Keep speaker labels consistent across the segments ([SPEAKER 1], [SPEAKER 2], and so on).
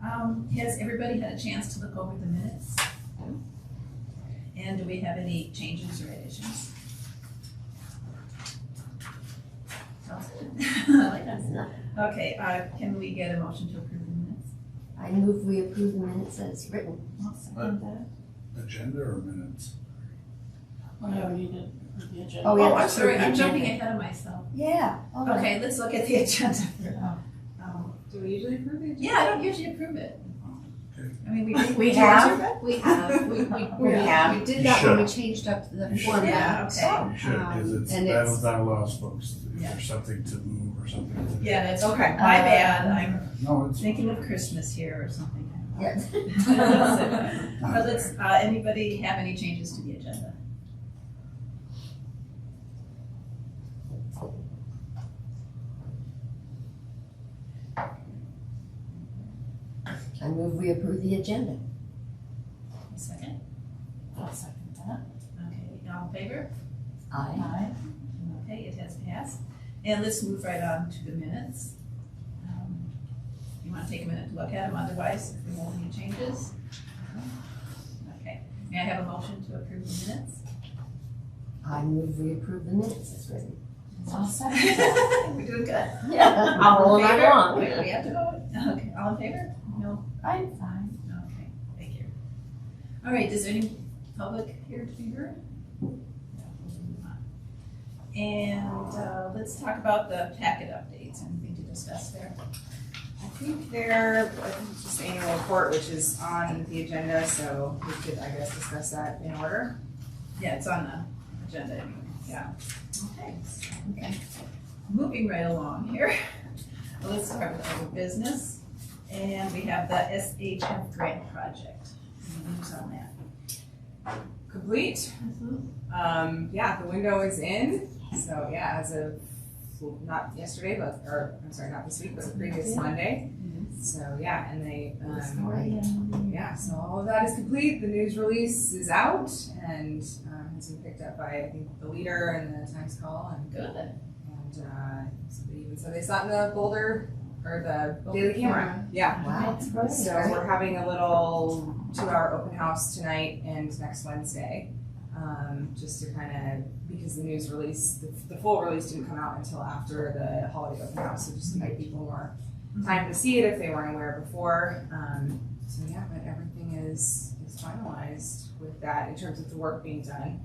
[SPEAKER 1] Has everybody had a chance to look over the minutes? And do we have any changes or additions? Sounds good. I like that. Okay, can we get a motion to approve the minutes?
[SPEAKER 2] I move we approve the minutes as written.
[SPEAKER 1] I'll second that.
[SPEAKER 3] Agenda or minutes?
[SPEAKER 4] Oh, no, you did for the agenda.
[SPEAKER 2] Oh, yeah.
[SPEAKER 1] Oh, I'm sorry, I'm
[SPEAKER 2] Agenda.
[SPEAKER 1] jumping ahead of myself.
[SPEAKER 2] Yeah. all right.
[SPEAKER 1] Okay, let's look at the agenda.
[SPEAKER 5] Do we usually approve it?
[SPEAKER 1] Yeah, I don't usually approve it.
[SPEAKER 3] Okay.
[SPEAKER 1] I mean,
[SPEAKER 4] We
[SPEAKER 1] do you
[SPEAKER 4] have.
[SPEAKER 1] approve it?
[SPEAKER 2] We have, we
[SPEAKER 4] have.
[SPEAKER 2] We did
[SPEAKER 3] You
[SPEAKER 2] that when we
[SPEAKER 3] should.
[SPEAKER 2] changed up the
[SPEAKER 3] You should.
[SPEAKER 2] format.
[SPEAKER 1] Yeah, okay.
[SPEAKER 3] You should, because it's,
[SPEAKER 2] and
[SPEAKER 3] that allows folks, if
[SPEAKER 1] Yeah.
[SPEAKER 3] there's something to move or something to.
[SPEAKER 1] Yeah, that's
[SPEAKER 5] Okay.
[SPEAKER 1] my bad. I'm
[SPEAKER 3] No, it's.
[SPEAKER 1] thinking of Christmas here or something.
[SPEAKER 2] Yes.
[SPEAKER 1] But let's, anybody have any changes to the agenda?
[SPEAKER 2] I move we approve the agenda.
[SPEAKER 1] A second?
[SPEAKER 4] I'll second that.
[SPEAKER 1] Okay, all in favor?
[SPEAKER 2] Aye.
[SPEAKER 4] Aye.
[SPEAKER 1] Okay, it has passed. And let's move right on to the minutes. You want to take a minute to look at them, otherwise, if we have any changes? Okay, may I have a motion to approve the minutes?
[SPEAKER 2] I move we approve the minutes as written.
[SPEAKER 4] I'll second that.
[SPEAKER 1] We're doing good.
[SPEAKER 2] Yeah.
[SPEAKER 1] All in
[SPEAKER 2] Rolling right
[SPEAKER 1] favor?
[SPEAKER 2] along.
[SPEAKER 1] Wait, we have to vote? Okay, all in favor? No?
[SPEAKER 4] I'm fine.
[SPEAKER 1] Okay, thank you. All right, is there any public here to be heard? And let's talk about the packet updates. Anything to discuss there?
[SPEAKER 5] I think they're, I think it's just annual report, which is on the agenda, so we could, I guess, discuss that in order.
[SPEAKER 1] Yeah, it's on the agenda anyway. Yeah. Okay. Okay. Moving right along here. Well, let's start with other business. And we have the SHF grant project. Any news on that?
[SPEAKER 5] Complete. Yeah, the window is in, so yeah, as of, well, not yesterday, but, or, I'm sorry, not this week, but the previous Monday. So, yeah, and they, yeah, so all of that is complete. The news release is out and has been picked up by, I think, the Leader and the Times Call and
[SPEAKER 1] Good.
[SPEAKER 5] somebody even said they saw it in the Boulder or the Daily Camera. Yeah.
[SPEAKER 2] Wow.
[SPEAKER 5] So we're having a little 2-hour open house tonight and next Wednesday, just to kind of, because the news release, the full release didn't come out until after the holiday open house, so just to give people more time to see it if they weren't aware before. So yeah, but everything is finalized with that in terms of the work being done.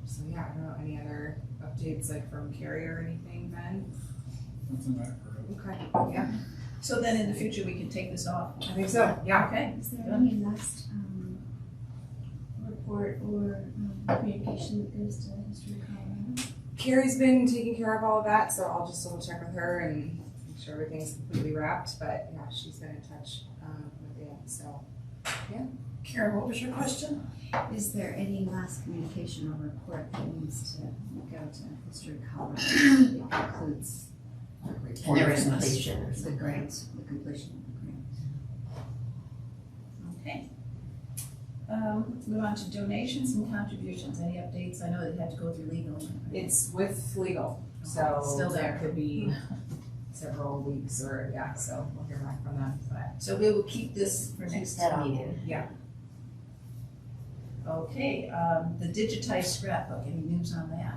[SPEAKER 5] So yeah, I don't know, any other updates like from Carrie or anything, Ben?
[SPEAKER 3] Nothing I've heard of.
[SPEAKER 5] Okay, yeah,
[SPEAKER 1] So then in the future, we can take this off?
[SPEAKER 5] I think so, yeah.
[SPEAKER 1] Okay.
[SPEAKER 6] Is there any last report or communication that goes to History Colorado?
[SPEAKER 5] Carrie's been taking care of all of that, so I'll just double check with her and make sure everything's completely wrapped, but yeah, she's been in touch with it, so.
[SPEAKER 1] Karen, what was your question?
[SPEAKER 6] Is there any last communication or report that needs to go to History Colorado that includes
[SPEAKER 2] There is completion.
[SPEAKER 6] the grants, the completion of the grants?
[SPEAKER 1] Okay. Let's move on to donations and contributions. Any updates? I know they had to go through legal.
[SPEAKER 5] It's with legal, so.
[SPEAKER 1] Still there.
[SPEAKER 5] That could be several weeks or, yeah, so we'll hear back from them, but.
[SPEAKER 1] So we will keep this for next
[SPEAKER 2] that on.
[SPEAKER 1] meeting.
[SPEAKER 5] Yeah.
[SPEAKER 1] Okay, the digitized scrapbook, any news on that?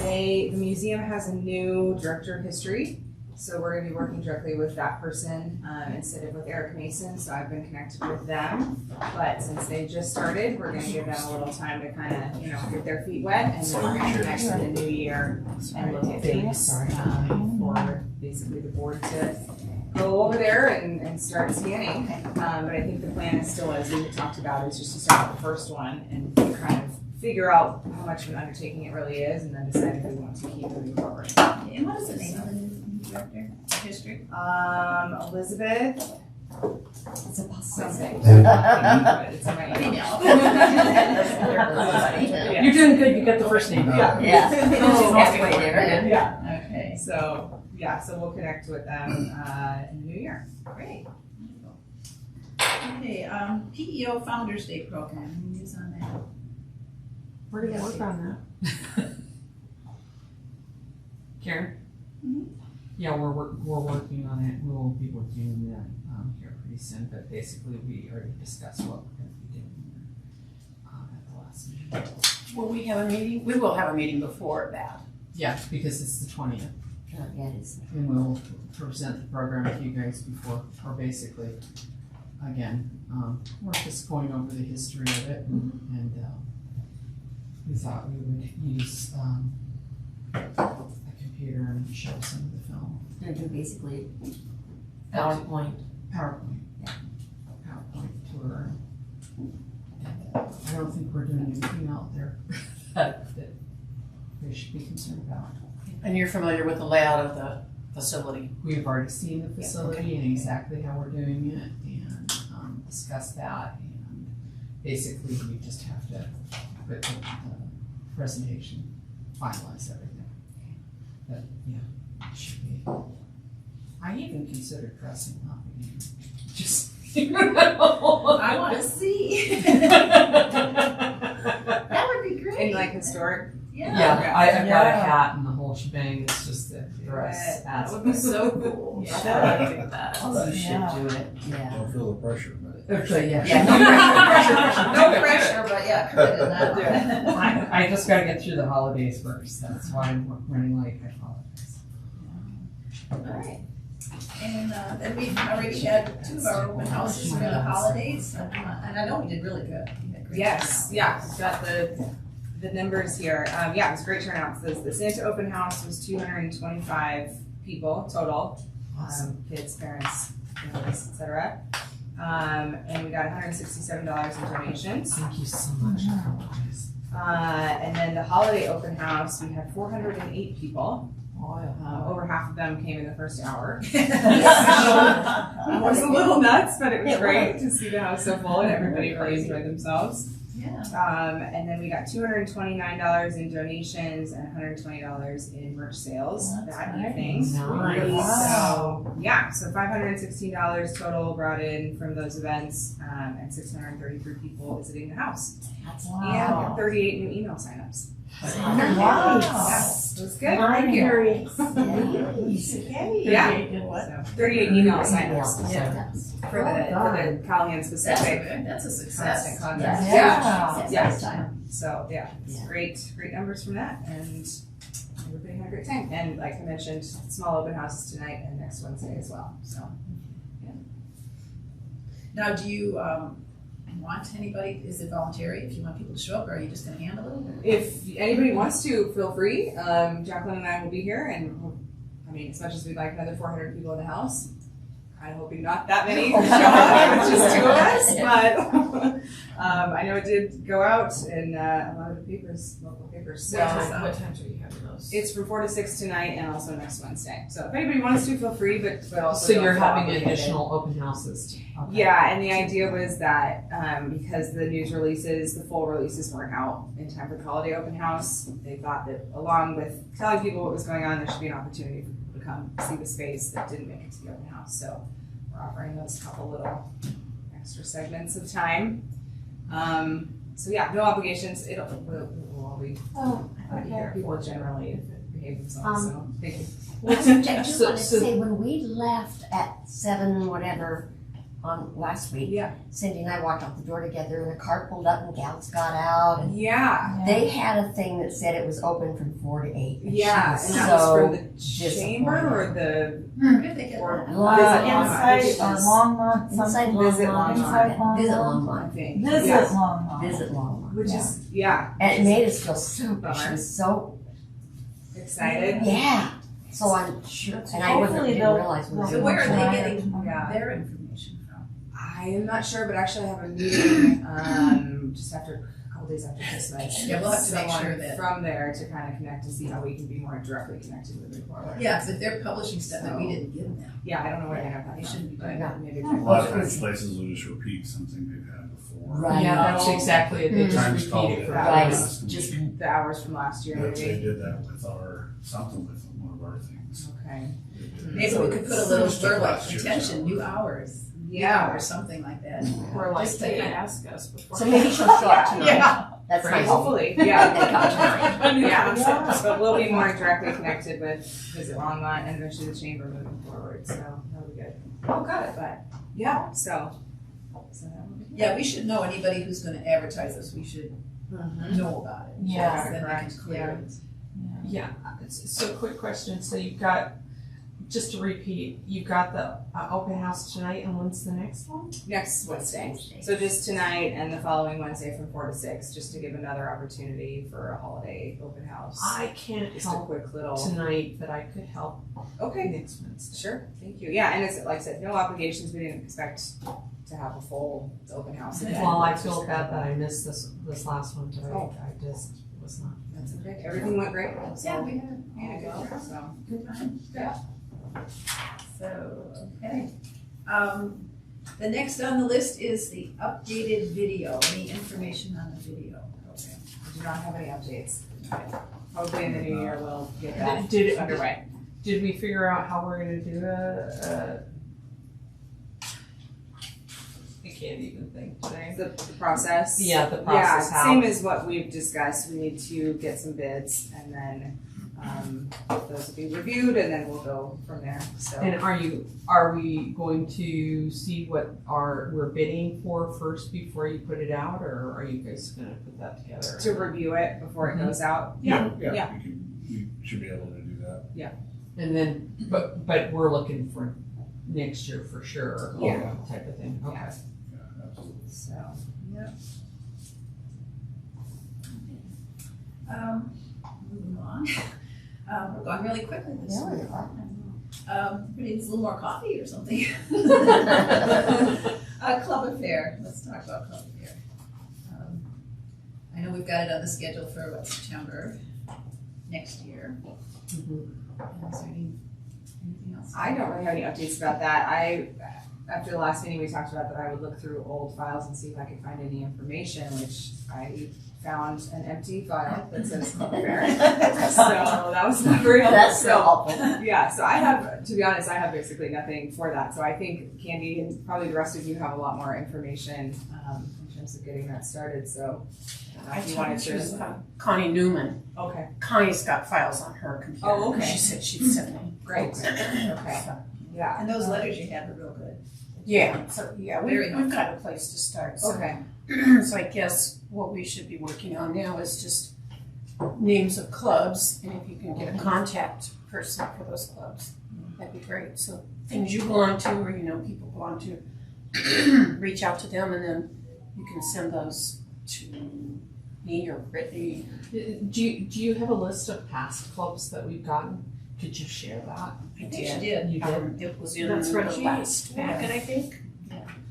[SPEAKER 5] The museum has a new director of history, so we're gonna be working directly with that person, instead of with Eric Mason, so I've been connected with them. But since they just started, we're gonna give them a little time to kind of, get their feet wet, and then we're gonna connect in the new year and look at things, for basically the board to go over there and start scanning. But I think the plan is still, as we had talked about, is just to start with the first one and kind of figure out how much of an undertaking it really is, and then decide if we want to keep moving forward.
[SPEAKER 1] And what is the name of the new director of history?
[SPEAKER 5] Elizabeth.
[SPEAKER 2] It's a
[SPEAKER 5] Something.
[SPEAKER 2] possibility.
[SPEAKER 5] It's in my
[SPEAKER 1] Email.
[SPEAKER 5] email.
[SPEAKER 2] Yeah.
[SPEAKER 4] You're doing good, you got the first name.
[SPEAKER 5] Yeah.
[SPEAKER 2] Yeah. Halfway there.
[SPEAKER 5] Yeah.
[SPEAKER 1] Okay,
[SPEAKER 5] So we'll connect with them in the new year.
[SPEAKER 1] great. Okay, PEO Founders Day program, any news on that?
[SPEAKER 4] We're gonna work on that. Karen?
[SPEAKER 7] Yeah, we're working on it. We will be working on that here pretty soon. But basically, we already discussed what we're going to be doing at the last meeting.
[SPEAKER 4] Will we have a meeting? We will have a meeting before that.
[SPEAKER 7] Yeah, because it's the 20th,
[SPEAKER 2] Not yet, it's.
[SPEAKER 7] and we'll present the program to you guys before, or basically, again, we're just going over the history of it, and we thought we would use a computer and show some of the film.
[SPEAKER 2] They're doing basically PowerPoint.
[SPEAKER 7] PowerPoint.
[SPEAKER 2] Yeah.
[SPEAKER 7] PowerPoint tour. And I don't think we're doing anything out there that we should be concerned about.
[SPEAKER 4] And you're familiar with the layout of the facility?
[SPEAKER 7] We've already seen the facility and exactly how we're doing it and discussed that. And basically, we just have to put the presentation, finalize everything. But yeah, it should be. I even considered dressing up again. Just.
[SPEAKER 1] I want to see. That would be great.
[SPEAKER 5] In like historic.
[SPEAKER 7] Yeah, I've got a hat and the whole shebang. It's just the dress.
[SPEAKER 1] That would be so cool.
[SPEAKER 4] Yeah.
[SPEAKER 1] I think that.
[SPEAKER 2] You should do it, yeah.
[SPEAKER 3] Don't feel the pressure, but.
[SPEAKER 7] Okay, yeah.
[SPEAKER 1] No pressure, but yeah, committed that.
[SPEAKER 7] I just gotta get through the holidays first. That's why I'm running late. I apologize.
[SPEAKER 1] All right. And then we've already had 2 of our open houses for the holidays, and I know we did really good. We had great
[SPEAKER 5] Yes,
[SPEAKER 1] turnout.
[SPEAKER 5] yeah, got the numbers here. Yeah, it was a great turnout. The Santa open house was 225 people total. Kids, parents, families, etc. And we got $167 in donations.
[SPEAKER 7] Thank you so much. I apologize.
[SPEAKER 5] And then the holiday open house, we had 408 people. Over half of them came in the first hour. It was a little nuts, but it was great to see the house so full and everybody really enjoyed themselves.
[SPEAKER 1] Yeah.
[SPEAKER 5] And then we got $229 in donations and $120 in merch sales that evening.
[SPEAKER 7] Nice.
[SPEAKER 5] So yeah, so $516 total brought in from those events, and 633 people visiting the house. And 38 new email signups.
[SPEAKER 2] Nice.
[SPEAKER 5] Yes, it was good. Thank you. Yeah. So 38 email signups for the Callahan specific.
[SPEAKER 1] That's a
[SPEAKER 5] Constant
[SPEAKER 1] success.
[SPEAKER 5] contact.
[SPEAKER 2] Yeah.
[SPEAKER 5] Yeah.
[SPEAKER 2] Yeah.
[SPEAKER 5] So yeah, it's
[SPEAKER 2] Yeah.
[SPEAKER 5] great numbers from that, and everybody had a great time. And like I mentioned, small open houses tonight and next Wednesday as well. So
[SPEAKER 1] Now, do you want anybody, is it voluntary if you want people to show up, or are you just gonna handle it?
[SPEAKER 5] if anybody wants to, feel free. Jacqueline and I will be here, and I mean, as much as we'd like another 400 people in the house, kind of hoping not that many show up. It's just 2 of us, but I know it did go out in a lot of the papers, local papers. So
[SPEAKER 7] What times are you having those?
[SPEAKER 5] it's from 4 to 6 tonight and also next Wednesday. So if anybody wants to, feel free, but also
[SPEAKER 7] So
[SPEAKER 5] don't
[SPEAKER 7] you're
[SPEAKER 5] feel
[SPEAKER 7] having
[SPEAKER 5] obligated.
[SPEAKER 7] additional open houses? Okay.
[SPEAKER 5] Yeah, and the idea was that because the news releases, the full releases weren't out in time for the holiday open house, they thought that along with telling people what was going on, there should be an opportunity for people to come see the space that didn't make it to the open house. So we're offering those couple little extra segments of time. So yeah, no obligations. We'll all be here. People generally behave themselves. So thank you.
[SPEAKER 2] I do want to say, when we left at 7 whatever on last week,
[SPEAKER 5] Yeah.
[SPEAKER 2] Cindy and I walked out the door together and a car pulled up and gals got out and
[SPEAKER 5] Yeah.
[SPEAKER 2] they had a thing that said it was open from 4 to 8. And
[SPEAKER 5] Yeah,
[SPEAKER 2] she
[SPEAKER 5] and
[SPEAKER 2] was
[SPEAKER 5] that was
[SPEAKER 2] so
[SPEAKER 5] from the chamber or the
[SPEAKER 1] Where did they get
[SPEAKER 5] or
[SPEAKER 1] that?
[SPEAKER 5] visit
[SPEAKER 8] Inside Longmont,
[SPEAKER 2] Inside
[SPEAKER 8] something.
[SPEAKER 5] Visit
[SPEAKER 2] Longmont.
[SPEAKER 8] Inside
[SPEAKER 2] Visit
[SPEAKER 5] I
[SPEAKER 2] Longmont.
[SPEAKER 5] think.
[SPEAKER 8] Visit
[SPEAKER 5] Yeah.
[SPEAKER 8] Longmont.
[SPEAKER 2] Visit Longmont.
[SPEAKER 5] Which is yeah,
[SPEAKER 2] And it made us feel so good. She
[SPEAKER 5] Bummer.
[SPEAKER 2] was so,
[SPEAKER 5] excited.
[SPEAKER 2] yeah. So I'm sure, and I wasn't,
[SPEAKER 8] Hopefully
[SPEAKER 2] didn't
[SPEAKER 8] they'll-
[SPEAKER 2] realize we were
[SPEAKER 1] So
[SPEAKER 2] doing
[SPEAKER 1] where are
[SPEAKER 2] that.
[SPEAKER 1] they getting
[SPEAKER 5] Yeah.
[SPEAKER 1] their information from?
[SPEAKER 5] I am not sure, but actually I have a meeting just after a couple days after Christmas.
[SPEAKER 1] Yeah, we'll have to make
[SPEAKER 5] Someone
[SPEAKER 1] sure that-
[SPEAKER 5] from there to kind of connect to see how we can be more directly connected moving forward.
[SPEAKER 1] Yeah, because if they're publishing stuff that we didn't give them.
[SPEAKER 5] Yeah, I don't know where they have that.
[SPEAKER 1] They shouldn't be
[SPEAKER 5] from,
[SPEAKER 1] doing
[SPEAKER 5] but
[SPEAKER 2] that.
[SPEAKER 5] maybe
[SPEAKER 3] A
[SPEAKER 5] check
[SPEAKER 3] lot
[SPEAKER 5] it
[SPEAKER 3] of
[SPEAKER 5] out.
[SPEAKER 3] times places will just repeat something they've had before.
[SPEAKER 2] Right.
[SPEAKER 7] Yeah, that's exactly it. They just
[SPEAKER 3] Times
[SPEAKER 7] repeat
[SPEAKER 3] called
[SPEAKER 7] it
[SPEAKER 3] it
[SPEAKER 7] for
[SPEAKER 3] that
[SPEAKER 2] Right.
[SPEAKER 3] last
[SPEAKER 2] Just
[SPEAKER 3] meeting.
[SPEAKER 5] The hours from last year,
[SPEAKER 3] But they
[SPEAKER 5] maybe.
[SPEAKER 3] did that with something with one of our things.
[SPEAKER 5] Okay.
[SPEAKER 3] They did.
[SPEAKER 1] Maybe we could put a little
[SPEAKER 3] Just took
[SPEAKER 1] blurb like
[SPEAKER 3] last year's
[SPEAKER 1] retention,
[SPEAKER 3] out.
[SPEAKER 1] new hours.
[SPEAKER 5] Yeah.
[SPEAKER 1] Or something like that.
[SPEAKER 4] Or like
[SPEAKER 1] Just to
[SPEAKER 4] they
[SPEAKER 1] kind of-
[SPEAKER 4] ask us before.
[SPEAKER 2] So maybe she'll show up tonight.
[SPEAKER 1] Yeah.
[SPEAKER 2] That's my hope.
[SPEAKER 5] Hopefully, yeah.
[SPEAKER 2] They come tonight.
[SPEAKER 5] Yeah, so we'll be more directly connected with Visit Longmont and eventually the chamber moving forward, so that'll be good. Oh, good, but, yeah, so that will be good.
[SPEAKER 1] Yeah, we should know anybody who's gonna advertise us, we should know about it.
[SPEAKER 7] Yeah.
[SPEAKER 1] Then we can
[SPEAKER 5] Correct,
[SPEAKER 1] clear it.
[SPEAKER 7] Yeah, so quick question, so you've got, just to repeat, you've got the open house tonight, and when's the next one?
[SPEAKER 5] Next Wednesday, so just tonight and the following Wednesday from 4 to 6, just to give another opportunity for a holiday open house.
[SPEAKER 7] I can't
[SPEAKER 5] Just a
[SPEAKER 7] help
[SPEAKER 5] quick little,
[SPEAKER 7] tonight, but I could help
[SPEAKER 5] okay,
[SPEAKER 7] next Wednesday.
[SPEAKER 5] sure, thank you, yeah, and it's, like I said, no obligations, we didn't expect to have a full open house.
[SPEAKER 7] Well, I feel bad that I missed this last one, but I just was not.
[SPEAKER 5] That's okay, everything went great, so.
[SPEAKER 1] Yeah, we had a good time.
[SPEAKER 5] So.
[SPEAKER 1] Good time.
[SPEAKER 5] Yeah.
[SPEAKER 1] So, okay. The next on the list is the updated video, any information on the video? Okay.
[SPEAKER 5] I do not have any updates. Hopefully in the new year we'll get that
[SPEAKER 7] Did it-
[SPEAKER 5] underway.
[SPEAKER 7] Did we figure out how we're gonna do I can't even think today.
[SPEAKER 5] The process.
[SPEAKER 7] Yeah, the process,
[SPEAKER 5] Yeah,
[SPEAKER 7] how.
[SPEAKER 5] same as what we've discussed. We need to get some bids and then those will be reviewed and then we'll go from there. So
[SPEAKER 7] And are we going to see what we're bidding for first before you put it out, or are you guys gonna put that together?
[SPEAKER 5] to review it before it goes out.
[SPEAKER 3] Yeah,
[SPEAKER 5] Yeah.
[SPEAKER 3] you should be able to do that.
[SPEAKER 7] And then, but we're looking for next year for sure.
[SPEAKER 5] Yeah.
[SPEAKER 7] Type of thing, okay.
[SPEAKER 3] Yeah, absolutely.
[SPEAKER 5] So
[SPEAKER 1] Moving on. We're going really quickly this week. We need a little more coffee or something. Club affair, let's talk about club affair. I know we've got it on the schedule for September next year.
[SPEAKER 7] Mhm.
[SPEAKER 1] Is there anything else?
[SPEAKER 5] I don't really have any updates about that. After the last meeting, we talked about that I would look through old files and see if I could find any information, which I found an empty file that says club affair. So that was not very helpful.
[SPEAKER 2] That's so helpful.
[SPEAKER 5] Yeah, so I have, to be honest, I have basically nothing for that. So I think Candy and probably the rest of you have a lot more information in terms of getting that started. So
[SPEAKER 4] I
[SPEAKER 5] if you
[SPEAKER 4] talked
[SPEAKER 5] wanted
[SPEAKER 4] to
[SPEAKER 5] to.
[SPEAKER 4] Connie Newman.
[SPEAKER 5] Okay,
[SPEAKER 4] Connie's got files on her computer.
[SPEAKER 5] Oh, okay.
[SPEAKER 4] She said she'd send me.
[SPEAKER 5] great. Okay, yeah.
[SPEAKER 1] And those letters you have are real good.
[SPEAKER 4] Yeah, so, yeah,
[SPEAKER 1] Very
[SPEAKER 4] we've got a place to start. So,
[SPEAKER 5] Okay,
[SPEAKER 4] so I guess what we should be working on now is just names of clubs, and if you can get a contact person for those clubs, that'd be great. So things you belong to, or you know people belong to, reach out to them, and then you can send those to me or Brittany.
[SPEAKER 7] Do you have a list of past clubs that we've gotten? Could you share that?
[SPEAKER 1] I think she did.
[SPEAKER 7] You did?
[SPEAKER 4] It was in
[SPEAKER 7] That
[SPEAKER 4] the
[SPEAKER 7] spreadsheet?
[SPEAKER 4] last packet, I think.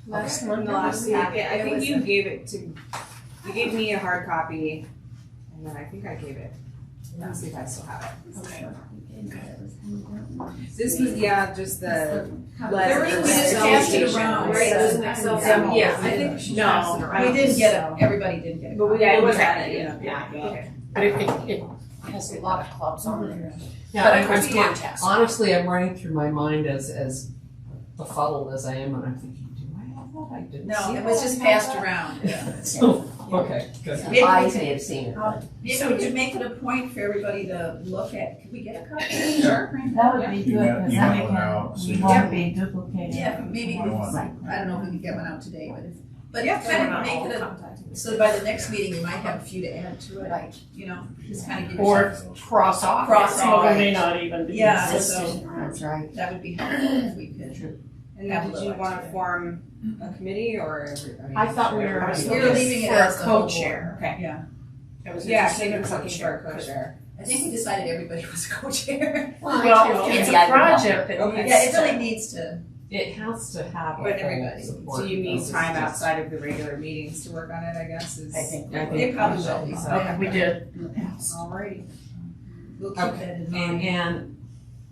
[SPEAKER 4] Last
[SPEAKER 5] in
[SPEAKER 4] month.
[SPEAKER 5] the last
[SPEAKER 1] Yeah,
[SPEAKER 5] packet, I
[SPEAKER 1] it
[SPEAKER 5] think
[SPEAKER 1] was
[SPEAKER 5] you
[SPEAKER 1] a-
[SPEAKER 5] gave it to, you gave me a hard copy, and then I think I gave it. Let's see if I still have it.
[SPEAKER 4] Okay.
[SPEAKER 5] This was, yeah, just the
[SPEAKER 1] There
[SPEAKER 5] letter.
[SPEAKER 1] was, we
[SPEAKER 5] the
[SPEAKER 1] just
[SPEAKER 5] Excel
[SPEAKER 1] passed it
[SPEAKER 5] sheet.
[SPEAKER 1] around,
[SPEAKER 5] Right,
[SPEAKER 1] so-
[SPEAKER 5] it was an Excel demo.
[SPEAKER 1] Yeah,
[SPEAKER 7] I think she
[SPEAKER 4] No,
[SPEAKER 7] passed it around.
[SPEAKER 1] We didn't get it, everybody didn't get it.
[SPEAKER 5] But we
[SPEAKER 4] Yeah, it
[SPEAKER 5] looked
[SPEAKER 4] was
[SPEAKER 5] at
[SPEAKER 4] at
[SPEAKER 5] it,
[SPEAKER 4] it,
[SPEAKER 5] yeah.
[SPEAKER 4] Okay. But it has a lot of clubs on there.
[SPEAKER 7] Yeah,
[SPEAKER 4] But
[SPEAKER 7] I
[SPEAKER 4] I was
[SPEAKER 7] was
[SPEAKER 4] fantastic.
[SPEAKER 7] honestly, I'm running through my mind as befuddled as I am, and I'm thinking, do I have that? I didn't see
[SPEAKER 1] No, it
[SPEAKER 7] that.
[SPEAKER 1] was just passed around.
[SPEAKER 7] So, okay, good.
[SPEAKER 1] Maybe we
[SPEAKER 2] I
[SPEAKER 1] could-
[SPEAKER 2] may have seen it, but
[SPEAKER 1] Maybe we could make it a point for everybody to look at, could we get a copy?
[SPEAKER 5] Sure.
[SPEAKER 8] That would be good,
[SPEAKER 3] Email-
[SPEAKER 8] because
[SPEAKER 3] email
[SPEAKER 8] then we
[SPEAKER 3] it out, so
[SPEAKER 8] we
[SPEAKER 3] you
[SPEAKER 8] won't
[SPEAKER 1] can-
[SPEAKER 8] be duplicating.
[SPEAKER 1] Yeah, maybe,
[SPEAKER 3] I want-
[SPEAKER 1] I don't know if we could get one out today, but
[SPEAKER 5] Yeah,
[SPEAKER 1] kind of make it so by the next meeting, you might have a few to add to it,
[SPEAKER 2] right.
[SPEAKER 1] you know, just kind of give
[SPEAKER 4] Or
[SPEAKER 1] yourself.
[SPEAKER 4] cross off.
[SPEAKER 1] Cross
[SPEAKER 4] Some of them
[SPEAKER 1] off.
[SPEAKER 4] may not even be
[SPEAKER 1] Yeah,
[SPEAKER 4] existing.
[SPEAKER 2] That's right.
[SPEAKER 1] That would be helpful if we could.
[SPEAKER 5] And then did you want to form a committee or?
[SPEAKER 7] I thought we were-
[SPEAKER 1] We were leaving it
[SPEAKER 4] For
[SPEAKER 1] as
[SPEAKER 4] a
[SPEAKER 1] the whole
[SPEAKER 4] co-chair.
[SPEAKER 5] Okay.
[SPEAKER 1] Yeah,
[SPEAKER 4] That was
[SPEAKER 5] Yeah,
[SPEAKER 4] interesting,
[SPEAKER 5] Shaken
[SPEAKER 4] a
[SPEAKER 5] was looking for a
[SPEAKER 4] co-chair.
[SPEAKER 5] co-chair.
[SPEAKER 1] I think we decided everybody was co-chair.
[SPEAKER 4] Well, it's
[SPEAKER 2] Yeah,
[SPEAKER 4] a project that
[SPEAKER 5] Okay.
[SPEAKER 4] needs
[SPEAKER 1] Yeah, it
[SPEAKER 4] to-
[SPEAKER 1] really needs to,
[SPEAKER 7] It has to have
[SPEAKER 5] But
[SPEAKER 7] a full
[SPEAKER 1] everybody-
[SPEAKER 7] support.
[SPEAKER 5] So you need
[SPEAKER 7] This is
[SPEAKER 5] time
[SPEAKER 7] just-
[SPEAKER 5] outside of the regular meetings to work on it, I guess, is.
[SPEAKER 4] I think
[SPEAKER 7] I think
[SPEAKER 1] they probably
[SPEAKER 7] so.
[SPEAKER 1] will be. so
[SPEAKER 4] Okay, we did in the past.
[SPEAKER 5] Alrighty.
[SPEAKER 1] We'll keep
[SPEAKER 7] Okay,
[SPEAKER 1] that in
[SPEAKER 7] And,
[SPEAKER 1] mind.
[SPEAKER 7] and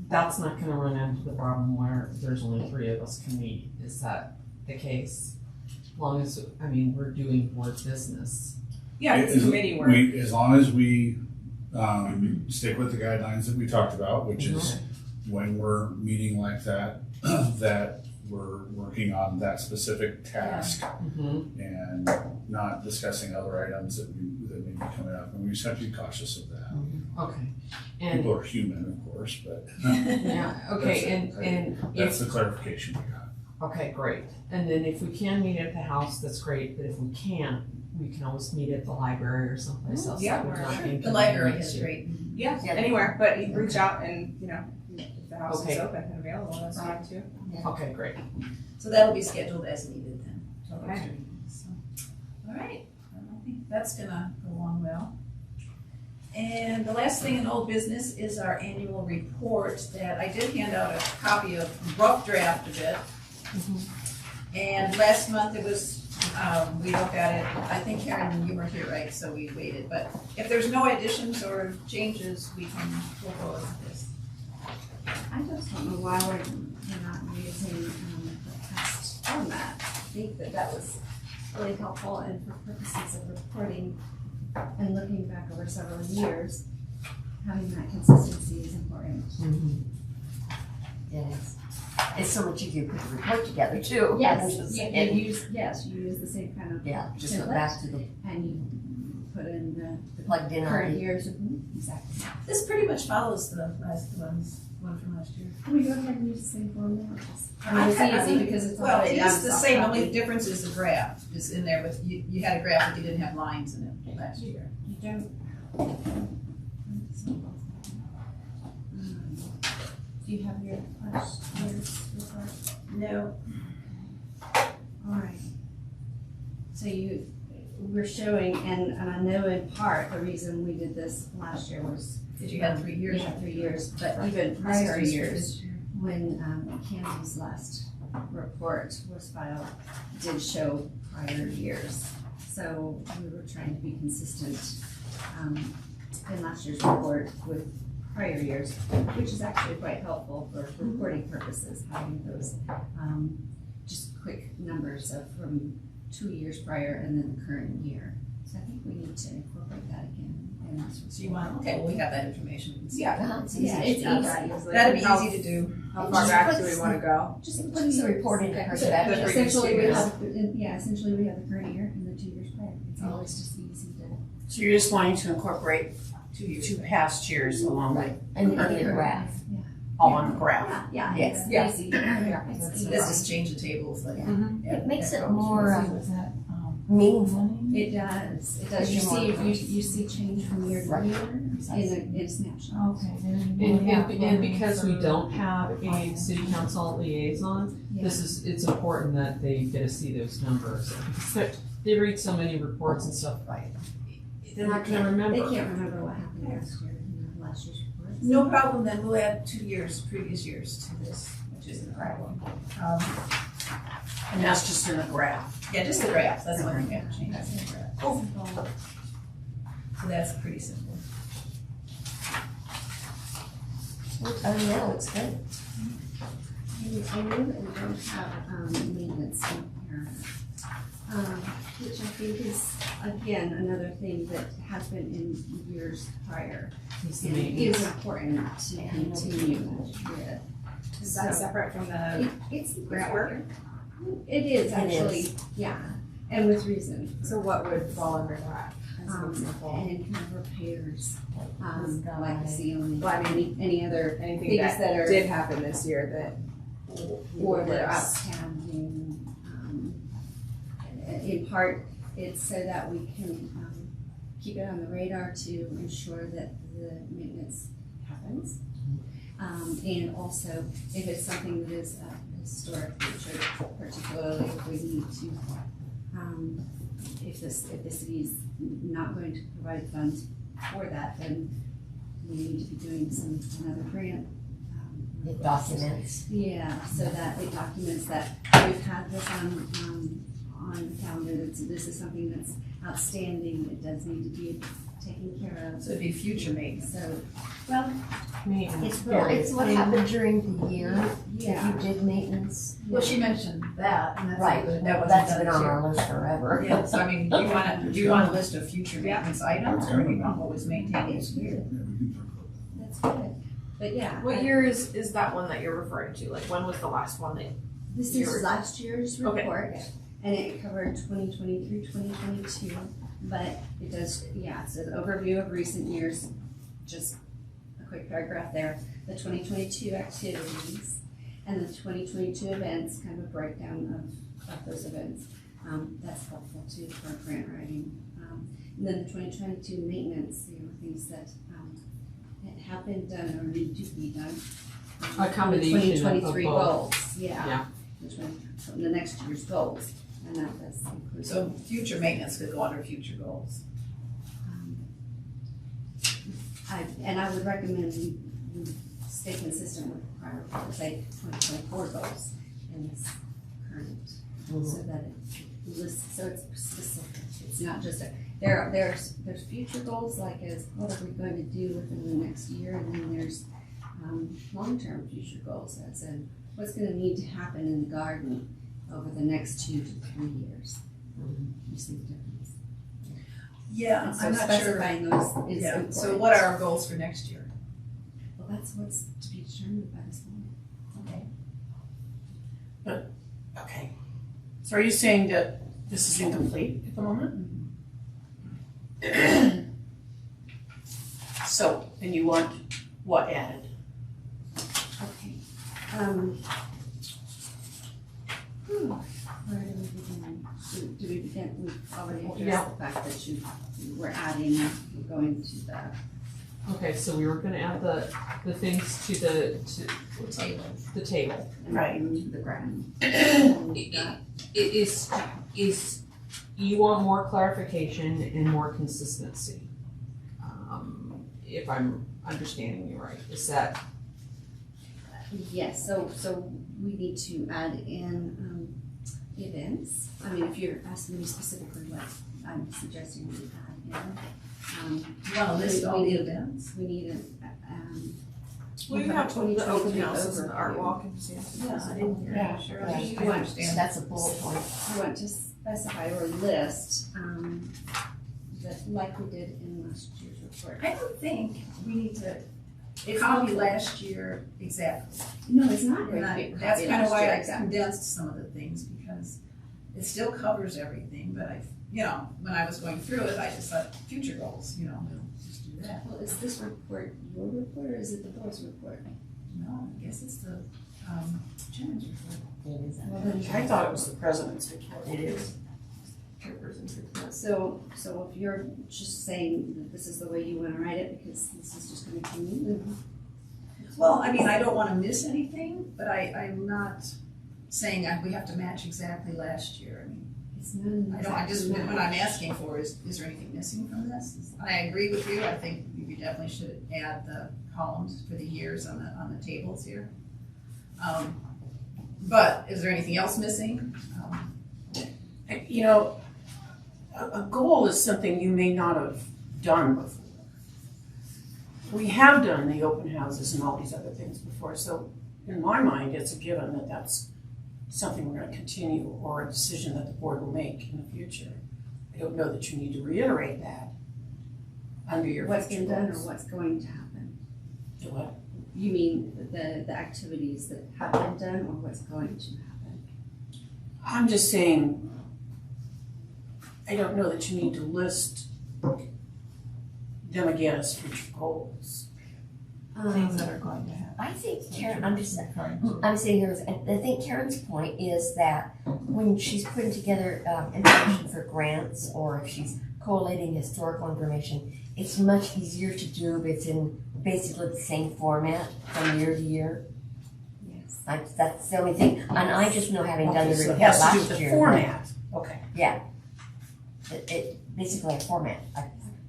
[SPEAKER 7] that's not gonna run into the problem where there's only 3 of us can meet, is that the case? As long as, I mean, we're doing board business.
[SPEAKER 5] Yeah, it's
[SPEAKER 3] As-
[SPEAKER 5] committee work.
[SPEAKER 3] As long as we, stick with the guidelines that we talked about, which is when we're meeting like that, that we're working on that specific task
[SPEAKER 7] Mhm.
[SPEAKER 3] and not discussing other items that may be coming up. And we just have to be cautious of that.
[SPEAKER 7] Okay, and,
[SPEAKER 3] People are human, of course, but
[SPEAKER 7] yeah, okay, and
[SPEAKER 3] that's
[SPEAKER 7] if,
[SPEAKER 3] the clarification we got.
[SPEAKER 7] okay, great. And then if we can meet at the house, that's great, but if we can't, we can always meet at the library or someplace else.
[SPEAKER 1] Yeah,
[SPEAKER 7] that would not
[SPEAKER 1] sure. The
[SPEAKER 7] inconvenience
[SPEAKER 1] library is
[SPEAKER 7] you.
[SPEAKER 1] great.
[SPEAKER 5] Yeah,
[SPEAKER 2] Yeah.
[SPEAKER 5] anywhere, but you reach out and, you know, if the house is
[SPEAKER 7] Okay.
[SPEAKER 5] open and available, that's fine too.
[SPEAKER 7] Okay, great.
[SPEAKER 1] So that'll be scheduled as needed then.
[SPEAKER 5] Okay.
[SPEAKER 1] So, all right, I think that's gonna go along well. And the last thing in old business is our annual report that I did hand out a copy of, rough draft of it. And last month it was, we looked at it, I think Karen, you were here, right, so we waited. But if there's no additions or changes, we'll go forward with this.
[SPEAKER 6] I just don't know why we're not using the past format. I think that was really helpful and for purposes of reporting and looking back over several years, having that consistency is important.
[SPEAKER 2] Yes. It's so much easier to put the report together too.
[SPEAKER 6] Yes,
[SPEAKER 2] Just-
[SPEAKER 6] you
[SPEAKER 2] and-
[SPEAKER 6] use the same kind of,
[SPEAKER 2] Yeah, just go back to the
[SPEAKER 6] and you put in the
[SPEAKER 2] plugged in
[SPEAKER 6] current
[SPEAKER 2] already.
[SPEAKER 6] years. Exactly.
[SPEAKER 1] This pretty much follows the one from last year.
[SPEAKER 6] Can we go ahead and use the same format?
[SPEAKER 1] I
[SPEAKER 6] It's
[SPEAKER 1] kinda-
[SPEAKER 6] easy because it's
[SPEAKER 1] Well,
[SPEAKER 6] already
[SPEAKER 1] it
[SPEAKER 6] on
[SPEAKER 1] is the
[SPEAKER 6] soft
[SPEAKER 1] same,
[SPEAKER 6] copy.
[SPEAKER 1] only difference is the graph is in there with, you had a graph but you didn't have lines in it last year.
[SPEAKER 6] You don't. Do you have your last year's report?
[SPEAKER 1] No.
[SPEAKER 6] All right. So we're showing, and I know in part, the reason we did this last year was.
[SPEAKER 1] Did you have 3 years?
[SPEAKER 6] We had 3 years, but even prior years, when Kansas' last report was filed, did show prior years. So we were trying to be consistent in last year's report with prior years, which is actually quite helpful for reporting purposes, having those just quick numbers of from 2 years prior and then the current year. So I think we need to incorporate that again.
[SPEAKER 1] So you want, okay, well, we have that information. We can see.
[SPEAKER 2] Uh-huh, it's easy.
[SPEAKER 6] Yeah, it's easy.
[SPEAKER 1] That'd be easy to do.
[SPEAKER 5] How far back do we wanna go?
[SPEAKER 2] Just puts the report into
[SPEAKER 5] The
[SPEAKER 2] perspective.
[SPEAKER 5] previous
[SPEAKER 6] Essentially, we
[SPEAKER 5] years.
[SPEAKER 6] have, essentially we have the current year and the 2 years prior. It's always just easy to.
[SPEAKER 4] So you're just wanting to incorporate 2 past years along with,
[SPEAKER 2] And the graph.
[SPEAKER 4] all on the graph.
[SPEAKER 6] Yeah.
[SPEAKER 2] Yes.
[SPEAKER 6] It's
[SPEAKER 1] Yeah.
[SPEAKER 6] easy. It's
[SPEAKER 1] So
[SPEAKER 6] easy.
[SPEAKER 1] this just change the tables like.
[SPEAKER 2] It makes it more meaningful.
[SPEAKER 6] It does, it does. You see, you see change from year to
[SPEAKER 2] Right.
[SPEAKER 6] year in a snapshot.
[SPEAKER 7] And because we don't have a city council liaison,
[SPEAKER 6] Yeah.
[SPEAKER 7] it's important that they get to see those numbers. Because they read so many reports and stuff, right? They're not gonna remember.
[SPEAKER 6] They can't remember what happened last year, last year's reports.
[SPEAKER 1] No problem, then we'll add 2 years, previous years to this, which isn't a problem.
[SPEAKER 4] And that's just in the graph.
[SPEAKER 1] Yeah, just the graph, that's the only thing we have to change.
[SPEAKER 6] That's
[SPEAKER 1] the graph.
[SPEAKER 6] Simple.
[SPEAKER 1] So that's pretty simple.
[SPEAKER 2] Oh, yeah, it's good.
[SPEAKER 6] I know that we don't have maintenance in here, which I think is, again, another thing that has been in years prior.
[SPEAKER 7] It's the
[SPEAKER 6] And
[SPEAKER 7] maintenance.
[SPEAKER 6] is important to continue with.
[SPEAKER 5] Is that
[SPEAKER 6] So-
[SPEAKER 5] separate from the
[SPEAKER 6] It's the
[SPEAKER 5] grant work?
[SPEAKER 6] It is
[SPEAKER 2] It
[SPEAKER 6] actually,
[SPEAKER 2] is.
[SPEAKER 6] yeah, and with reason.
[SPEAKER 5] So what would fall under that as an example?
[SPEAKER 6] And kind of repairs,
[SPEAKER 2] This
[SPEAKER 6] like the
[SPEAKER 2] guy.
[SPEAKER 6] ceiling,
[SPEAKER 5] Well, I mean,
[SPEAKER 6] any other
[SPEAKER 5] anything
[SPEAKER 6] things
[SPEAKER 5] that
[SPEAKER 6] that are,
[SPEAKER 5] did happen this year that.
[SPEAKER 6] or that are
[SPEAKER 5] was-
[SPEAKER 6] outstanding. In part, it's so that we can, keep it on the radar to ensure that the maintenance happens. And also, if it's something that is a historic feature, particularly if we need to, if the city's not going to provide funds for that, then we need to be doing another grant.
[SPEAKER 2] It documents.
[SPEAKER 6] Yeah, so that it documents that we've had this on the calendar, that this is something that's outstanding, it does need to be taken care of.
[SPEAKER 1] So it'd be future maintenance.
[SPEAKER 6] So, well,
[SPEAKER 7] Maintenance.
[SPEAKER 2] It's what happened during the year that
[SPEAKER 6] yeah.
[SPEAKER 2] you did maintenance.
[SPEAKER 1] Well, she mentioned that, and that's.
[SPEAKER 2] Right,
[SPEAKER 1] that wasn't
[SPEAKER 2] that's
[SPEAKER 1] done
[SPEAKER 2] been
[SPEAKER 1] this
[SPEAKER 2] on
[SPEAKER 1] year.
[SPEAKER 2] our list forever.
[SPEAKER 1] Yeah, so I mean, do you want a list of future maintenance items, or do you want what was maintained this year?
[SPEAKER 6] That's good, but yeah.
[SPEAKER 5] What year is that one that you're referring to? Like, when was the last one that
[SPEAKER 6] This
[SPEAKER 7] Year.
[SPEAKER 6] is last year's
[SPEAKER 7] Okay.
[SPEAKER 6] report, and it covered 2023, 2022, but it does, yeah, it's an overview of recent years, just a quick paragraph there. The 2022 activities and the 2022 events, kind of a breakdown of those events. That's helpful too for grant writing. And then the 2022 maintenance, things that have been done or need to be done.
[SPEAKER 7] A combination of
[SPEAKER 6] 2023
[SPEAKER 7] both.
[SPEAKER 6] goals, yeah.
[SPEAKER 7] Yeah.
[SPEAKER 6] The next year's goals, and that does include.
[SPEAKER 1] So future maintenance could go under future goals.
[SPEAKER 6] I would recommend we stay consistent with prior, say, 2024 goals in this current, so that it lists, so it's specific. It's not just there's future goals, like as what are we going to do within the next year, and then there's long-term future goals, as in what's going to need to happen in the garden over the next 2 to 3 years. You see the difference?
[SPEAKER 1] Yeah,
[SPEAKER 6] And so
[SPEAKER 1] I'm not sure.
[SPEAKER 6] specifying those is
[SPEAKER 1] Yeah,
[SPEAKER 6] important.
[SPEAKER 1] so what are our goals for next year?
[SPEAKER 6] Well, that's what's to be determined by this one.
[SPEAKER 1] Okay.
[SPEAKER 4] Okay. So are you saying that this is incomplete at the moment? So, and you want what added?
[SPEAKER 6] Okay. Where do we begin? Do we begin, we've already addressed the fact that you were adding, going to
[SPEAKER 7] Okay, so we were gonna add the things to the table.
[SPEAKER 4] Right.
[SPEAKER 6] to the ground.
[SPEAKER 7] Is you want more clarification and more consistency? If I'm understanding you right, is that?
[SPEAKER 6] Yes, so we need to add in events. I mean, if you're asking me specifically what I'm suggesting we add in.
[SPEAKER 1] You wanna list all the events?
[SPEAKER 6] We need a,
[SPEAKER 8] We
[SPEAKER 6] have
[SPEAKER 8] have
[SPEAKER 6] a
[SPEAKER 8] the
[SPEAKER 6] 2022
[SPEAKER 8] open houses and the art
[SPEAKER 6] overview.
[SPEAKER 8] walk and Santa.
[SPEAKER 1] Yeah, I didn't hear.
[SPEAKER 4] Yeah,
[SPEAKER 1] Sure,
[SPEAKER 4] yeah.
[SPEAKER 1] I understand.
[SPEAKER 2] That's a bullet point.
[SPEAKER 6] I want to specify or list, that like we did in last year's report.
[SPEAKER 1] I don't think we need to copy last year exactly.
[SPEAKER 6] No, it's not going
[SPEAKER 1] And
[SPEAKER 6] to be.
[SPEAKER 1] that's
[SPEAKER 6] copied
[SPEAKER 1] kind of
[SPEAKER 6] last
[SPEAKER 1] why
[SPEAKER 6] year,
[SPEAKER 1] I
[SPEAKER 6] exactly.
[SPEAKER 1] condensed some of the things, because it still covers everything, but when I was going through it, I just thought, future goals, just do that.
[SPEAKER 6] Well, is this report your report or is it the board's report?
[SPEAKER 1] No, I guess it's the, chairman's report.
[SPEAKER 6] Well, then,
[SPEAKER 4] I thought it was the president's report.
[SPEAKER 7] It is.
[SPEAKER 6] So if you're just saying that this is the way you wanna write it, because this is just gonna come in,
[SPEAKER 1] Well, I mean, I don't wanna miss anything, but I'm not saying we have to match exactly last year. I mean,
[SPEAKER 6] it's not.
[SPEAKER 1] what I'm asking for is there anything missing from this? I agree with you, I think we definitely should add the columns for the years on the tables here. But is there anything else missing?
[SPEAKER 4] A goal is something you may not have done before. We have done the open houses and all these other things before, so in my mind, it's a given that that's something we're gonna continue, or a decision that the board will make in the future. I don't know that you need to reiterate that under your
[SPEAKER 6] What's
[SPEAKER 4] future
[SPEAKER 6] been done or
[SPEAKER 4] goals.
[SPEAKER 6] what's going to happen?
[SPEAKER 4] Do what?
[SPEAKER 6] You mean the activities that have been done or what's going to happen?
[SPEAKER 4] I'm just saying, I don't know that you need to list them again as future goals.
[SPEAKER 8] Things that are going to happen.
[SPEAKER 2] I think Karen, I'm
[SPEAKER 8] Referring to.
[SPEAKER 2] sitting here, and I think Karen's point is that when she's putting together information for grants, or if she's collating historical information, it's much easier to do if it's in basically the same format from year to year.
[SPEAKER 6] Yes.
[SPEAKER 2] That's the only thing, and I just know, having done
[SPEAKER 4] Okay,
[SPEAKER 2] the
[SPEAKER 4] so it
[SPEAKER 2] report
[SPEAKER 4] has to do with
[SPEAKER 2] last
[SPEAKER 4] the
[SPEAKER 2] year.
[SPEAKER 4] format, okay.
[SPEAKER 2] It basically a format.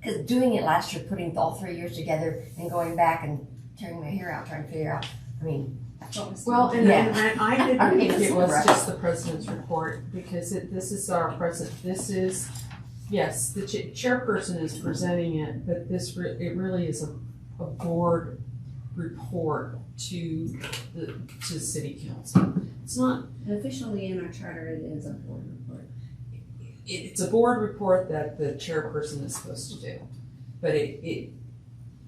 [SPEAKER 2] Because doing it last year, putting all 3 years together and going back and tearing my hair out, trying to figure out, I mean,
[SPEAKER 7] Well, and I
[SPEAKER 2] I
[SPEAKER 7] didn't
[SPEAKER 2] mean,
[SPEAKER 7] think
[SPEAKER 2] it's
[SPEAKER 7] it was
[SPEAKER 2] rough.
[SPEAKER 7] just the president's report, because this is our president, this is, yes, the chairperson is presenting it, but it really is a board report to to city council. It's not,
[SPEAKER 6] And officially in our charter, it is a board report.
[SPEAKER 7] it's a board report that the chairperson is supposed to do, but it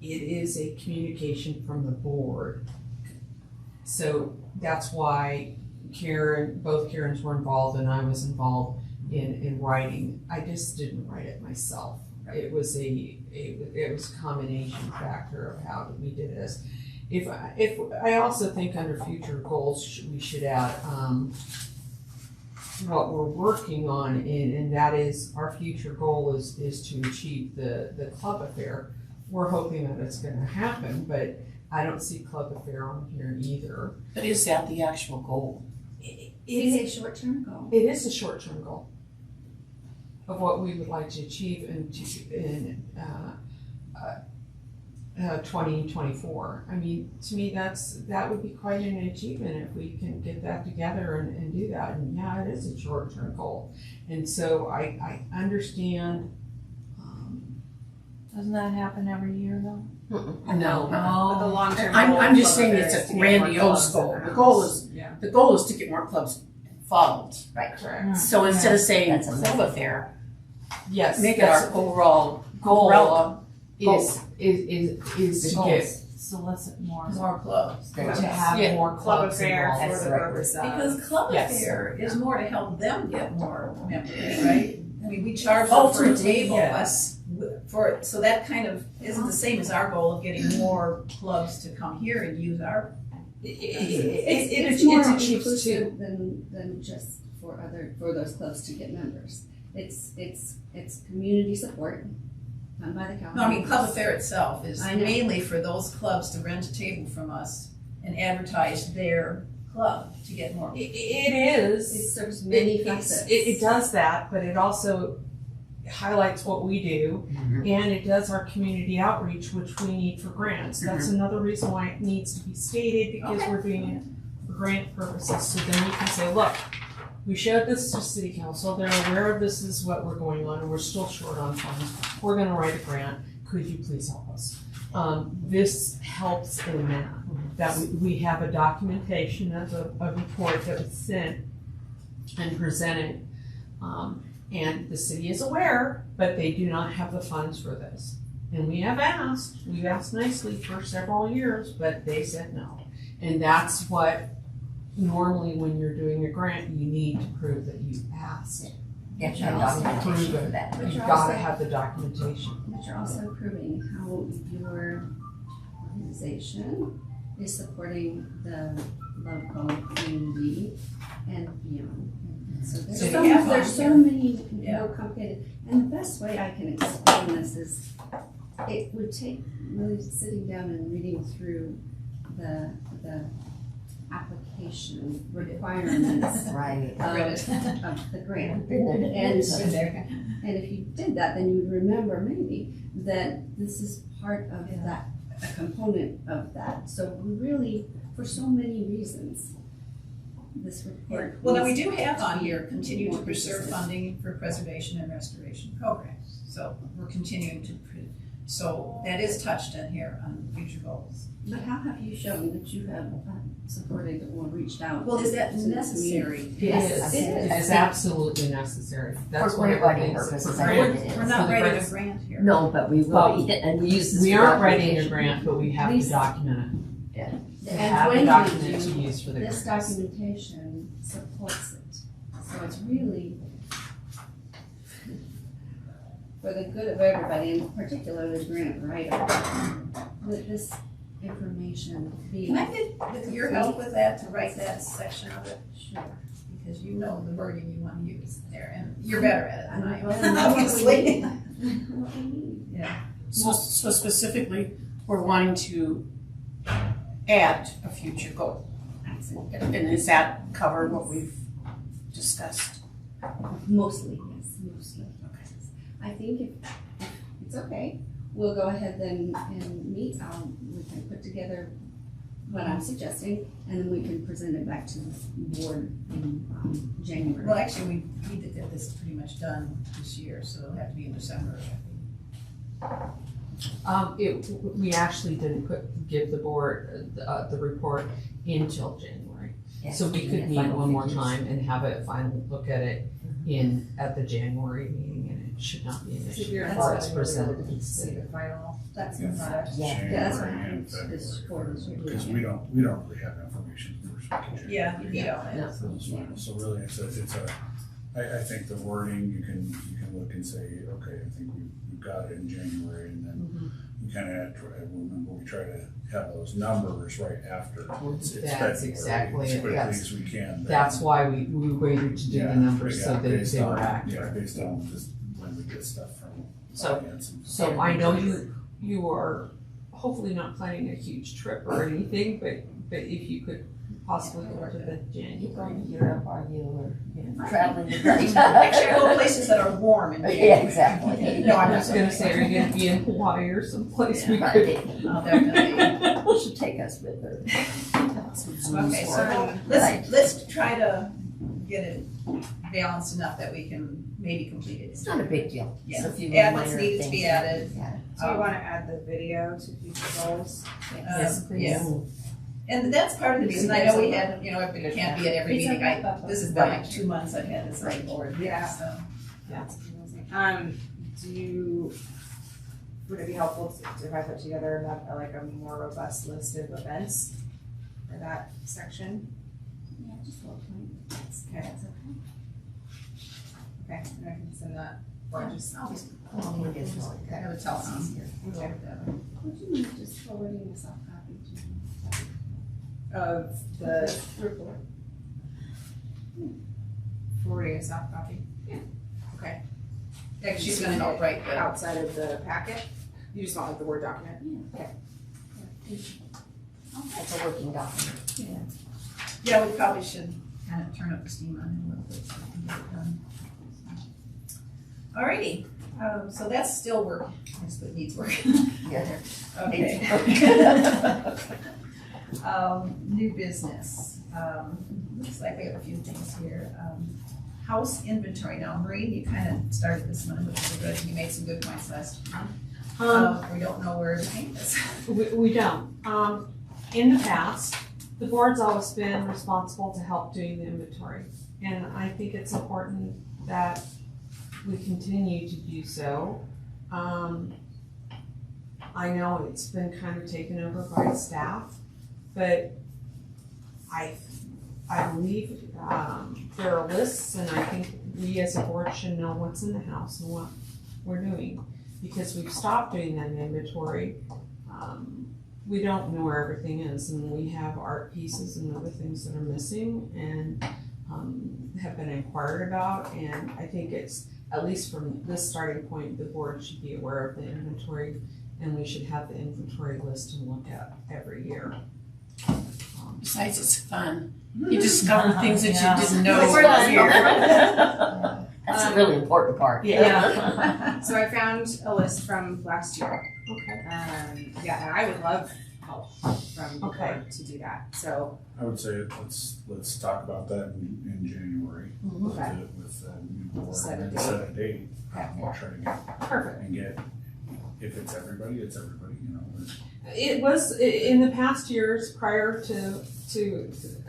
[SPEAKER 7] is a communication from the board. So that's why both Karens were involved and I was involved in writing. I just didn't write it myself. It was a combination factor of how we did this. If I also think under future goals, we should add, what we're working on, and that is our future goal is to achieve the club affair. We're hoping that it's gonna happen, but I don't see club affair on here either.
[SPEAKER 4] But is that the actual goal?
[SPEAKER 6] It's a short-term goal.
[SPEAKER 7] It is a short-term goal of what we would like to achieve in 2024. I mean, to me, that would be quite an achievement if we can get that together and do that. And yeah, it is a short-term goal. And so I understand.
[SPEAKER 8] Doesn't that happen every year though?
[SPEAKER 4] No.
[SPEAKER 8] But the long-term
[SPEAKER 4] I'm
[SPEAKER 8] goal
[SPEAKER 4] just
[SPEAKER 8] of
[SPEAKER 4] saying
[SPEAKER 8] it
[SPEAKER 4] it's
[SPEAKER 8] is
[SPEAKER 4] a
[SPEAKER 8] to get more
[SPEAKER 4] grandiose
[SPEAKER 8] clubs
[SPEAKER 4] goal.
[SPEAKER 8] in
[SPEAKER 4] The
[SPEAKER 8] the
[SPEAKER 4] goal
[SPEAKER 8] house.
[SPEAKER 4] is,
[SPEAKER 8] Yeah.
[SPEAKER 4] the goal is to get more clubs involved.
[SPEAKER 2] Right.
[SPEAKER 7] Correct.
[SPEAKER 4] So instead of saying
[SPEAKER 2] That's a
[SPEAKER 4] club
[SPEAKER 2] method.
[SPEAKER 4] affair,
[SPEAKER 7] Yes.
[SPEAKER 4] make it
[SPEAKER 7] that's
[SPEAKER 4] our overall
[SPEAKER 7] goal
[SPEAKER 4] umbrella.
[SPEAKER 7] is
[SPEAKER 2] The
[SPEAKER 7] to
[SPEAKER 2] goals.
[SPEAKER 7] get
[SPEAKER 8] Solicit more.
[SPEAKER 1] More clubs.
[SPEAKER 7] to have
[SPEAKER 4] Yeah.
[SPEAKER 7] more
[SPEAKER 8] Club
[SPEAKER 7] clubs
[SPEAKER 8] affair
[SPEAKER 7] involved.
[SPEAKER 2] That's
[SPEAKER 8] for the
[SPEAKER 2] the right
[SPEAKER 8] purpose of.
[SPEAKER 1] Because club
[SPEAKER 7] Yes.
[SPEAKER 1] affair is more to help them get more members, right? I mean, we charge
[SPEAKER 4] Oh,
[SPEAKER 1] them for a
[SPEAKER 4] ultimately,
[SPEAKER 1] table,
[SPEAKER 4] yes.
[SPEAKER 1] so that kind of isn't the same as our goal of getting more clubs to come here and use our.
[SPEAKER 6] It's more
[SPEAKER 7] achieves
[SPEAKER 6] inclusive than just for those clubs to get members. It's community support done by the Callahan.
[SPEAKER 1] No, I mean, Club
[SPEAKER 6] House.
[SPEAKER 1] Affair itself is
[SPEAKER 6] I know.
[SPEAKER 1] mainly for those clubs to rent a table from us and advertise their club to get more.
[SPEAKER 7] It
[SPEAKER 6] It
[SPEAKER 7] is.
[SPEAKER 6] serves many
[SPEAKER 7] It's-
[SPEAKER 6] facets.
[SPEAKER 7] It does that, but it also highlights what we do, and it does our community outreach, which we need for grants. That's another reason why it needs to be stated, because
[SPEAKER 1] Okay.
[SPEAKER 7] we're doing it for grant purposes. So then we can say, look, we showed this to city council, they're aware of this is what we're going on, and we're still short on funds. We're gonna write a grant, could you please help us? This helps in that we have a documentation of a report that was sent and presented. And the city is aware, but they do not have the funds for this. And we've asked nicely for several years, but they said no. And that's what, normally when you're doing a grant, you need to prove that you asked.
[SPEAKER 2] You have to have documentation for that.
[SPEAKER 6] But
[SPEAKER 7] You've
[SPEAKER 6] you're
[SPEAKER 7] gotta
[SPEAKER 6] also-
[SPEAKER 7] have the documentation.
[SPEAKER 6] But you're also proving how your organization is supporting the local community and beyond. So
[SPEAKER 1] So we have
[SPEAKER 6] there's
[SPEAKER 1] on
[SPEAKER 6] so
[SPEAKER 1] here.
[SPEAKER 6] many
[SPEAKER 1] Yeah.
[SPEAKER 6] more complicated, and the best way I can explain this is, it would take really sitting down and reading through the application requirements
[SPEAKER 2] Right.
[SPEAKER 6] of the grant.
[SPEAKER 2] Been there, done
[SPEAKER 6] And-
[SPEAKER 2] that.
[SPEAKER 6] And if you did that, then you would remember maybe that this is part of that, a component of that. So we really, for so many reasons, this report.
[SPEAKER 1] Well, now we
[SPEAKER 6] needs
[SPEAKER 1] do have
[SPEAKER 6] to
[SPEAKER 1] on
[SPEAKER 6] be
[SPEAKER 1] here, continue to
[SPEAKER 6] more
[SPEAKER 1] preserve
[SPEAKER 6] consistent.
[SPEAKER 1] funding for preservation and restoration programs. So we're continuing to, so that is touched in here on future goals.
[SPEAKER 6] But how have you shown that you have supported or reached out?
[SPEAKER 1] Well, is that
[SPEAKER 6] to the community?
[SPEAKER 1] necessary?
[SPEAKER 7] It
[SPEAKER 2] Yes,
[SPEAKER 7] is,
[SPEAKER 2] I think
[SPEAKER 7] it
[SPEAKER 2] it
[SPEAKER 7] is
[SPEAKER 2] is.
[SPEAKER 7] absolutely necessary. That's
[SPEAKER 2] For
[SPEAKER 7] one of
[SPEAKER 2] grant
[SPEAKER 7] the
[SPEAKER 2] writing
[SPEAKER 7] things.
[SPEAKER 2] purposes,
[SPEAKER 7] for
[SPEAKER 2] I
[SPEAKER 7] grant-
[SPEAKER 2] think it is.
[SPEAKER 1] We're not
[SPEAKER 7] For the
[SPEAKER 1] writing a
[SPEAKER 7] grants.
[SPEAKER 1] grant here.
[SPEAKER 2] No, but we will be, and we use this.
[SPEAKER 7] We
[SPEAKER 2] for
[SPEAKER 7] aren't writing a
[SPEAKER 2] documentation.
[SPEAKER 7] grant, but we have to
[SPEAKER 6] These-
[SPEAKER 7] document it. To
[SPEAKER 6] And
[SPEAKER 7] have the
[SPEAKER 6] when
[SPEAKER 7] document
[SPEAKER 6] we
[SPEAKER 7] to
[SPEAKER 6] do,
[SPEAKER 7] use for the
[SPEAKER 6] this
[SPEAKER 7] grants.
[SPEAKER 6] documentation supports it. So it's really for the good of everybody, and particularly the grant writer, that this information be.
[SPEAKER 1] Can I get your help with that, to write that section of it?
[SPEAKER 6] Sure.
[SPEAKER 1] Because you know the wording you want to use there, and you're better at it than I
[SPEAKER 6] Well,
[SPEAKER 1] am,
[SPEAKER 6] know what we
[SPEAKER 1] obviously.
[SPEAKER 6] need. What we need.
[SPEAKER 4] So specifically, we're wanting to add a future goal. And does that cover what we've discussed?
[SPEAKER 6] Mostly, yes, mostly. I think if it's okay, we'll go ahead then and meet, we can put together what I'm suggesting, and then we can present it back to the board in January.
[SPEAKER 1] Well, actually, we need to get this pretty much done this year, so it'll have to be in December, I think.
[SPEAKER 7] We actually didn't give the board, the report until January.
[SPEAKER 2] Yes,
[SPEAKER 7] So we
[SPEAKER 2] and
[SPEAKER 7] could
[SPEAKER 2] the
[SPEAKER 7] meet
[SPEAKER 2] final
[SPEAKER 7] one more
[SPEAKER 2] figures.
[SPEAKER 7] time and have a final look at it at the January meeting, and it should not be an
[SPEAKER 8] So
[SPEAKER 7] issue.
[SPEAKER 8] you're
[SPEAKER 7] Or it's
[SPEAKER 8] not
[SPEAKER 7] presented to
[SPEAKER 8] really
[SPEAKER 7] the
[SPEAKER 8] see
[SPEAKER 7] city.
[SPEAKER 8] the final.
[SPEAKER 6] That's
[SPEAKER 3] Yeah.
[SPEAKER 6] the product.
[SPEAKER 2] Yeah.
[SPEAKER 6] Yeah, that's what
[SPEAKER 3] January and
[SPEAKER 6] happens this
[SPEAKER 3] February,
[SPEAKER 6] quarter.
[SPEAKER 3] because we don't really have information for
[SPEAKER 1] Yeah, you beat all that.
[SPEAKER 2] No.
[SPEAKER 3] For this one. So really, I think the wording, you can look and say, okay, I think we've got it in January, and then we kind of remember, we try to have those numbers right after. It's
[SPEAKER 7] That's
[SPEAKER 3] February,
[SPEAKER 7] exactly
[SPEAKER 3] as
[SPEAKER 7] it,
[SPEAKER 3] quickly
[SPEAKER 7] yes.
[SPEAKER 3] as we can.
[SPEAKER 7] That's why we waited to do
[SPEAKER 3] Yeah,
[SPEAKER 7] the numbers so
[SPEAKER 3] yeah,
[SPEAKER 7] that
[SPEAKER 3] based
[SPEAKER 7] they were
[SPEAKER 3] on-
[SPEAKER 7] accurate.
[SPEAKER 3] Yeah, based on just when we get stuff from
[SPEAKER 7] So-
[SPEAKER 3] finance and.
[SPEAKER 7] So I know you are hopefully not planning a huge trip or anything, but if you could possibly go to the
[SPEAKER 2] You go
[SPEAKER 7] January.
[SPEAKER 2] to Europe, are you, or traveling to great?
[SPEAKER 1] Actually, I go places that are warm and.
[SPEAKER 2] Yeah, exactly.
[SPEAKER 7] No, I'm just gonna say, are you gonna be in Hawaii or someplace we
[SPEAKER 2] Yeah,
[SPEAKER 7] could?
[SPEAKER 1] Oh, definitely.
[SPEAKER 2] She'll take us with her.
[SPEAKER 1] Okay, so let's try to get it balanced enough that we can maybe complete it.
[SPEAKER 2] It's not a big deal.
[SPEAKER 1] Yeah.
[SPEAKER 2] It's a few
[SPEAKER 1] Add what's
[SPEAKER 2] minor
[SPEAKER 1] needed to be
[SPEAKER 2] things.
[SPEAKER 1] added.
[SPEAKER 2] Yeah.
[SPEAKER 8] Do you wanna add the video to future goals?
[SPEAKER 7] Yes, please.
[SPEAKER 1] Yeah. And that's part of the reason, I know we had, you know, everybody can't be at every meeting, this has been like 2 months I've had this on board,
[SPEAKER 8] Yeah.
[SPEAKER 1] so.
[SPEAKER 8] That's amazing. Would it be helpful if I put together like a more robust list of events for that section?
[SPEAKER 6] Yeah, just bullet point.
[SPEAKER 8] Okay.
[SPEAKER 6] That's okay.
[SPEAKER 8] Okay, and I can send that, or just,
[SPEAKER 1] Always,
[SPEAKER 2] Oh, it is really
[SPEAKER 1] I have a telephone.
[SPEAKER 8] okay,
[SPEAKER 6] Would you mind just forwarding a soft copy to me?
[SPEAKER 8] of the
[SPEAKER 6] report.
[SPEAKER 8] forwarding a soft copy
[SPEAKER 1] Yeah, 'cause she's gonna help write the,
[SPEAKER 8] outside of the packet? You just want like the Word document?
[SPEAKER 2] It's a working document.
[SPEAKER 1] yeah, we probably should kind of turn up the steam on it a little bit so we can get it done. Alrighty, so that's still work, that's what needs work.
[SPEAKER 2] Yeah.
[SPEAKER 1] Okay. New business, looks like we have a few things here. House inventory, now Maureen, you kind of started this one, which is good, you made some good points last time. We don't know where everything is.
[SPEAKER 7] We don't. In the past, the board's always been responsible to help doing the inventory. And I think it's important that we continue to do so. I know it's been kind of taken over by staff, but I believe there are lists, and I think we as a board should know what's in the house and what we're doing. Because we've stopped doing that inventory, we don't know where everything is, and we have art pieces and other things that are missing and have been inquired about, and I think it's, at least from this starting point, the board should be aware of the inventory, and we should have the inventory list to look at every year.
[SPEAKER 4] Besides, it's fun. You discover things that
[SPEAKER 8] Yeah.
[SPEAKER 4] you didn't know
[SPEAKER 1] It's
[SPEAKER 4] were
[SPEAKER 1] fun.
[SPEAKER 4] here.
[SPEAKER 2] That's a really important part.
[SPEAKER 8] Yeah. So I found a list from last year.
[SPEAKER 7] Okay.
[SPEAKER 8] Yeah, and I would love help from the
[SPEAKER 7] Okay.
[SPEAKER 8] board to do that, so.
[SPEAKER 3] I would say let's talk about that in January
[SPEAKER 8] Okay.
[SPEAKER 3] with the new board
[SPEAKER 8] Set a
[SPEAKER 3] and
[SPEAKER 8] date.
[SPEAKER 3] set a date.
[SPEAKER 8] Okay.
[SPEAKER 3] We'll try to get,
[SPEAKER 7] Perfect.
[SPEAKER 3] and get, if it's everybody, it's everybody, you know.
[SPEAKER 7] It was, in the past years, prior to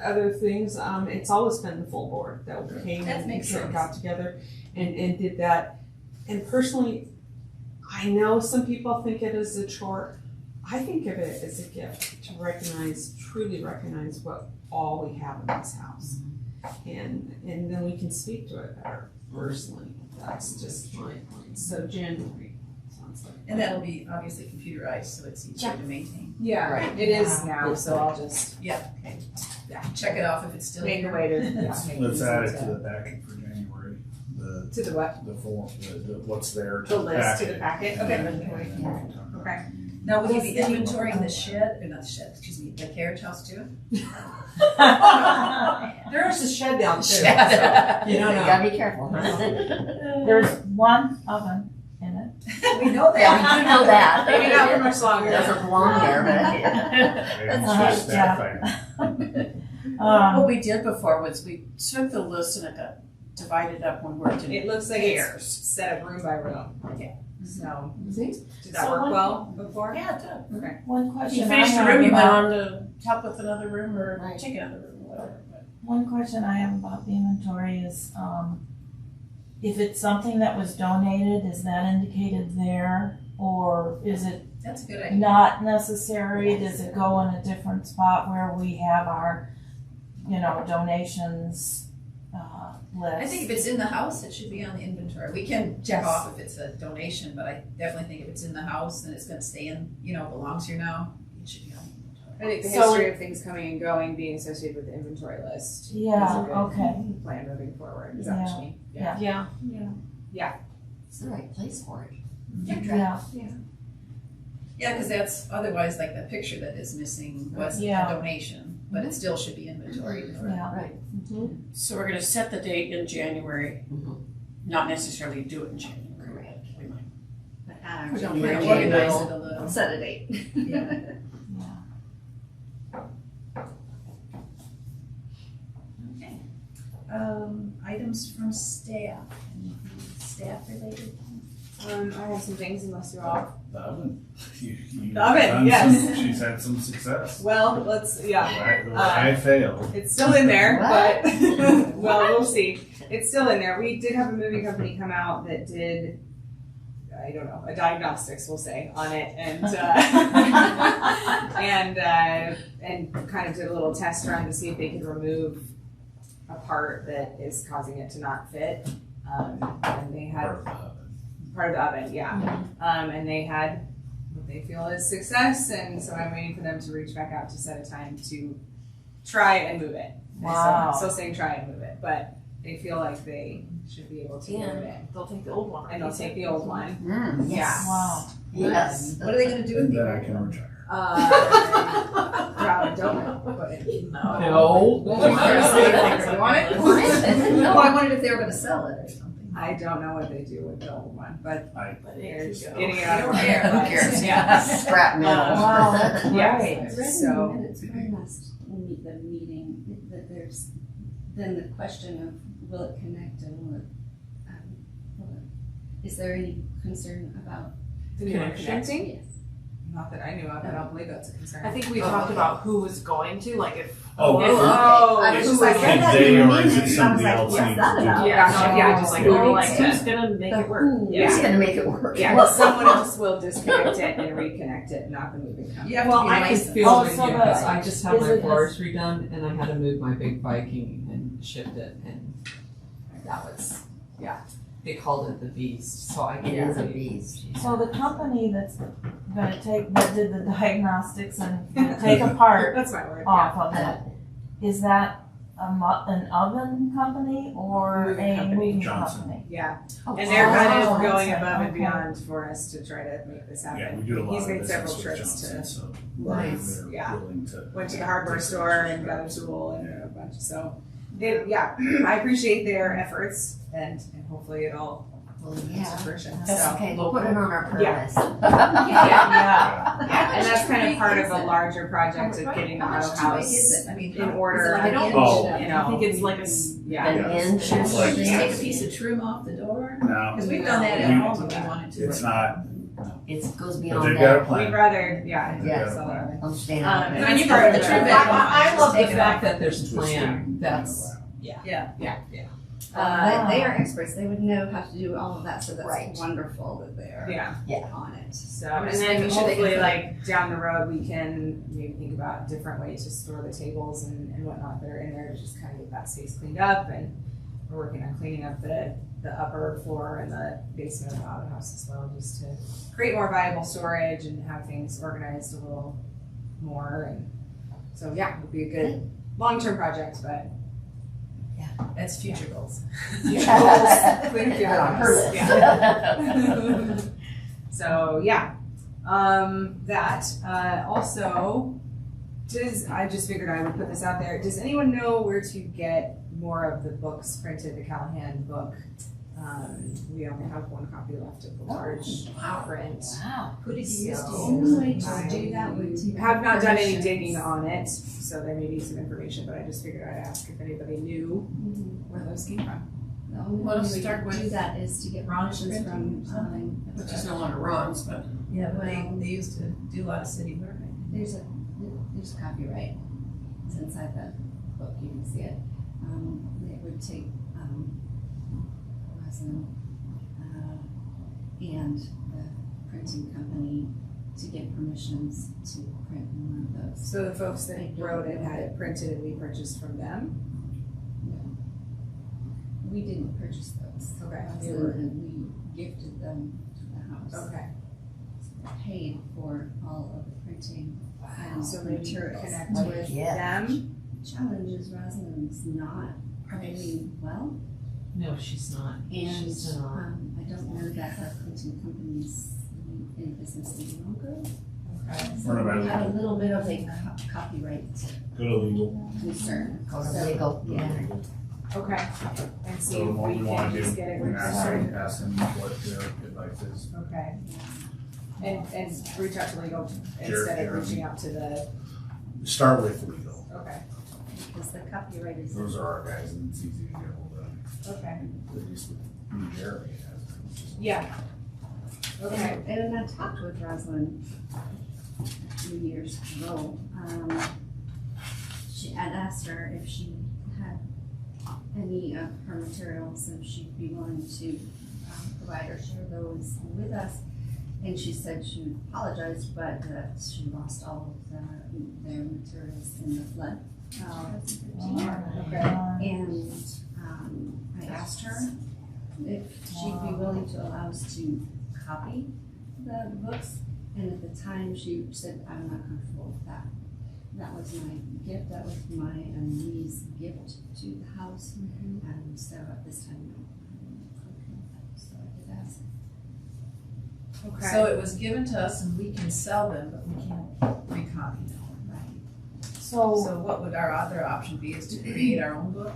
[SPEAKER 7] other things, it's always been the full board that came
[SPEAKER 1] That
[SPEAKER 7] and
[SPEAKER 1] makes sense.
[SPEAKER 7] got together and did that. And personally, I know some people think it is a chore. I think of it as a gift to truly recognize what all we have in this house. And then we can speak to it better personally. That's just my point. So January sounds like.
[SPEAKER 1] And that'll be obviously computerized, so it's easier to maintain.
[SPEAKER 8] Yeah,
[SPEAKER 2] Right.
[SPEAKER 8] it is now, so I'll just
[SPEAKER 1] Check it off if it's still
[SPEAKER 8] make a
[SPEAKER 1] here.
[SPEAKER 8] way to, yeah, make it
[SPEAKER 3] Let's add it
[SPEAKER 8] easy
[SPEAKER 3] to the packet for January,
[SPEAKER 8] To the what?
[SPEAKER 3] the form, the what's there to
[SPEAKER 8] The
[SPEAKER 3] the
[SPEAKER 8] list to
[SPEAKER 3] packet.
[SPEAKER 8] the packet,
[SPEAKER 3] And
[SPEAKER 8] okay.
[SPEAKER 3] then- and then we can talk about
[SPEAKER 8] Okay.
[SPEAKER 3] it.
[SPEAKER 1] Now, will you be inventorying the shed, or not the shed, excuse me, the carriage house too?
[SPEAKER 7] There's a shed down too.
[SPEAKER 1] Shed.
[SPEAKER 7] You don't know.
[SPEAKER 2] Gotta be careful, huh?
[SPEAKER 9] There's one oven in it.
[SPEAKER 1] We know
[SPEAKER 2] Yeah, we do know that.
[SPEAKER 8] Maybe not for much longer.
[SPEAKER 2] Doesn't belong there, but.
[SPEAKER 3] Maybe it's just that item.
[SPEAKER 4] What we did before was we took the list and it got divided up when we worked in
[SPEAKER 8] It looks like
[SPEAKER 4] pairs.
[SPEAKER 8] it's set up room by room.
[SPEAKER 1] Okay.
[SPEAKER 8] So,
[SPEAKER 7] See?
[SPEAKER 8] did that
[SPEAKER 1] So
[SPEAKER 8] work
[SPEAKER 1] one-
[SPEAKER 8] well before?
[SPEAKER 4] Yeah, it did.
[SPEAKER 8] Okay.
[SPEAKER 9] One question
[SPEAKER 4] You
[SPEAKER 9] I
[SPEAKER 4] finished the
[SPEAKER 9] have
[SPEAKER 4] room, you went
[SPEAKER 9] about-
[SPEAKER 4] on to help with another room or
[SPEAKER 2] Right.
[SPEAKER 4] take another room, whatever. But
[SPEAKER 9] One question I have about the inventory is, if it's something that was donated, is that indicated there? Or is it
[SPEAKER 1] That's a good idea.
[SPEAKER 9] not necessary? Does it go in a different spot where we have our donations, list.
[SPEAKER 1] I think if it's in the house, it should be on the inventory. We can check off if it's a donation, but I definitely think if it's in the house and it's gonna stay in, belongs here now, it should be on the inventory.
[SPEAKER 8] I think the
[SPEAKER 9] So-
[SPEAKER 8] history of things coming and going being associated with the inventory list.
[SPEAKER 9] Yeah,
[SPEAKER 8] is a good
[SPEAKER 9] okay.
[SPEAKER 8] plan moving forward. Is that what you mean?
[SPEAKER 9] Yeah.
[SPEAKER 2] It's the right place for it.
[SPEAKER 9] Yeah,
[SPEAKER 1] Yeah, cause that's, otherwise, like the picture that is missing was a
[SPEAKER 9] Yeah.
[SPEAKER 1] donation, but it still should be inventoried.
[SPEAKER 9] yeah.
[SPEAKER 2] Right.
[SPEAKER 4] So we're gonna set the date in January,
[SPEAKER 2] Mhm.
[SPEAKER 4] not necessarily do it in January.
[SPEAKER 2] Correct.
[SPEAKER 4] We might.
[SPEAKER 6] But add
[SPEAKER 1] We're
[SPEAKER 6] our
[SPEAKER 1] gonna
[SPEAKER 6] January
[SPEAKER 1] organize
[SPEAKER 6] goal,
[SPEAKER 1] it a little.
[SPEAKER 6] set a date.
[SPEAKER 1] Yeah. Okay. Items from staff, anything staff related?
[SPEAKER 8] I have some things unless you're all.
[SPEAKER 3] The oven. You
[SPEAKER 8] The oven,
[SPEAKER 3] done
[SPEAKER 8] yes.
[SPEAKER 3] She's had some success.
[SPEAKER 8] Well, let's, yeah.
[SPEAKER 3] I failed.
[SPEAKER 8] It's still in there,
[SPEAKER 2] What?
[SPEAKER 8] but, well, we'll see. It's still in there. We did have a moving company come out that did, I don't know, a diagnostics, we'll say, on it, and and kind of did a little test run to see if they could remove a part that is causing it to not fit. And they had part of the oven, yeah. And they had what they feel is success, and so I'm waiting for them to reach back out to set a time to try and move it. And so
[SPEAKER 9] Wow.
[SPEAKER 8] I'm still saying try and move it, but they feel like they should be able to move it in.
[SPEAKER 9] They'll take the old one.
[SPEAKER 8] And they'll take the old one.
[SPEAKER 2] Yes.
[SPEAKER 9] Wow.
[SPEAKER 2] Yes.
[SPEAKER 1] What are they gonna do with
[SPEAKER 3] And
[SPEAKER 1] the
[SPEAKER 3] then I
[SPEAKER 1] old
[SPEAKER 3] can
[SPEAKER 1] one?
[SPEAKER 3] retire.
[SPEAKER 8] I don't know, but
[SPEAKER 7] No.
[SPEAKER 1] You want it? No, I wondered if they were gonna sell it or something.
[SPEAKER 8] I don't know what they do with the old one, but they're
[SPEAKER 9] There
[SPEAKER 8] just
[SPEAKER 9] you go.
[SPEAKER 8] getting it out of
[SPEAKER 1] Who
[SPEAKER 8] my
[SPEAKER 1] cares?
[SPEAKER 8] hair.
[SPEAKER 1] Who cares?
[SPEAKER 8] Yeah.
[SPEAKER 2] Scrap metal.
[SPEAKER 9] Wow, that's
[SPEAKER 8] Yeah.
[SPEAKER 9] great.
[SPEAKER 6] I read in
[SPEAKER 8] So-
[SPEAKER 6] the minutes from last the meeting that there's then the question of will it connect and will it, is there any concern about
[SPEAKER 8] The new one connecting?
[SPEAKER 6] yes?
[SPEAKER 8] Not that I knew of, I don't believe that's a concern.
[SPEAKER 10] I think we talked about who was going to, like if.
[SPEAKER 3] Oh,
[SPEAKER 8] Oh,
[SPEAKER 6] I
[SPEAKER 3] is
[SPEAKER 6] was
[SPEAKER 3] it
[SPEAKER 6] like,
[SPEAKER 3] a
[SPEAKER 6] that
[SPEAKER 3] day
[SPEAKER 6] doesn't
[SPEAKER 3] or is
[SPEAKER 6] mean
[SPEAKER 3] it
[SPEAKER 6] it.
[SPEAKER 3] something
[SPEAKER 6] I
[SPEAKER 3] else
[SPEAKER 6] was like,
[SPEAKER 3] needs
[SPEAKER 6] what's
[SPEAKER 3] to
[SPEAKER 6] that
[SPEAKER 3] do?
[SPEAKER 8] Yeah,
[SPEAKER 10] Yeah, just like,
[SPEAKER 8] who
[SPEAKER 10] oh, like
[SPEAKER 8] needs to-
[SPEAKER 10] who's gonna make it work?
[SPEAKER 8] Yeah.
[SPEAKER 2] Who's gonna make it work?
[SPEAKER 8] Yeah, well, someone else will disconnect it and reconnect it, not the moving company.
[SPEAKER 1] You have to
[SPEAKER 7] Well,
[SPEAKER 1] be
[SPEAKER 7] I can
[SPEAKER 1] licensed.
[SPEAKER 7] feel
[SPEAKER 9] Oh,
[SPEAKER 7] it,
[SPEAKER 9] so
[SPEAKER 7] because
[SPEAKER 9] the-
[SPEAKER 7] I just had
[SPEAKER 9] is
[SPEAKER 7] my
[SPEAKER 9] it
[SPEAKER 7] floors redone and I had to move my big Viking and shipped it and that was, they called it the beast, so I
[SPEAKER 2] It
[SPEAKER 7] can't
[SPEAKER 2] is a
[SPEAKER 7] really.
[SPEAKER 2] beast.
[SPEAKER 9] So the company that did the diagnostics and gonna take a part
[SPEAKER 8] That's my word.
[SPEAKER 9] off of it, is that an oven company or
[SPEAKER 8] Moving
[SPEAKER 9] a
[SPEAKER 8] company.
[SPEAKER 9] moving
[SPEAKER 3] Johnson.
[SPEAKER 9] company?
[SPEAKER 8] Yeah,
[SPEAKER 2] Oh,
[SPEAKER 8] and they're kind
[SPEAKER 9] Oh,
[SPEAKER 8] of going
[SPEAKER 9] that's it.
[SPEAKER 8] above and
[SPEAKER 9] Okay.
[SPEAKER 8] beyond for us to try to make this happen.
[SPEAKER 3] Yeah, we do a lot
[SPEAKER 8] He's
[SPEAKER 3] of
[SPEAKER 8] made several
[SPEAKER 3] business with
[SPEAKER 8] trips
[SPEAKER 3] Johnson,
[SPEAKER 8] to,
[SPEAKER 3] so
[SPEAKER 2] Nice.
[SPEAKER 3] they're
[SPEAKER 8] Yeah.
[SPEAKER 3] willing to.
[SPEAKER 8] went to the hardware store and got a tool and a bunch, so. I appreciate their efforts and hopefully it'll
[SPEAKER 2] Well,
[SPEAKER 8] come
[SPEAKER 2] yeah.
[SPEAKER 8] to fruition,
[SPEAKER 2] That's
[SPEAKER 8] so.
[SPEAKER 2] okay. We'll put it on our
[SPEAKER 8] Yeah.
[SPEAKER 2] purpose.
[SPEAKER 9] Yeah.
[SPEAKER 8] Yeah, and that's kind of part of a larger project of getting the
[SPEAKER 1] How much
[SPEAKER 8] auto
[SPEAKER 1] too big
[SPEAKER 8] house
[SPEAKER 1] is it? I mean,
[SPEAKER 8] in order.
[SPEAKER 1] Like
[SPEAKER 10] I
[SPEAKER 1] an
[SPEAKER 10] don't-
[SPEAKER 1] inch?
[SPEAKER 3] Oh.
[SPEAKER 8] You
[SPEAKER 10] I think
[SPEAKER 8] know,
[SPEAKER 10] it's like a.
[SPEAKER 8] yeah.
[SPEAKER 2] An inch or
[SPEAKER 3] It's like-
[SPEAKER 1] Just take a
[SPEAKER 2] something.
[SPEAKER 1] piece of trim off the door?
[SPEAKER 3] No,
[SPEAKER 1] Because we've done that at home when we wanted to.
[SPEAKER 3] it's not,
[SPEAKER 2] It goes
[SPEAKER 3] but
[SPEAKER 2] beyond
[SPEAKER 3] they've got a
[SPEAKER 2] that.
[SPEAKER 3] plan.
[SPEAKER 8] We'd rather, yeah.
[SPEAKER 2] Yeah.
[SPEAKER 8] sell it.
[SPEAKER 2] I'm staying
[SPEAKER 8] Um,
[SPEAKER 2] on
[SPEAKER 8] and
[SPEAKER 2] it.
[SPEAKER 8] that's
[SPEAKER 1] you
[SPEAKER 8] part
[SPEAKER 1] put
[SPEAKER 8] of
[SPEAKER 1] the trim
[SPEAKER 8] the-
[SPEAKER 1] back on.
[SPEAKER 7] I love the
[SPEAKER 1] Take it
[SPEAKER 7] fact
[SPEAKER 1] off.
[SPEAKER 7] that there's a
[SPEAKER 3] Just
[SPEAKER 7] plan,
[SPEAKER 3] being
[SPEAKER 7] that's,
[SPEAKER 1] Yeah.
[SPEAKER 6] They are experts, they would know how to do all of that, so that's
[SPEAKER 2] Right.
[SPEAKER 6] wonderful that they're
[SPEAKER 8] Yeah,
[SPEAKER 6] on it.
[SPEAKER 8] so,
[SPEAKER 1] I'm
[SPEAKER 8] and
[SPEAKER 1] just
[SPEAKER 8] then
[SPEAKER 1] making sure they
[SPEAKER 8] hopefully
[SPEAKER 1] can-
[SPEAKER 8] like down the road, we can maybe think about different ways to store the tables and whatnot that are in there to just kind of get that space cleaned up, and we're working on cleaning up the upper floor and the basement of the auto house as well, just to create more viable storage and have things organized a little more, and so, yeah, it would be a good long-term project, but
[SPEAKER 1] That's future goals.
[SPEAKER 8] clean up your
[SPEAKER 2] On
[SPEAKER 8] house.
[SPEAKER 2] her list.
[SPEAKER 8] Yeah. So, yeah, also, I just figured I would put this out there, does anyone know where to get more of the books printed, the Callahan book? We only have one copy left of the large print.
[SPEAKER 2] Wow.
[SPEAKER 1] Who did you use to
[SPEAKER 8] So-
[SPEAKER 6] Only way to do that would be.
[SPEAKER 8] Have not done any
[SPEAKER 6] permissions.
[SPEAKER 8] digging on it, so there may be some information, but I just figured I'd ask if anybody knew
[SPEAKER 6] Mhm.
[SPEAKER 8] where those came from.
[SPEAKER 6] The only
[SPEAKER 1] Well,
[SPEAKER 6] way
[SPEAKER 1] let's
[SPEAKER 6] we
[SPEAKER 1] start
[SPEAKER 6] could
[SPEAKER 1] with
[SPEAKER 6] do that is to get
[SPEAKER 1] Ron's
[SPEAKER 6] permissions from,
[SPEAKER 1] printing something.
[SPEAKER 4] Which is no longer Ron's, but.
[SPEAKER 1] Yeah, but they used to do a lot of city work. I think.
[SPEAKER 6] there's a copyright. It's inside the book, you can see it. It would take, resin, and the printing company to get permissions to print one of those.
[SPEAKER 8] So the folks that wrote it had it printed and we purchased from them?
[SPEAKER 6] We didn't purchase those.
[SPEAKER 8] Okay.
[SPEAKER 6] They were, and we gifted them to the house.
[SPEAKER 8] Okay.
[SPEAKER 6] Paid for all of the printing and
[SPEAKER 8] So maybe
[SPEAKER 6] materials.
[SPEAKER 8] connect
[SPEAKER 2] What a
[SPEAKER 8] with
[SPEAKER 2] gift.
[SPEAKER 8] them?
[SPEAKER 6] Challenge is Rosalind's not really well,
[SPEAKER 7] No, she's not.
[SPEAKER 6] and
[SPEAKER 7] She's not.
[SPEAKER 6] I don't know that our printing company's in business any longer.
[SPEAKER 8] Okay.
[SPEAKER 6] So we have a little bit of a copyright
[SPEAKER 3] Go to legal.
[SPEAKER 6] concern.
[SPEAKER 2] Go to
[SPEAKER 6] So,
[SPEAKER 2] legal.
[SPEAKER 6] Yeah.
[SPEAKER 8] Okay, and see
[SPEAKER 3] So
[SPEAKER 8] if
[SPEAKER 3] what
[SPEAKER 8] we
[SPEAKER 3] we wanna
[SPEAKER 8] can
[SPEAKER 3] do,
[SPEAKER 8] just get it
[SPEAKER 3] and
[SPEAKER 8] registered.
[SPEAKER 3] ask them what their advice is.
[SPEAKER 8] Okay. And reach out to legal instead of
[SPEAKER 3] Jeremy.
[SPEAKER 8] reaching out to the,
[SPEAKER 3] Start with legal.
[SPEAKER 8] okay,
[SPEAKER 6] Because the copyright is.
[SPEAKER 3] Those are our guys and it's easy to get hold of.
[SPEAKER 8] okay,
[SPEAKER 3] At least with Jeremy has it.
[SPEAKER 8] yeah. Okay,
[SPEAKER 6] And I talked with Rosalind a few years ago. I'd asked her if she had any of her materials, and she'd be willing to provide or share those with us. And she said she would apologize, but that she lost all of their materials in the flood.
[SPEAKER 8] okay,
[SPEAKER 6] And I asked her if she'd be willing to allow us to copy the books. And at the time, she said, I'm not comfortable with that. That was my gift, that was my niece's gift to the house. And so at this time, no, I'm okay with that. So I did ask.
[SPEAKER 8] okay.
[SPEAKER 1] So it was given to us and we can sell them, but we can't recopy them.
[SPEAKER 9] So,
[SPEAKER 1] So what would our other option be, is to create our own book?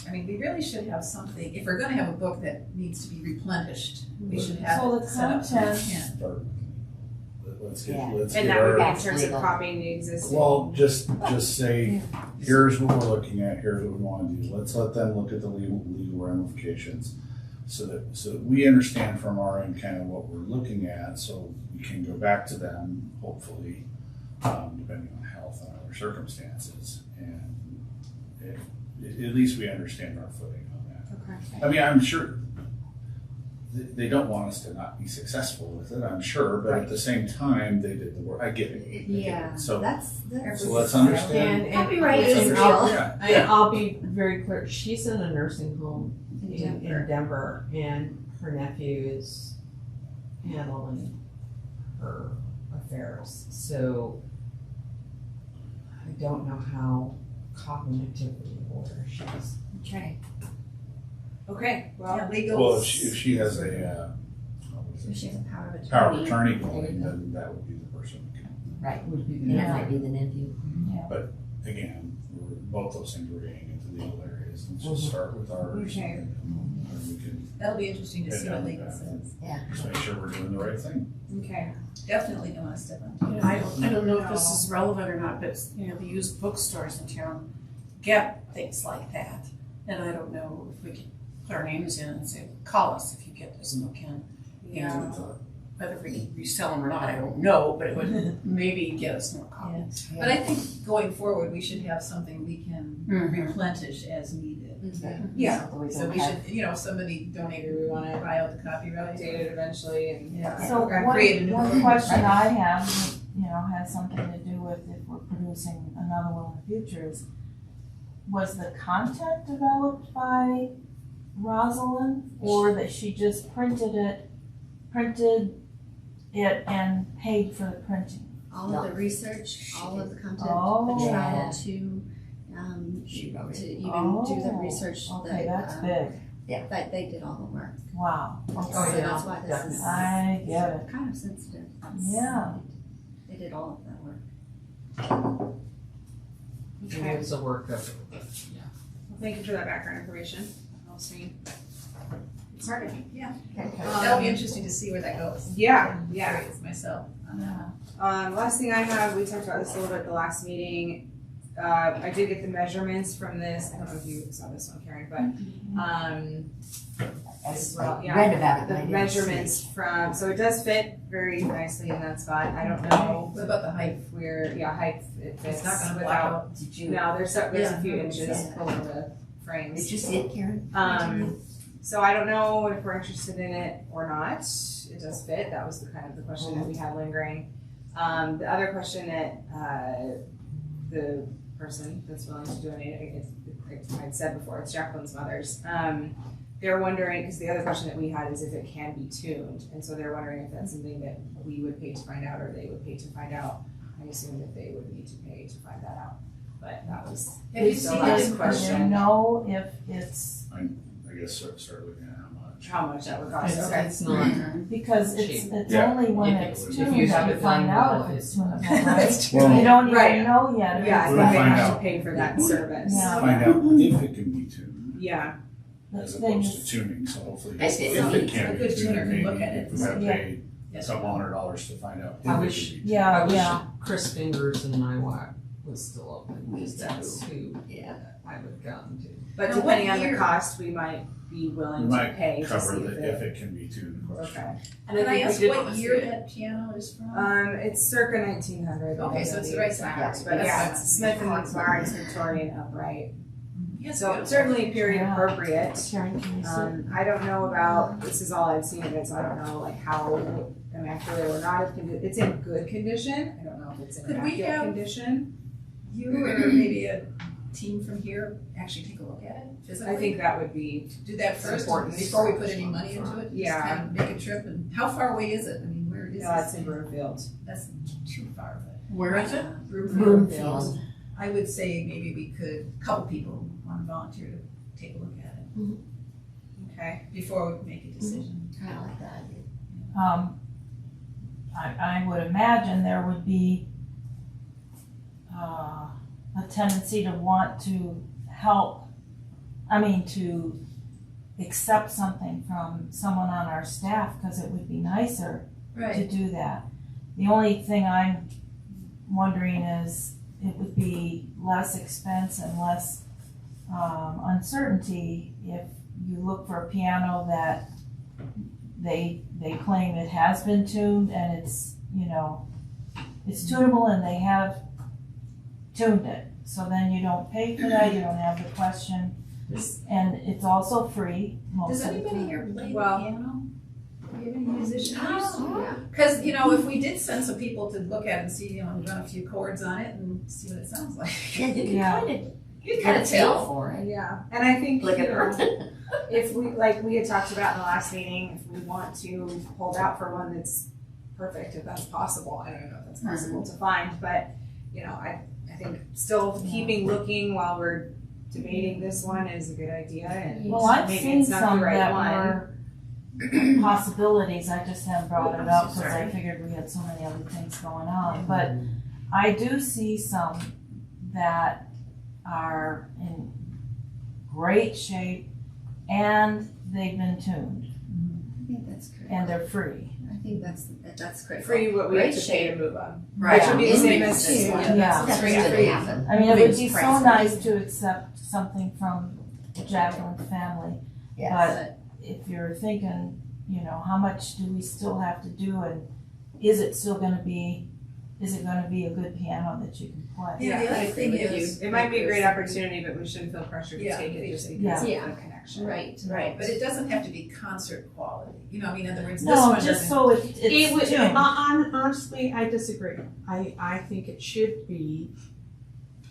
[SPEAKER 1] I mean, we really should have something, if we're gonna have a book that needs to be replenished, we should have
[SPEAKER 9] So
[SPEAKER 1] it
[SPEAKER 9] the
[SPEAKER 1] set up so we
[SPEAKER 9] content-
[SPEAKER 1] can.
[SPEAKER 3] Start. Let's
[SPEAKER 2] Yeah.
[SPEAKER 3] get, let's
[SPEAKER 8] And
[SPEAKER 3] get
[SPEAKER 8] that would be
[SPEAKER 3] our,
[SPEAKER 8] in terms of
[SPEAKER 2] Legal.
[SPEAKER 8] copying the existing.
[SPEAKER 3] well, just say, here's what we're looking at, here's what we wanna do. Let's let them look at the legal ramifications. So that we understand from our end kind of what we're looking at, so we can go back to them, hopefully, depending on health and other circumstances. And at least we understand our footing on that.
[SPEAKER 8] Okay.
[SPEAKER 3] I mean, I'm sure they don't want us to not be successful with it, I'm sure, but at the same time, they did the work. I get it. I get it.
[SPEAKER 6] Yeah,
[SPEAKER 3] So
[SPEAKER 6] that's.
[SPEAKER 3] so let's understand.
[SPEAKER 7] And
[SPEAKER 6] Copyright
[SPEAKER 3] let's
[SPEAKER 6] is
[SPEAKER 3] understand-
[SPEAKER 6] real.
[SPEAKER 3] yeah.
[SPEAKER 7] And I'll be very clear, she's in a nursing home
[SPEAKER 6] In
[SPEAKER 7] in Denver, and her nephew is handling her affairs. So I don't know how cognitively aware she is.
[SPEAKER 6] Okay.
[SPEAKER 8] Okay, well,
[SPEAKER 1] Yeah, legal.
[SPEAKER 3] Well, if she has a, what was
[SPEAKER 6] So
[SPEAKER 3] it?
[SPEAKER 6] she has a power of attorney.
[SPEAKER 3] Power of attorney going, then that would be the person who can,
[SPEAKER 2] Right,
[SPEAKER 7] Would be
[SPEAKER 2] and
[SPEAKER 7] the
[SPEAKER 2] it might be the nephew.
[SPEAKER 3] again, both those things we're getting into legal areas, and just start with ours.
[SPEAKER 8] Okay.
[SPEAKER 3] And we can
[SPEAKER 1] That'll be interesting to
[SPEAKER 3] head
[SPEAKER 1] see
[SPEAKER 3] down
[SPEAKER 1] what
[SPEAKER 3] the
[SPEAKER 1] legal
[SPEAKER 3] path.
[SPEAKER 1] says.
[SPEAKER 3] Just make sure we're doing the right thing.
[SPEAKER 8] okay.
[SPEAKER 1] Definitely don't wanna step on.
[SPEAKER 4] I don't know if this is relevant or not, but, you know, the used bookstores in town get things like that. And I don't know if we could put our names in and say, call us if you get this book in.
[SPEAKER 8] Yeah.
[SPEAKER 4] And whether we can resell them or not, I don't know, but it would maybe get us more copies.
[SPEAKER 1] But I think going forward, we should have something we can replenish as needed.
[SPEAKER 8] Yeah.
[SPEAKER 1] So we should, you know, somebody donated, we wanna buy out the copyright.
[SPEAKER 8] Update it eventually and.
[SPEAKER 1] Yeah.
[SPEAKER 9] so
[SPEAKER 1] Or create a new
[SPEAKER 9] one
[SPEAKER 1] book.
[SPEAKER 9] question I have, you know, has something to do with if we're producing another one in the future is, was the content developed by Rosalind, or that she just printed it and paid for the printing?
[SPEAKER 6] All of the research, all of the content,
[SPEAKER 9] Oh.
[SPEAKER 6] the travel
[SPEAKER 2] Yeah.
[SPEAKER 6] to
[SPEAKER 2] She wrote it.
[SPEAKER 6] even
[SPEAKER 9] Oh,
[SPEAKER 6] do the research.
[SPEAKER 9] Okay, that's
[SPEAKER 6] that,
[SPEAKER 9] big.
[SPEAKER 6] That they did all the work.
[SPEAKER 9] Wow.
[SPEAKER 6] So
[SPEAKER 9] Okay.
[SPEAKER 6] that's why this is
[SPEAKER 9] I get it.
[SPEAKER 6] kind of sensitive.
[SPEAKER 9] Yeah.
[SPEAKER 6] They did all of that work.
[SPEAKER 7] And it was a work of, yeah.
[SPEAKER 8] Well, thank you for that background information. That helps me.
[SPEAKER 1] It's hard to, yeah.
[SPEAKER 2] Okay.
[SPEAKER 1] That'll be interesting to see where that goes.
[SPEAKER 8] Yeah, yeah.
[SPEAKER 1] Curious myself.
[SPEAKER 8] Last thing I have, we talked about this a little bit at the last meeting. I did get the measurements from this. I don't know if you saw this one, Karen, but as well, yeah.
[SPEAKER 2] Read about it, but I
[SPEAKER 8] The
[SPEAKER 2] didn't
[SPEAKER 8] measurements from, so it does fit very nicely in that spot. I don't know
[SPEAKER 1] What about the height?
[SPEAKER 8] if we're, height, it fits
[SPEAKER 1] It's not gonna block
[SPEAKER 8] without.
[SPEAKER 1] out.
[SPEAKER 2] Did you,
[SPEAKER 8] No, there's a
[SPEAKER 1] Yeah.
[SPEAKER 8] few inches
[SPEAKER 2] Yeah.
[SPEAKER 8] below the frames.
[SPEAKER 2] did you see it, Karen?
[SPEAKER 8] So I don't know if we're interested in it or not. It does fit. That was the kind of the question that we had lingering. The other question that, the person that's willing to donate, I'd said before, it's Jacqueline's mother's. They're wondering, because the other question that we had is if it can be tuned, and so they're wondering if that's something that we would pay to find out, or they would pay to find out. I assume that they would need to pay to find that out, but that was
[SPEAKER 1] Have you
[SPEAKER 8] the
[SPEAKER 1] seen
[SPEAKER 8] last
[SPEAKER 1] it in
[SPEAKER 9] Do
[SPEAKER 8] question.
[SPEAKER 9] you know if it's,
[SPEAKER 3] I guess start looking at how much.
[SPEAKER 8] How much that would cost,
[SPEAKER 7] It's,
[SPEAKER 8] okay.
[SPEAKER 7] it's not,
[SPEAKER 9] because
[SPEAKER 7] Cheap.
[SPEAKER 9] it's
[SPEAKER 3] Yeah.
[SPEAKER 9] only when
[SPEAKER 3] If it
[SPEAKER 9] it's
[SPEAKER 3] was-
[SPEAKER 9] tuned
[SPEAKER 7] if you
[SPEAKER 9] that
[SPEAKER 7] have
[SPEAKER 9] you
[SPEAKER 7] it
[SPEAKER 9] find
[SPEAKER 7] done
[SPEAKER 9] out
[SPEAKER 7] well,
[SPEAKER 9] if it's
[SPEAKER 7] it's-
[SPEAKER 9] tunable, right?
[SPEAKER 3] Well,
[SPEAKER 9] You don't
[SPEAKER 8] Right.
[SPEAKER 9] even know yet. if
[SPEAKER 8] Yeah,
[SPEAKER 9] it's
[SPEAKER 8] we
[SPEAKER 3] We'll
[SPEAKER 8] might
[SPEAKER 3] find
[SPEAKER 8] have
[SPEAKER 3] out.
[SPEAKER 8] to pay for that service.
[SPEAKER 9] Yeah.
[SPEAKER 3] Find out if it can be tuned,
[SPEAKER 8] Yeah,
[SPEAKER 3] as
[SPEAKER 9] the thing
[SPEAKER 3] opposed
[SPEAKER 9] is-
[SPEAKER 3] to tuning, so hopefully
[SPEAKER 2] I
[SPEAKER 3] if
[SPEAKER 2] see.
[SPEAKER 3] it
[SPEAKER 1] A
[SPEAKER 3] can be
[SPEAKER 1] good tuner
[SPEAKER 3] tuned,
[SPEAKER 1] can
[SPEAKER 3] maybe
[SPEAKER 1] look at it
[SPEAKER 3] if we have to
[SPEAKER 9] Yeah.
[SPEAKER 3] pay a couple $100 to find out if
[SPEAKER 7] I
[SPEAKER 3] it
[SPEAKER 7] wish-
[SPEAKER 3] can be tuned.
[SPEAKER 9] Yeah,
[SPEAKER 7] I wish
[SPEAKER 9] yeah.
[SPEAKER 7] Chris Fingers and IWAC was still open,
[SPEAKER 2] Me
[SPEAKER 7] because that's
[SPEAKER 2] too.
[SPEAKER 7] who
[SPEAKER 2] Yeah.
[SPEAKER 7] I would have gone to.
[SPEAKER 8] but
[SPEAKER 1] Now,
[SPEAKER 8] depending
[SPEAKER 1] what
[SPEAKER 8] on the
[SPEAKER 1] year-
[SPEAKER 8] cost, we might be
[SPEAKER 3] We
[SPEAKER 8] willing to
[SPEAKER 3] might
[SPEAKER 8] pay to
[SPEAKER 3] cover
[SPEAKER 8] see
[SPEAKER 3] if it can be tuned question.
[SPEAKER 8] Okay.
[SPEAKER 10] And
[SPEAKER 1] Can I
[SPEAKER 10] think we
[SPEAKER 1] ask
[SPEAKER 10] did
[SPEAKER 1] what
[SPEAKER 10] wanna see
[SPEAKER 1] year
[SPEAKER 10] it.
[SPEAKER 1] that piano is from?
[SPEAKER 8] It's circa 1900.
[SPEAKER 1] Okay, so it's the right time.
[SPEAKER 8] But
[SPEAKER 1] That's
[SPEAKER 8] yeah,
[SPEAKER 1] fine.
[SPEAKER 8] it's Smith and Barnes Victorian upright.
[SPEAKER 1] Yes,
[SPEAKER 8] So
[SPEAKER 1] beautiful.
[SPEAKER 8] certainly period
[SPEAKER 9] Yeah.
[SPEAKER 8] appropriate.
[SPEAKER 9] Karen, can you see?
[SPEAKER 8] I don't know about, this is all I've seen of it, so I don't know like how immaculate or not. It's in good condition. I don't know if it's in
[SPEAKER 1] Could we
[SPEAKER 8] immaculate
[SPEAKER 1] have-
[SPEAKER 8] condition.
[SPEAKER 1] You or maybe a team from here actually take a look at it physically?
[SPEAKER 8] I think that would be,
[SPEAKER 1] Do that first
[SPEAKER 7] important.
[SPEAKER 1] before we put any money into it? Just
[SPEAKER 8] Yeah.
[SPEAKER 1] kind of make a trip, and how far away is it? I mean, where is
[SPEAKER 8] it's
[SPEAKER 1] it?
[SPEAKER 8] in Broomfield.
[SPEAKER 1] That's too far, but.
[SPEAKER 10] Where is it?
[SPEAKER 2] Broomfield.
[SPEAKER 1] I would say maybe we could, a couple people want to volunteer to take a look at it
[SPEAKER 8] Okay.
[SPEAKER 1] before we make a decision.
[SPEAKER 2] I like that.
[SPEAKER 9] I would imagine there would be a tendency to want to help, to accept something from someone on our staff, because it would be nicer to
[SPEAKER 1] Right.
[SPEAKER 9] do that. The only thing I'm wondering is it would be less expense and less uncertainty if you look for a piano that they claim it has been tuned and it's tunable and they have tuned it. So then you don't pay for that, you don't have the question, and it's also free most
[SPEAKER 1] Does
[SPEAKER 9] of the
[SPEAKER 1] anybody
[SPEAKER 9] time.
[SPEAKER 1] here play the
[SPEAKER 8] Well-
[SPEAKER 1] piano? Do you have any musicians?
[SPEAKER 2] Yeah.
[SPEAKER 1] Because, if we did send some people to look at it and see, run a few chords on it and see what it sounds like.
[SPEAKER 2] Yeah, you can
[SPEAKER 9] Yeah.
[SPEAKER 2] kind of
[SPEAKER 1] You
[SPEAKER 2] get a feel for it.
[SPEAKER 8] Yeah, and I think,
[SPEAKER 2] Look
[SPEAKER 8] you
[SPEAKER 2] at
[SPEAKER 8] know,
[SPEAKER 2] her.
[SPEAKER 8] if we, like we had talked about in the last meeting, if we want to hold out for one that's perfect, if that's possible, I don't know if that's possible to find, but, I think still keeping looking while we're debating this one is a good idea, and
[SPEAKER 9] Well, I've
[SPEAKER 8] maybe
[SPEAKER 9] seen
[SPEAKER 8] it's not the
[SPEAKER 9] some
[SPEAKER 8] right
[SPEAKER 9] that
[SPEAKER 8] one.
[SPEAKER 9] were possibilities, I just haven't brought it up because I figured we had so many other things going on. But I do see some that are in great shape and they've been tuned
[SPEAKER 6] I think that's critical.
[SPEAKER 9] and they're free.
[SPEAKER 6] I think that's critical.
[SPEAKER 8] Free what we have
[SPEAKER 6] Great
[SPEAKER 8] to pay to
[SPEAKER 6] shape.
[SPEAKER 8] move them.
[SPEAKER 1] Right.
[SPEAKER 8] Which would be the same
[SPEAKER 6] Yeah.
[SPEAKER 8] as this one.
[SPEAKER 1] Yeah.
[SPEAKER 9] Yeah.
[SPEAKER 2] That's
[SPEAKER 1] free,
[SPEAKER 2] going
[SPEAKER 1] free.
[SPEAKER 2] to happen.
[SPEAKER 9] I mean, it would be
[SPEAKER 1] Moving's
[SPEAKER 9] so
[SPEAKER 1] pricey.
[SPEAKER 9] nice to accept something from the Jacqueline family.
[SPEAKER 2] Yes.
[SPEAKER 9] But if you're thinking, how much do we still have to do, and is it gonna be a good piano that you can play?
[SPEAKER 1] Yeah, the
[SPEAKER 8] I
[SPEAKER 1] other
[SPEAKER 8] agree
[SPEAKER 1] thing
[SPEAKER 8] with
[SPEAKER 1] is.
[SPEAKER 8] you. It might be a great opportunity, but we shouldn't feel pressured to
[SPEAKER 1] Yeah,
[SPEAKER 8] take it just because
[SPEAKER 9] Yeah.
[SPEAKER 8] of the connection.
[SPEAKER 6] Right.
[SPEAKER 1] Right, but it doesn't have to be concert quality, in other words, this
[SPEAKER 9] No,
[SPEAKER 1] one
[SPEAKER 9] just
[SPEAKER 1] doesn't.
[SPEAKER 9] so
[SPEAKER 10] It
[SPEAKER 9] it's
[SPEAKER 10] would,
[SPEAKER 9] tuned.
[SPEAKER 10] honestly, I disagree. I think it should be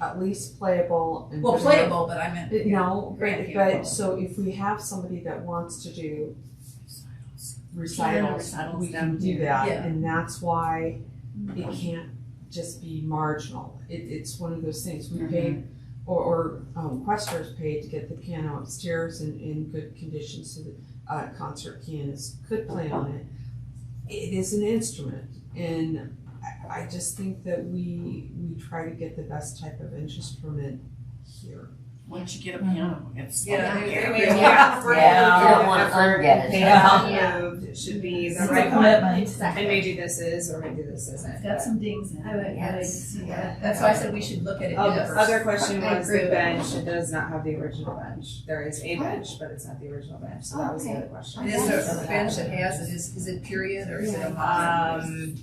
[SPEAKER 10] at least playable and.
[SPEAKER 1] Well, playable, but I meant.
[SPEAKER 10] No,
[SPEAKER 1] grand
[SPEAKER 10] but
[SPEAKER 1] piano.
[SPEAKER 10] so if we have somebody that wants to do
[SPEAKER 6] Piano
[SPEAKER 10] recitals,
[SPEAKER 6] recitals
[SPEAKER 10] we
[SPEAKER 6] down
[SPEAKER 10] can do
[SPEAKER 6] here.
[SPEAKER 10] that,
[SPEAKER 1] Yeah.
[SPEAKER 10] and that's why it can't just be marginal. It's one of those things, we paid, or Questers paid to get the piano upstairs in good condition so that concert pianists could play on it. It is an instrument, and I just think that we try to get the best type of instrument here.
[SPEAKER 7] Once you get a piano, it's.
[SPEAKER 1] Yeah,
[SPEAKER 8] Yeah.
[SPEAKER 9] Yeah.
[SPEAKER 2] You don't want to unget it.
[SPEAKER 8] Pay
[SPEAKER 9] Yeah.
[SPEAKER 8] yeah. Moved, it should be the
[SPEAKER 9] It's a
[SPEAKER 8] right one.
[SPEAKER 9] commitment.
[SPEAKER 8] And maybe this is, or maybe this isn't.
[SPEAKER 1] It's got some dings in it.
[SPEAKER 6] I would
[SPEAKER 2] Yes.
[SPEAKER 6] see
[SPEAKER 1] Yeah,
[SPEAKER 6] that.
[SPEAKER 1] that's why I said we should look at it.
[SPEAKER 8] The
[SPEAKER 1] first.
[SPEAKER 8] other question
[SPEAKER 6] I
[SPEAKER 8] was
[SPEAKER 6] agree
[SPEAKER 8] the
[SPEAKER 6] with
[SPEAKER 8] bench, it does not have the original bench. There is a bench, but it's not the original bench, so that was the
[SPEAKER 2] Okay.
[SPEAKER 8] other question.
[SPEAKER 1] And is there a bench that has it, is it period or is it a modern?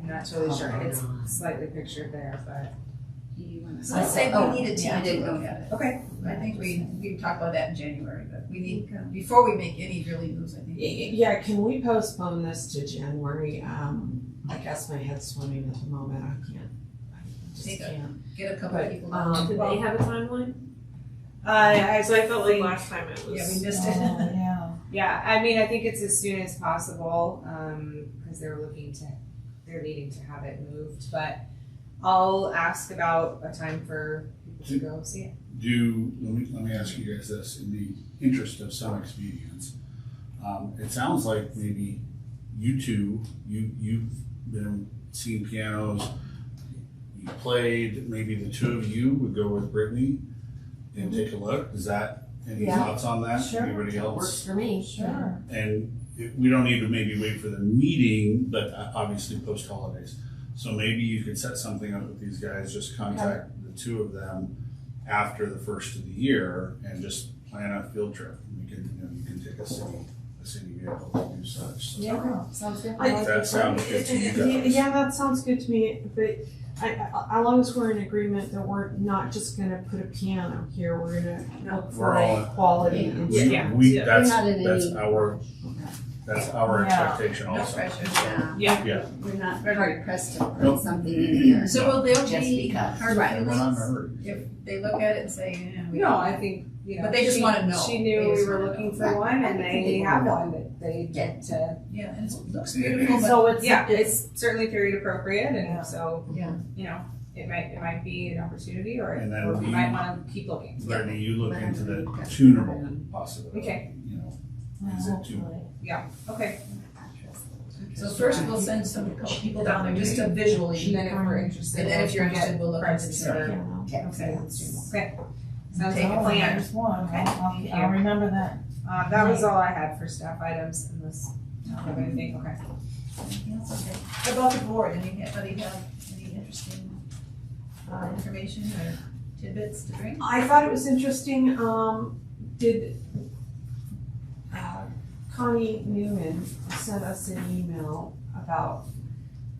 [SPEAKER 8] I'm not totally sure, it's slightly pictured there, but.
[SPEAKER 6] Do you want
[SPEAKER 1] So let's say we need a team
[SPEAKER 6] I
[SPEAKER 1] to
[SPEAKER 6] didn't
[SPEAKER 1] look
[SPEAKER 6] know.
[SPEAKER 1] at it. Okay, I think we talk about that in January, but we need, before we make any really moves, I think.
[SPEAKER 10] Yeah, can we postpone this to January? I guess my head's swimming at the moment, I just
[SPEAKER 1] Take a-
[SPEAKER 10] can't.
[SPEAKER 1] Get a couple of
[SPEAKER 10] But,
[SPEAKER 1] people.
[SPEAKER 11] Did they have a timeline?
[SPEAKER 8] So I
[SPEAKER 11] felt like last time it was.
[SPEAKER 1] Yeah, we missed it.
[SPEAKER 9] Yeah.
[SPEAKER 8] Yeah, I mean, I think it's as soon as possible, because they're needing to have it moved, but I'll ask about a time for people to go see it.
[SPEAKER 3] Let me ask you guys this, in the interest of some expedience. It sounds like maybe you two, you've been seeing pianos, you played, maybe the two of you would go with Brittany and take a look. Is that, any
[SPEAKER 2] Yeah.
[SPEAKER 3] thoughts on that?
[SPEAKER 9] Sure.
[SPEAKER 3] Anybody else?
[SPEAKER 2] Works for me.
[SPEAKER 9] Sure.
[SPEAKER 3] And we don't need to maybe wait for the meeting, but obviously post holidays. So maybe you could set something up with these guys, just contact the two of them after the first of the year and just plan a field trip. We can, you can take a city vehicle to do such. So
[SPEAKER 8] Yeah, sounds good.
[SPEAKER 10] I-
[SPEAKER 3] that sounds good to you guys.
[SPEAKER 10] Yeah, that sounds good to me, but as long as we're in agreement that we're not just gonna put a piano here, we're gonna look for
[SPEAKER 3] We're all-
[SPEAKER 10] a quality
[SPEAKER 3] We,
[SPEAKER 10] instrument.
[SPEAKER 11] Yeah.
[SPEAKER 3] we,
[SPEAKER 11] Yeah.
[SPEAKER 3] that's,
[SPEAKER 2] We're not in
[SPEAKER 3] that's
[SPEAKER 2] any-
[SPEAKER 3] our, that's our
[SPEAKER 9] Yeah.
[SPEAKER 3] expectation
[SPEAKER 1] No
[SPEAKER 3] also.
[SPEAKER 1] pressure.
[SPEAKER 3] Yeah.
[SPEAKER 6] We're not hard pressed to
[SPEAKER 3] Nope.
[SPEAKER 6] put something in here.
[SPEAKER 1] So will there
[SPEAKER 6] Just
[SPEAKER 1] be
[SPEAKER 6] because.
[SPEAKER 1] hard
[SPEAKER 3] Right, we're not in a
[SPEAKER 1] feelings
[SPEAKER 3] hurry.
[SPEAKER 1] if they look at it and say, yeah, we
[SPEAKER 8] No, I think, you know.
[SPEAKER 1] But they just
[SPEAKER 8] she-
[SPEAKER 1] wanna know.
[SPEAKER 8] She
[SPEAKER 1] They
[SPEAKER 8] knew we
[SPEAKER 1] just
[SPEAKER 8] were
[SPEAKER 1] wanna
[SPEAKER 8] looking
[SPEAKER 1] know.
[SPEAKER 8] for one, and
[SPEAKER 2] think
[SPEAKER 8] they
[SPEAKER 2] they
[SPEAKER 8] have
[SPEAKER 2] wanna
[SPEAKER 8] one that they
[SPEAKER 2] Yeah.
[SPEAKER 8] get to.
[SPEAKER 1] Yeah, and it looks beautiful, but
[SPEAKER 9] So it's,
[SPEAKER 8] Yeah, it's certainly period appropriate,
[SPEAKER 9] Yeah.
[SPEAKER 8] and so,
[SPEAKER 1] Yeah.
[SPEAKER 8] you know, it might be an opportunity, or
[SPEAKER 3] And then
[SPEAKER 8] or we
[SPEAKER 3] you-
[SPEAKER 8] might wanna keep looking.
[SPEAKER 3] Brittany, you look into the tunable possibility.
[SPEAKER 8] Okay.
[SPEAKER 3] You know, is it too?
[SPEAKER 9] hopefully.
[SPEAKER 8] Okay,
[SPEAKER 1] so first we'll send some couple people down there just to visually.
[SPEAKER 8] and then if we're interested.
[SPEAKER 1] And then if you're
[SPEAKER 8] we'll
[SPEAKER 1] interested,
[SPEAKER 8] get
[SPEAKER 1] we'll look into
[SPEAKER 8] prices
[SPEAKER 1] the-
[SPEAKER 8] for-
[SPEAKER 10] Piano.
[SPEAKER 2] Okay.
[SPEAKER 8] Okay, okay. Sounds
[SPEAKER 1] Take
[SPEAKER 8] like
[SPEAKER 1] a
[SPEAKER 8] a plan.
[SPEAKER 9] There's one.
[SPEAKER 1] Okay.
[SPEAKER 8] Thank
[SPEAKER 9] I'll
[SPEAKER 8] you.
[SPEAKER 9] remember that.
[SPEAKER 8] That was all I had for staff items, unless you have anything, okay.
[SPEAKER 1] Anything else? Okay. What about the board? Anybody have any interesting information or tidbits to bring?
[SPEAKER 10] I thought it was interesting, did, Connie Newman sent us an email about,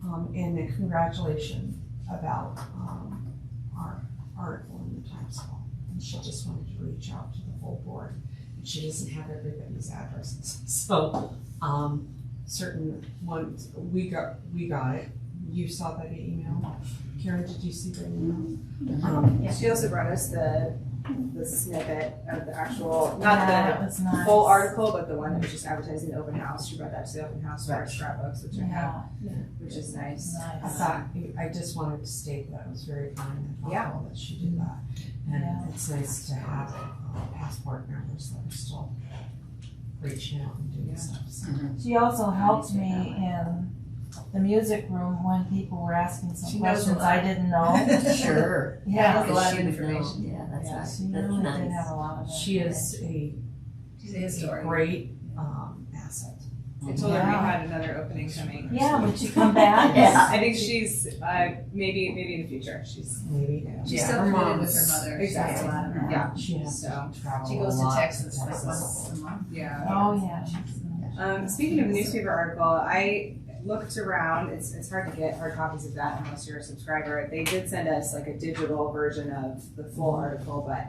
[SPEAKER 10] and a congratulation about, our article in the Times Hall. And she just wanted to reach out to the whole board, and she doesn't have everybody's addresses, so, certain ones, we got it. You saw that email? Karen, did you see the email?
[SPEAKER 8] She also brought us the snippet of the actual,
[SPEAKER 9] Yeah,
[SPEAKER 8] not
[SPEAKER 9] that
[SPEAKER 8] the
[SPEAKER 9] was nice.
[SPEAKER 8] full article, but the one that was just advertising the open house. She brought that to the open house for our scrapbooks, which I have,
[SPEAKER 9] Yeah,
[SPEAKER 8] which is nice.
[SPEAKER 10] I
[SPEAKER 9] nice.
[SPEAKER 10] thought, I just wanted to state that it was very kind and
[SPEAKER 8] Yeah.
[SPEAKER 10] thoughtful that she did that.
[SPEAKER 9] Yeah.
[SPEAKER 10] And it's nice to have passport members that are still reaching out and doing stuff. So.
[SPEAKER 9] She also helped me in the music room when people were asking some
[SPEAKER 1] She knows a
[SPEAKER 9] questions I
[SPEAKER 1] lot.
[SPEAKER 9] didn't know.
[SPEAKER 2] Sure.
[SPEAKER 9] Yeah.
[SPEAKER 1] That's a lot of
[SPEAKER 2] She would know.
[SPEAKER 1] information.
[SPEAKER 2] Yeah, that's
[SPEAKER 9] Yeah,
[SPEAKER 2] nice.
[SPEAKER 9] she
[SPEAKER 2] That's
[SPEAKER 9] really did
[SPEAKER 2] nice.
[SPEAKER 9] have a lot of
[SPEAKER 10] She is a
[SPEAKER 1] She's a historian.
[SPEAKER 10] great asset.
[SPEAKER 8] I told her we
[SPEAKER 9] Yeah.
[SPEAKER 8] had another opening coming.
[SPEAKER 9] Yeah, would she come back?
[SPEAKER 2] Yeah.
[SPEAKER 8] I think she's, maybe in the future, she's,
[SPEAKER 10] Maybe.
[SPEAKER 1] She's
[SPEAKER 8] Yeah.
[SPEAKER 1] still
[SPEAKER 10] Her
[SPEAKER 1] committed with
[SPEAKER 10] mom's-
[SPEAKER 1] her mother.
[SPEAKER 8] Exactly.
[SPEAKER 1] She has a lot of her.
[SPEAKER 8] yeah,
[SPEAKER 10] She has
[SPEAKER 8] So,
[SPEAKER 10] to travel
[SPEAKER 1] She
[SPEAKER 10] a
[SPEAKER 1] goes to
[SPEAKER 10] lot
[SPEAKER 1] Texas like once a month.
[SPEAKER 8] yeah.
[SPEAKER 9] Oh, yeah.
[SPEAKER 8] Speaking of the newspaper article, I looked around, it's hard to get hard copies of that unless you're a subscriber. They did send us like a digital version of the full article, but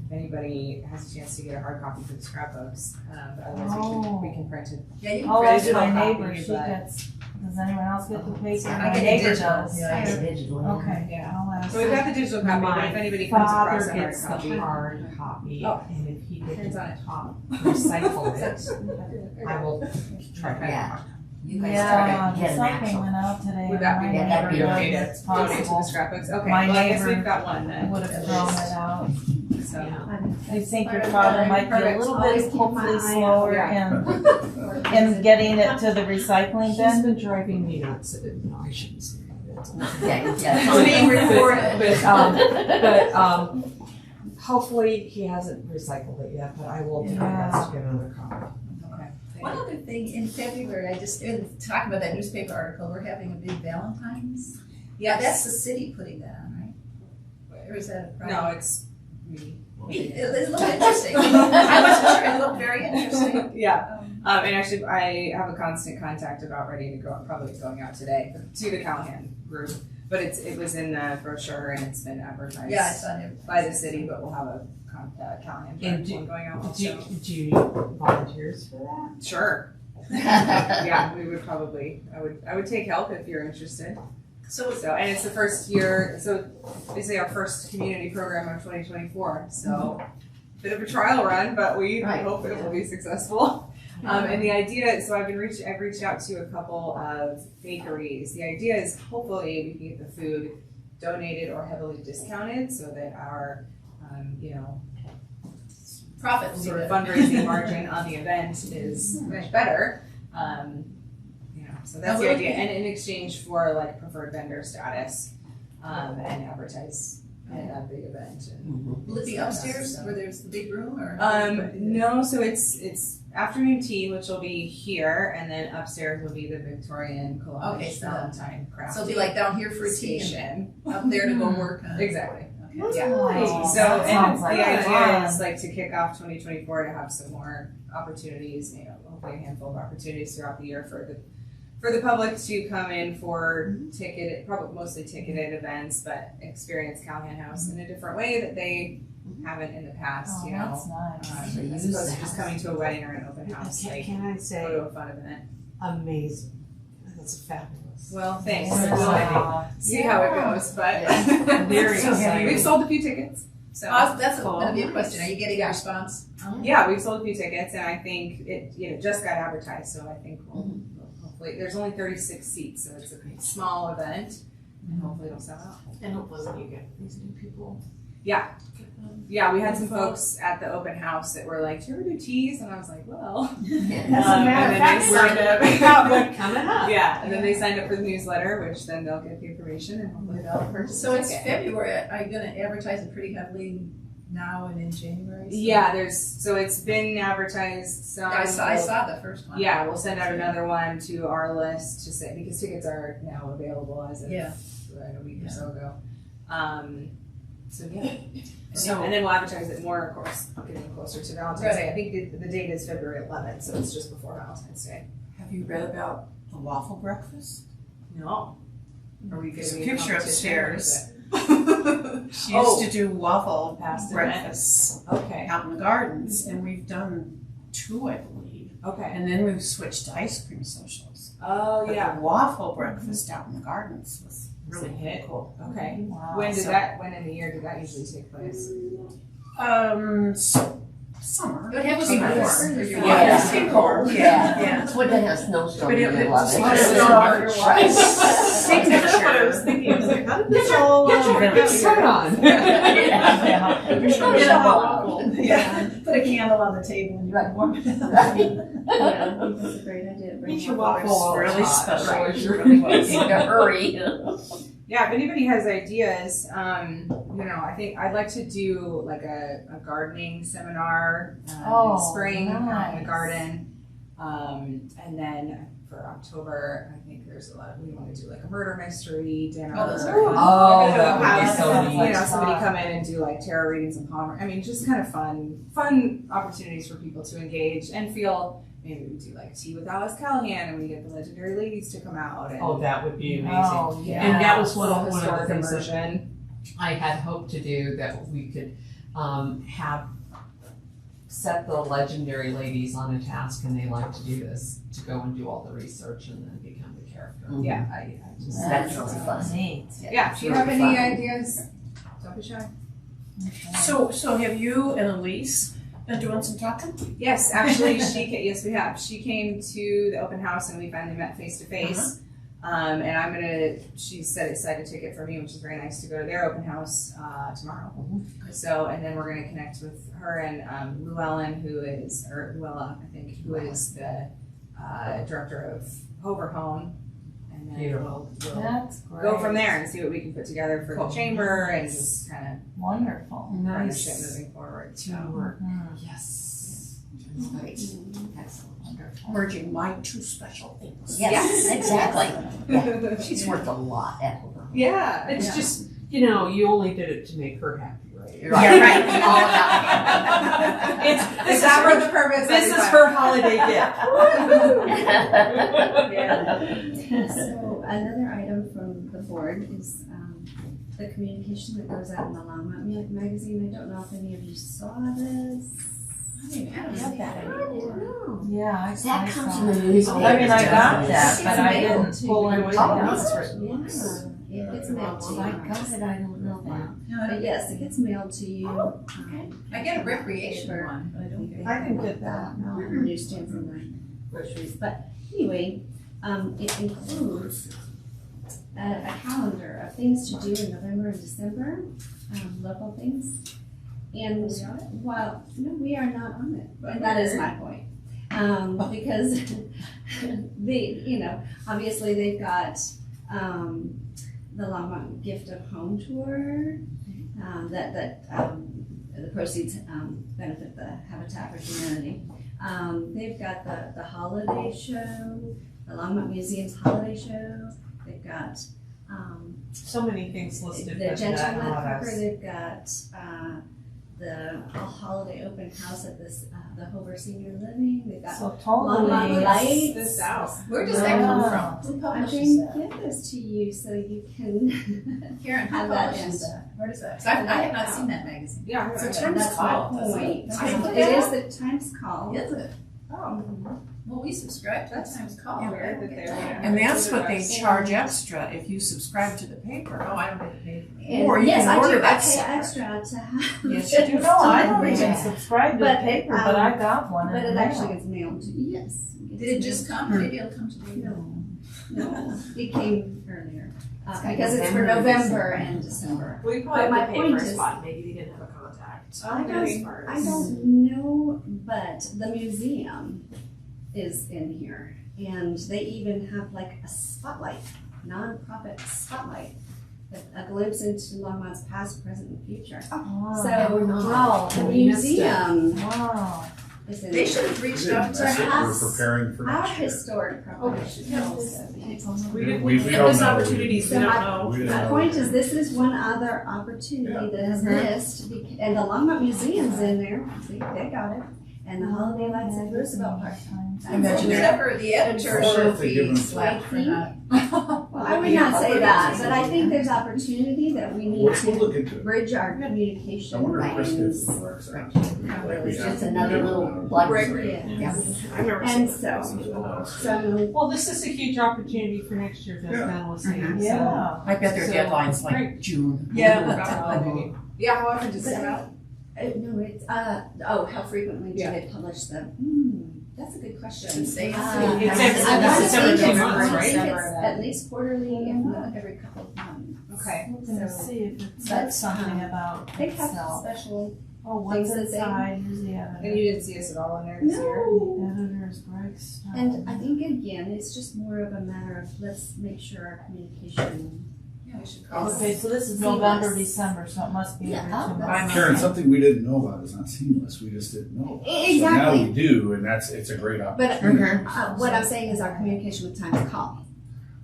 [SPEAKER 8] if anybody has a chance to get a hard copy for the scrapbooks, but otherwise we can print it.
[SPEAKER 1] Yeah, you can
[SPEAKER 9] Oh,
[SPEAKER 1] print
[SPEAKER 9] that's
[SPEAKER 1] it.
[SPEAKER 9] my
[SPEAKER 8] Digital
[SPEAKER 9] neighbor.
[SPEAKER 8] copy,
[SPEAKER 9] She
[SPEAKER 8] but-
[SPEAKER 9] gets, does anyone else get the paper?
[SPEAKER 1] I
[SPEAKER 9] My
[SPEAKER 1] get the
[SPEAKER 9] neighbor
[SPEAKER 1] digital,
[SPEAKER 9] does.
[SPEAKER 1] yeah.
[SPEAKER 2] It's digital.
[SPEAKER 9] Okay,
[SPEAKER 8] Yeah.
[SPEAKER 9] I'll ask.
[SPEAKER 8] So we've got the digital copy, but if anybody comes across
[SPEAKER 10] Father
[SPEAKER 8] a hard
[SPEAKER 10] gets the
[SPEAKER 8] copy.
[SPEAKER 10] hard copy,
[SPEAKER 8] Oh.
[SPEAKER 10] and if he
[SPEAKER 8] Hands
[SPEAKER 10] didn't
[SPEAKER 8] on it.
[SPEAKER 10] recycle it, I will try to.
[SPEAKER 2] Yeah. You guys
[SPEAKER 9] Yeah,
[SPEAKER 2] started getting
[SPEAKER 9] something
[SPEAKER 2] actual.
[SPEAKER 9] went out today.
[SPEAKER 8] Would that be,
[SPEAKER 9] and
[SPEAKER 2] Yeah,
[SPEAKER 9] my
[SPEAKER 2] that'd be
[SPEAKER 9] neighbor
[SPEAKER 2] okay
[SPEAKER 9] knows
[SPEAKER 8] to
[SPEAKER 9] it's
[SPEAKER 8] donate to the
[SPEAKER 9] possible.
[SPEAKER 8] scrapbooks? Okay,
[SPEAKER 9] My
[SPEAKER 8] well, I guess
[SPEAKER 9] neighbor
[SPEAKER 8] we've got one then.
[SPEAKER 9] Would have thrown it out.
[SPEAKER 8] So,
[SPEAKER 9] I think your father might be a little bit hopefully slower
[SPEAKER 8] Yeah.
[SPEAKER 9] in getting it to the recycling
[SPEAKER 10] He's
[SPEAKER 9] bin.
[SPEAKER 10] been driving me nuts. No, I shouldn't say that.
[SPEAKER 2] Yeah, yeah.
[SPEAKER 1] It's being recorded.
[SPEAKER 10] But hopefully he hasn't recycled it yet, but I will do my best to get another copy.
[SPEAKER 8] okay.
[SPEAKER 1] One other thing, in February, I just, talking about that newspaper article, we're having a big Valentine's. Yeah, that's the city putting that on, right? Or is that a private?
[SPEAKER 8] No, it's me.
[SPEAKER 1] It looked interesting. I wasn't sure, it looked very interesting.
[SPEAKER 8] Yeah.
[SPEAKER 1] Um,
[SPEAKER 8] And actually, I have a constant contact about ready to go, probably going out today to the Callahan group. But it was in the brochure and it's been advertised
[SPEAKER 1] Yeah, I saw it.
[SPEAKER 8] by the city, but we'll have a Callahan
[SPEAKER 10] And
[SPEAKER 8] one going out
[SPEAKER 10] Do,
[SPEAKER 8] also.
[SPEAKER 10] do you need volunteers for that?
[SPEAKER 8] Sure. yeah, we would probably, I would take help if you're interested.
[SPEAKER 1] So
[SPEAKER 8] And it's the first year, so basically our first community program of 2024, so bit of a trial run, but we
[SPEAKER 2] Right.
[SPEAKER 8] hope it will be successful. And the idea, so I've reached out to a couple of bakeries. The idea is hopefully we can get the food donated or heavily discounted so that our,
[SPEAKER 1] profit
[SPEAKER 8] sort of fundraising margin on the event is much better. So that's the idea. And in exchange for like preferred vendor status, and advertise at a big event. And
[SPEAKER 1] Will it be
[SPEAKER 8] stuff,
[SPEAKER 1] upstairs
[SPEAKER 8] so.
[SPEAKER 1] where there's the big room or?
[SPEAKER 8] No, so it's afternoon tea, which will be here, and then upstairs will be the Victorian
[SPEAKER 1] Okay,
[SPEAKER 8] Columbus
[SPEAKER 1] so
[SPEAKER 8] Valentine craft.
[SPEAKER 1] So it'll be like down here for a tea
[SPEAKER 8] station.
[SPEAKER 1] and up there to go work on.
[SPEAKER 8] Exactly.
[SPEAKER 1] Okay.
[SPEAKER 8] Yeah.
[SPEAKER 9] Nice.
[SPEAKER 8] So
[SPEAKER 9] That
[SPEAKER 8] and
[SPEAKER 9] sounds
[SPEAKER 8] the
[SPEAKER 9] like
[SPEAKER 8] idea
[SPEAKER 9] fun.
[SPEAKER 8] is like to kick off 2024 to have some more opportunities, hopefully a handful of opportunities throughout the year for the public to come in for ticketed, probably mostly ticketed events, but experience Callahan House in a different way that they haven't in the past,
[SPEAKER 9] Oh,
[SPEAKER 8] you know.
[SPEAKER 9] that's nice.
[SPEAKER 8] As opposed to just coming to a wedding or an open house, like
[SPEAKER 10] Can I
[SPEAKER 8] go
[SPEAKER 10] say,
[SPEAKER 8] to a fun event.
[SPEAKER 10] amazing. That's fabulous.
[SPEAKER 8] Well, thanks.
[SPEAKER 9] Yeah.
[SPEAKER 8] We'll see how it goes, but
[SPEAKER 10] Very
[SPEAKER 9] So
[SPEAKER 10] exciting.
[SPEAKER 8] we've sold a few tickets. So
[SPEAKER 1] That's gonna be a question. Are you getting a response?
[SPEAKER 8] yeah, we've sold a few tickets, and I think it just got advertised. So I think we'll hopefully there's only 36 seats, so it's a small event, and hopefully it'll sell out.
[SPEAKER 7] And hopefully when you get these new people.
[SPEAKER 8] Yeah, we had some folks at the open house that were like, "Do you ever do teas?" And I was like, "Well."
[SPEAKER 9] As a matter of fact,
[SPEAKER 10] Coming up.
[SPEAKER 8] Yeah, and then they signed up for the newsletter, which then they'll get the information and hopefully they'll purchase.
[SPEAKER 1] So
[SPEAKER 8] a
[SPEAKER 1] it's
[SPEAKER 8] ticket.
[SPEAKER 1] February. Are you gonna advertise it pretty heavily now and in January? So-
[SPEAKER 8] Yeah, it's been advertised some.
[SPEAKER 1] I saw the first one.
[SPEAKER 8] Yeah, we'll send out another one to our list to say, because tickets are now available as of
[SPEAKER 1] Yeah.
[SPEAKER 8] a week or so ago. So yeah.
[SPEAKER 7] So-
[SPEAKER 8] And then we'll advertise it more, of course, getting closer to Valentine's Day. I think the date is February 11th, so it's just before Valentine's Day.
[SPEAKER 7] Have you read about the waffle breakfast?
[SPEAKER 8] No. Are we
[SPEAKER 7] There's a
[SPEAKER 8] getting
[SPEAKER 7] picture upstairs.
[SPEAKER 8] it?
[SPEAKER 7] She used to do waffle
[SPEAKER 8] Past
[SPEAKER 7] breakfasts
[SPEAKER 8] Okay.
[SPEAKER 7] out in the gardens, and we've done 2, I believe.
[SPEAKER 8] Okay.
[SPEAKER 7] And then we've switched to ice cream socials.
[SPEAKER 8] Oh,
[SPEAKER 7] But
[SPEAKER 8] yeah.
[SPEAKER 7] the waffle breakfast out in the gardens was really
[SPEAKER 8] It's a hit.
[SPEAKER 7] cool.
[SPEAKER 8] Okay.
[SPEAKER 9] Wow.
[SPEAKER 8] When in the year did that usually take place?
[SPEAKER 7] Summer.
[SPEAKER 1] It would have to be
[SPEAKER 2] Summer.
[SPEAKER 1] warm.
[SPEAKER 7] Yeah, it's been cold.
[SPEAKER 2] Yeah.
[SPEAKER 7] Yeah.
[SPEAKER 2] It's when they have snowstorm
[SPEAKER 7] But
[SPEAKER 2] in
[SPEAKER 7] it
[SPEAKER 2] the middle of
[SPEAKER 7] was
[SPEAKER 2] it.
[SPEAKER 7] just
[SPEAKER 1] It was
[SPEAKER 7] March.
[SPEAKER 1] Signature.
[SPEAKER 7] That's what I was thinking. I was like, how did this all
[SPEAKER 10] Get your shirt on.
[SPEAKER 9] Yeah.
[SPEAKER 1] You're
[SPEAKER 9] sure
[SPEAKER 1] get
[SPEAKER 9] you're
[SPEAKER 1] a hot
[SPEAKER 9] not.
[SPEAKER 1] waffle.
[SPEAKER 9] Yeah. Put a candle on the table and you
[SPEAKER 2] Right.
[SPEAKER 9] can warm it up.
[SPEAKER 6] Yeah, I think that's a great idea. to bring
[SPEAKER 10] Eat your
[SPEAKER 6] waffle
[SPEAKER 10] waffle while it's
[SPEAKER 7] really
[SPEAKER 10] hot.
[SPEAKER 7] special.
[SPEAKER 2] Right.
[SPEAKER 7] It really was.
[SPEAKER 2] In a hurry.
[SPEAKER 8] Yeah, if anybody has ideas, I think I'd like to do like a gardening seminar in the spring out in
[SPEAKER 9] nice.
[SPEAKER 8] the garden. And then for October, I think there's we want to do like a murder mystery dinner.
[SPEAKER 1] Oh, those are
[SPEAKER 8] Or
[SPEAKER 1] fun.
[SPEAKER 10] Oh,
[SPEAKER 8] maybe
[SPEAKER 10] that would be
[SPEAKER 8] have,
[SPEAKER 10] so neat.
[SPEAKER 8] somebody come in and do like tarot readings and palm. I mean, just kind of fun opportunities for people to engage and feel. Maybe we do like tea with Alice Callahan, and we get the legendary ladies to come out. And,
[SPEAKER 10] Oh, that would be amazing.
[SPEAKER 9] Oh, yeah.
[SPEAKER 10] And that was one
[SPEAKER 8] full
[SPEAKER 10] of the
[SPEAKER 8] historic
[SPEAKER 10] things that
[SPEAKER 8] immersion.
[SPEAKER 10] I had hoped to do, that we could have set the legendary ladies on a task, and they like to do this, to go and do all the research and then become the character.
[SPEAKER 8] Yeah.
[SPEAKER 10] I just.
[SPEAKER 2] That's really fun.
[SPEAKER 9] Neat.
[SPEAKER 8] Yeah, if you
[SPEAKER 2] really
[SPEAKER 8] have any
[SPEAKER 2] fun.
[SPEAKER 8] ideas, don't be shy.
[SPEAKER 7] So have you and Elise been doing some talking?
[SPEAKER 8] Yes, actually, yes, we have. She came to the open house and we finally met face to face. And she set aside a ticket for me, which is very nice, to go to their open house tomorrow. So, and then we're going to connect with her and Luella, who is the director of Hover Home. And then we'll
[SPEAKER 9] That's great.
[SPEAKER 8] go from there and see what we can put together for
[SPEAKER 7] Cool.
[SPEAKER 8] the chamber and just kind of
[SPEAKER 9] Wonderful.
[SPEAKER 8] partnership moving forward. So.
[SPEAKER 10] Teamwork,
[SPEAKER 9] Mhm.
[SPEAKER 10] yes.
[SPEAKER 2] Great. Excellent.
[SPEAKER 9] Wonderful.
[SPEAKER 7] Merging my 2 special things.
[SPEAKER 2] Yes, exactly. She's worked a lot at home.
[SPEAKER 8] Yeah,
[SPEAKER 10] It's just, you only did it to make her happy, right?
[SPEAKER 2] Yeah, right. All about
[SPEAKER 8] Is that for the purpose?
[SPEAKER 10] This is her holiday gift.
[SPEAKER 6] So another item from the board is the communication that goes out in the Longmont magazine. I don't know if any of you saw this.
[SPEAKER 1] I haven't got that anymore.
[SPEAKER 9] Yeah, I
[SPEAKER 2] That
[SPEAKER 9] saw
[SPEAKER 2] comes
[SPEAKER 9] that.
[SPEAKER 2] in the newspaper.
[SPEAKER 9] I mean, I got that,
[SPEAKER 6] It's
[SPEAKER 9] but I
[SPEAKER 6] mailed
[SPEAKER 9] didn't
[SPEAKER 6] to
[SPEAKER 9] pull
[SPEAKER 6] you.
[SPEAKER 9] anything
[SPEAKER 2] Oh,
[SPEAKER 9] else.
[SPEAKER 6] Yeah, it gets mailed to
[SPEAKER 2] If
[SPEAKER 6] you.
[SPEAKER 2] I got it, I don't know that.
[SPEAKER 1] No, I
[SPEAKER 6] But
[SPEAKER 1] don't,
[SPEAKER 6] yes, it gets mailed to you.
[SPEAKER 1] I get a recreation
[SPEAKER 6] Paper.
[SPEAKER 1] one, but I don't get.
[SPEAKER 9] I didn't get that, no.
[SPEAKER 6] Newsstands and the groceries, but anyway, it includes a calendar of things to do in November and December, local things. And while, no, we are not on it, and that is my point. Because obviously they've got, the Longmont Gift of Home Tour, the proceeds, benefit the Habitat for Humanity. They've got the holiday show, the Longmont Museum's holiday show. They've got
[SPEAKER 10] So many things listed.
[SPEAKER 6] the
[SPEAKER 10] but
[SPEAKER 6] Gentle
[SPEAKER 10] not
[SPEAKER 6] Nutcracker.
[SPEAKER 10] us.
[SPEAKER 6] They've got the holiday open house at the Hover Senior Living. They've got
[SPEAKER 9] So
[SPEAKER 6] Longmont
[SPEAKER 9] totally.
[SPEAKER 6] Lights.
[SPEAKER 11] This out.
[SPEAKER 1] Where does that come
[SPEAKER 9] Wow.
[SPEAKER 1] from? Who
[SPEAKER 6] I
[SPEAKER 1] publishes
[SPEAKER 6] can
[SPEAKER 1] that?
[SPEAKER 6] give this to you so you can
[SPEAKER 1] Karen, who
[SPEAKER 6] have that in
[SPEAKER 1] publishes
[SPEAKER 6] the.
[SPEAKER 1] that? Where does that? 'Cause I have not seen that magazine.
[SPEAKER 11] Yeah.
[SPEAKER 1] It's a
[SPEAKER 6] That's
[SPEAKER 1] Times
[SPEAKER 6] my
[SPEAKER 1] Call.
[SPEAKER 6] point.
[SPEAKER 1] Times
[SPEAKER 6] It is the Times Call.
[SPEAKER 1] Is it?
[SPEAKER 6] Oh.
[SPEAKER 1] Well, we subscribe to the Times Call.
[SPEAKER 11] Yeah,
[SPEAKER 1] Where
[SPEAKER 11] that
[SPEAKER 1] do we
[SPEAKER 11] they're-
[SPEAKER 1] get that?
[SPEAKER 4] And that's what they charge extra if you subscribe to the paper.
[SPEAKER 1] Oh, I don't get paid.
[SPEAKER 6] And
[SPEAKER 4] Or you
[SPEAKER 6] yes,
[SPEAKER 4] can
[SPEAKER 6] I
[SPEAKER 4] order
[SPEAKER 6] do. I
[SPEAKER 4] that
[SPEAKER 6] pay
[SPEAKER 4] separate.
[SPEAKER 6] extra to have.
[SPEAKER 4] Yes, you do.
[SPEAKER 9] No, I don't even
[SPEAKER 6] Yeah.
[SPEAKER 9] subscribe to the
[SPEAKER 6] But,
[SPEAKER 9] paper, but I got one in
[SPEAKER 6] But
[SPEAKER 9] the
[SPEAKER 6] it
[SPEAKER 9] mail.
[SPEAKER 6] actually gets mailed to you. Yes.
[SPEAKER 1] Did it just come? Maybe it'll come to you.
[SPEAKER 6] No, it came earlier
[SPEAKER 2] It's got
[SPEAKER 6] because it's for
[SPEAKER 2] November and
[SPEAKER 6] November and December.
[SPEAKER 11] We
[SPEAKER 6] But
[SPEAKER 11] probably
[SPEAKER 6] my
[SPEAKER 11] have to pay
[SPEAKER 6] point
[SPEAKER 11] for a
[SPEAKER 6] is-
[SPEAKER 11] spot. Maybe they didn't have a contact.
[SPEAKER 6] I don't know, but the museum is in here, and they even have like a spotlight, nonprofit spotlight, a glimpse into Longmont's past, present, and future.
[SPEAKER 9] Wow.
[SPEAKER 6] So, the
[SPEAKER 10] We missed it.
[SPEAKER 6] museum
[SPEAKER 9] Wow.
[SPEAKER 6] is in
[SPEAKER 1] They
[SPEAKER 6] there.
[SPEAKER 1] should have reached out to
[SPEAKER 3] That's it, we're
[SPEAKER 6] Perhaps
[SPEAKER 3] preparing for
[SPEAKER 6] Our
[SPEAKER 3] next year.
[SPEAKER 6] historic property should also be.
[SPEAKER 11] We didn't,
[SPEAKER 3] We
[SPEAKER 11] we
[SPEAKER 3] don't
[SPEAKER 11] missed
[SPEAKER 3] know.
[SPEAKER 11] opportunities, we
[SPEAKER 6] So
[SPEAKER 11] don't
[SPEAKER 6] my-
[SPEAKER 11] know.
[SPEAKER 3] We didn't
[SPEAKER 6] My
[SPEAKER 3] know.
[SPEAKER 6] point is, this is one other opportunity that is missed, and the Longmont Museum's in there, see, they got it, and the Holiday Lights at Roosevelt Park.
[SPEAKER 4] Imagine that.
[SPEAKER 1] Except for the editor
[SPEAKER 3] Or
[SPEAKER 1] should
[SPEAKER 3] if they give
[SPEAKER 1] be
[SPEAKER 3] them-
[SPEAKER 1] slapped for not.
[SPEAKER 6] Well, I would not say that, but I think there's opportunity that we need
[SPEAKER 3] We'll
[SPEAKER 6] to
[SPEAKER 3] look into it.
[SPEAKER 6] bridge our
[SPEAKER 3] I
[SPEAKER 6] communication
[SPEAKER 3] wonder if Chris
[SPEAKER 6] lines.
[SPEAKER 3] gets works out.
[SPEAKER 2] It's just another little plug.
[SPEAKER 6] Yeah.
[SPEAKER 11] I've never
[SPEAKER 6] And
[SPEAKER 11] seen
[SPEAKER 6] so,
[SPEAKER 10] Well, this is a huge opportunity for next year, Judge
[SPEAKER 3] Yeah.
[SPEAKER 10] Van was saying, so.
[SPEAKER 9] Yeah.
[SPEAKER 4] I bet their
[SPEAKER 10] So,
[SPEAKER 4] deadline's like
[SPEAKER 10] great.
[SPEAKER 4] June.
[SPEAKER 11] Yeah. Yeah, how often does it come out?
[SPEAKER 6] no, it's, how frequently do they publish them? That's a good question.
[SPEAKER 1] It's
[SPEAKER 6] I
[SPEAKER 1] every-
[SPEAKER 10] It's
[SPEAKER 6] wanna
[SPEAKER 10] every
[SPEAKER 6] think
[SPEAKER 10] two
[SPEAKER 6] it's-
[SPEAKER 10] months,
[SPEAKER 6] I wanna
[SPEAKER 10] right?
[SPEAKER 6] think it's at least quarterly, if not every couple of months.
[SPEAKER 8] Okay.
[SPEAKER 9] I'm gonna
[SPEAKER 6] So,
[SPEAKER 9] see if it
[SPEAKER 6] but,
[SPEAKER 9] said something about
[SPEAKER 6] They have
[SPEAKER 9] itself.
[SPEAKER 6] special,
[SPEAKER 9] Oh, what's
[SPEAKER 6] things that they-
[SPEAKER 9] inside, here's the
[SPEAKER 8] And
[SPEAKER 9] editor.
[SPEAKER 8] you didn't see us at all in there this year?
[SPEAKER 6] no.
[SPEAKER 9] The editor's Greg Stone.
[SPEAKER 6] And I think again, it's just more of a matter of, let's make sure our communication.
[SPEAKER 1] Yeah, we should call
[SPEAKER 9] Okay,
[SPEAKER 1] it.
[SPEAKER 9] so this is
[SPEAKER 6] Seamless.
[SPEAKER 9] November, December, so it must be every
[SPEAKER 6] Yeah,
[SPEAKER 9] 2
[SPEAKER 6] oh,
[SPEAKER 9] months.
[SPEAKER 3] Karen, something we didn't know about is not seamless, we just didn't know. about. So now
[SPEAKER 6] Exactly.
[SPEAKER 3] we do, and it's a great
[SPEAKER 6] But
[SPEAKER 3] opportunity.
[SPEAKER 6] what I'm saying is our communication with Times Call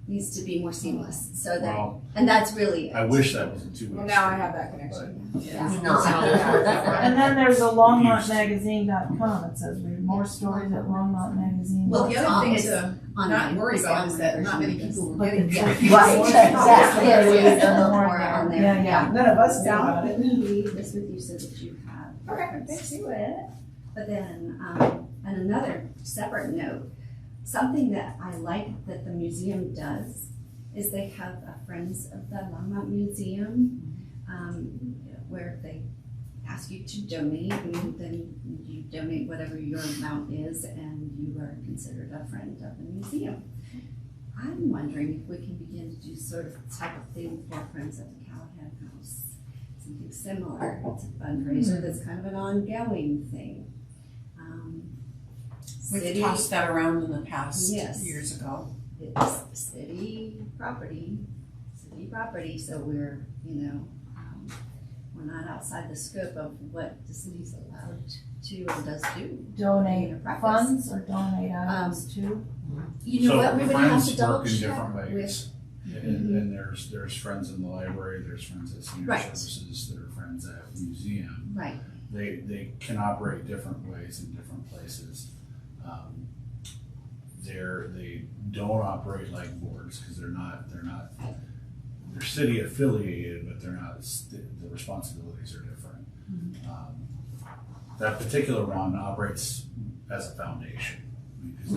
[SPEAKER 6] needs to be more seamless, so that,
[SPEAKER 3] Well,
[SPEAKER 6] and that's really it.
[SPEAKER 3] I wish that was in 2 weeks.
[SPEAKER 8] Well, now I have that connection.
[SPEAKER 6] Yeah.
[SPEAKER 2] No.
[SPEAKER 9] And then there's a longmontmagazine.com, it says read more stories at Longmont Magazine.
[SPEAKER 1] Well, the other thing
[SPEAKER 6] It's
[SPEAKER 1] to not
[SPEAKER 6] online.
[SPEAKER 1] worry
[SPEAKER 6] It's
[SPEAKER 1] about is that
[SPEAKER 6] online
[SPEAKER 1] not many
[SPEAKER 6] version.
[SPEAKER 1] people are
[SPEAKER 9] But
[SPEAKER 1] getting
[SPEAKER 9] it's-
[SPEAKER 1] it.
[SPEAKER 2] Right, exactly.
[SPEAKER 6] Yeah, we need to
[SPEAKER 9] Yeah.
[SPEAKER 6] look more on there.
[SPEAKER 9] Yeah, yeah.
[SPEAKER 8] None of us knew
[SPEAKER 6] So
[SPEAKER 8] about it.
[SPEAKER 6] let me leave this with you so that you have reference to it. But then, on another separate note, something that I like that the museum does is they have a Friends of the Longmont Museum, where they ask you to donate, and then you donate whatever your amount is, and you are considered a friend of the museum. I'm wondering if we can begin to do sort of type of thing for Friends of the Callahan House. Something similar. It's a fundraiser that's kind of an ongoing thing.
[SPEAKER 4] We've
[SPEAKER 6] City,
[SPEAKER 4] tossed that around in the past
[SPEAKER 6] Yes.
[SPEAKER 4] years ago.
[SPEAKER 6] it's city property, so we're, we're not outside the scope of what the city's allowed to or does do.
[SPEAKER 9] Donate
[SPEAKER 6] in practice.
[SPEAKER 9] funds or donate items too?
[SPEAKER 6] You know
[SPEAKER 3] So
[SPEAKER 6] what, we would have
[SPEAKER 3] friends
[SPEAKER 6] to double
[SPEAKER 3] work in
[SPEAKER 6] check
[SPEAKER 3] different
[SPEAKER 6] with.
[SPEAKER 3] ways. And there's friends in the library, there's friends at senior
[SPEAKER 6] Right.
[SPEAKER 3] services, there are friends at museum.
[SPEAKER 6] Right,
[SPEAKER 3] They can operate different ways in different places. They don't operate like boards, because they're city affiliated, but they're not, the responsibilities are different. That particular one operates as a foundation. because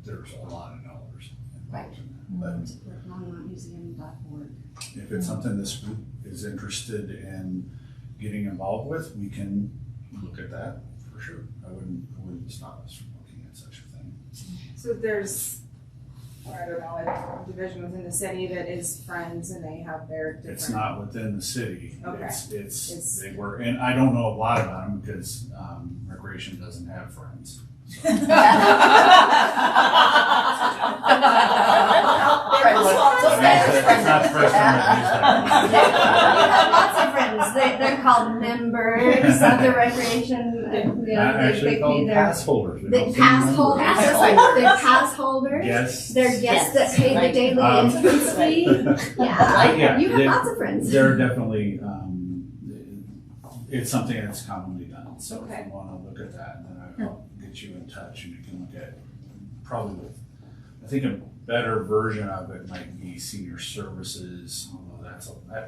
[SPEAKER 3] there's a lot of dollars involved in that. But
[SPEAKER 6] LongmontMuseum.org.
[SPEAKER 3] if it's something this group is interested in getting involved with, we can look at that for sure. I wouldn't stop us from looking at such a thing.
[SPEAKER 8] So there's, I don't know, a division within the city that is Friends and they have their different.
[SPEAKER 3] It's not within the city.
[SPEAKER 8] Okay.
[SPEAKER 3] It's they were, and I don't know a lot about them because Recreation doesn't have Friends. So. It's not the first time I've used
[SPEAKER 6] We
[SPEAKER 3] that.
[SPEAKER 6] have lots of friends. They're called members of the recreation.
[SPEAKER 3] Actually called pass holders. We
[SPEAKER 6] They
[SPEAKER 3] don't say
[SPEAKER 6] pass
[SPEAKER 3] members.
[SPEAKER 6] holders.
[SPEAKER 2] Pass holders.
[SPEAKER 6] They're pass holders.
[SPEAKER 3] Yes.
[SPEAKER 6] They're guests that pay the
[SPEAKER 2] Right.
[SPEAKER 6] daily entrance fee. Yeah.
[SPEAKER 3] Yeah,
[SPEAKER 6] You have
[SPEAKER 3] they-
[SPEAKER 6] lots of friends.
[SPEAKER 3] They're definitely, it's something that's commonly done, so if
[SPEAKER 8] Okay.
[SPEAKER 3] you wanna look at that, then I'll get you in touch and you can look at probably with, I think a better version of it might be senior services, although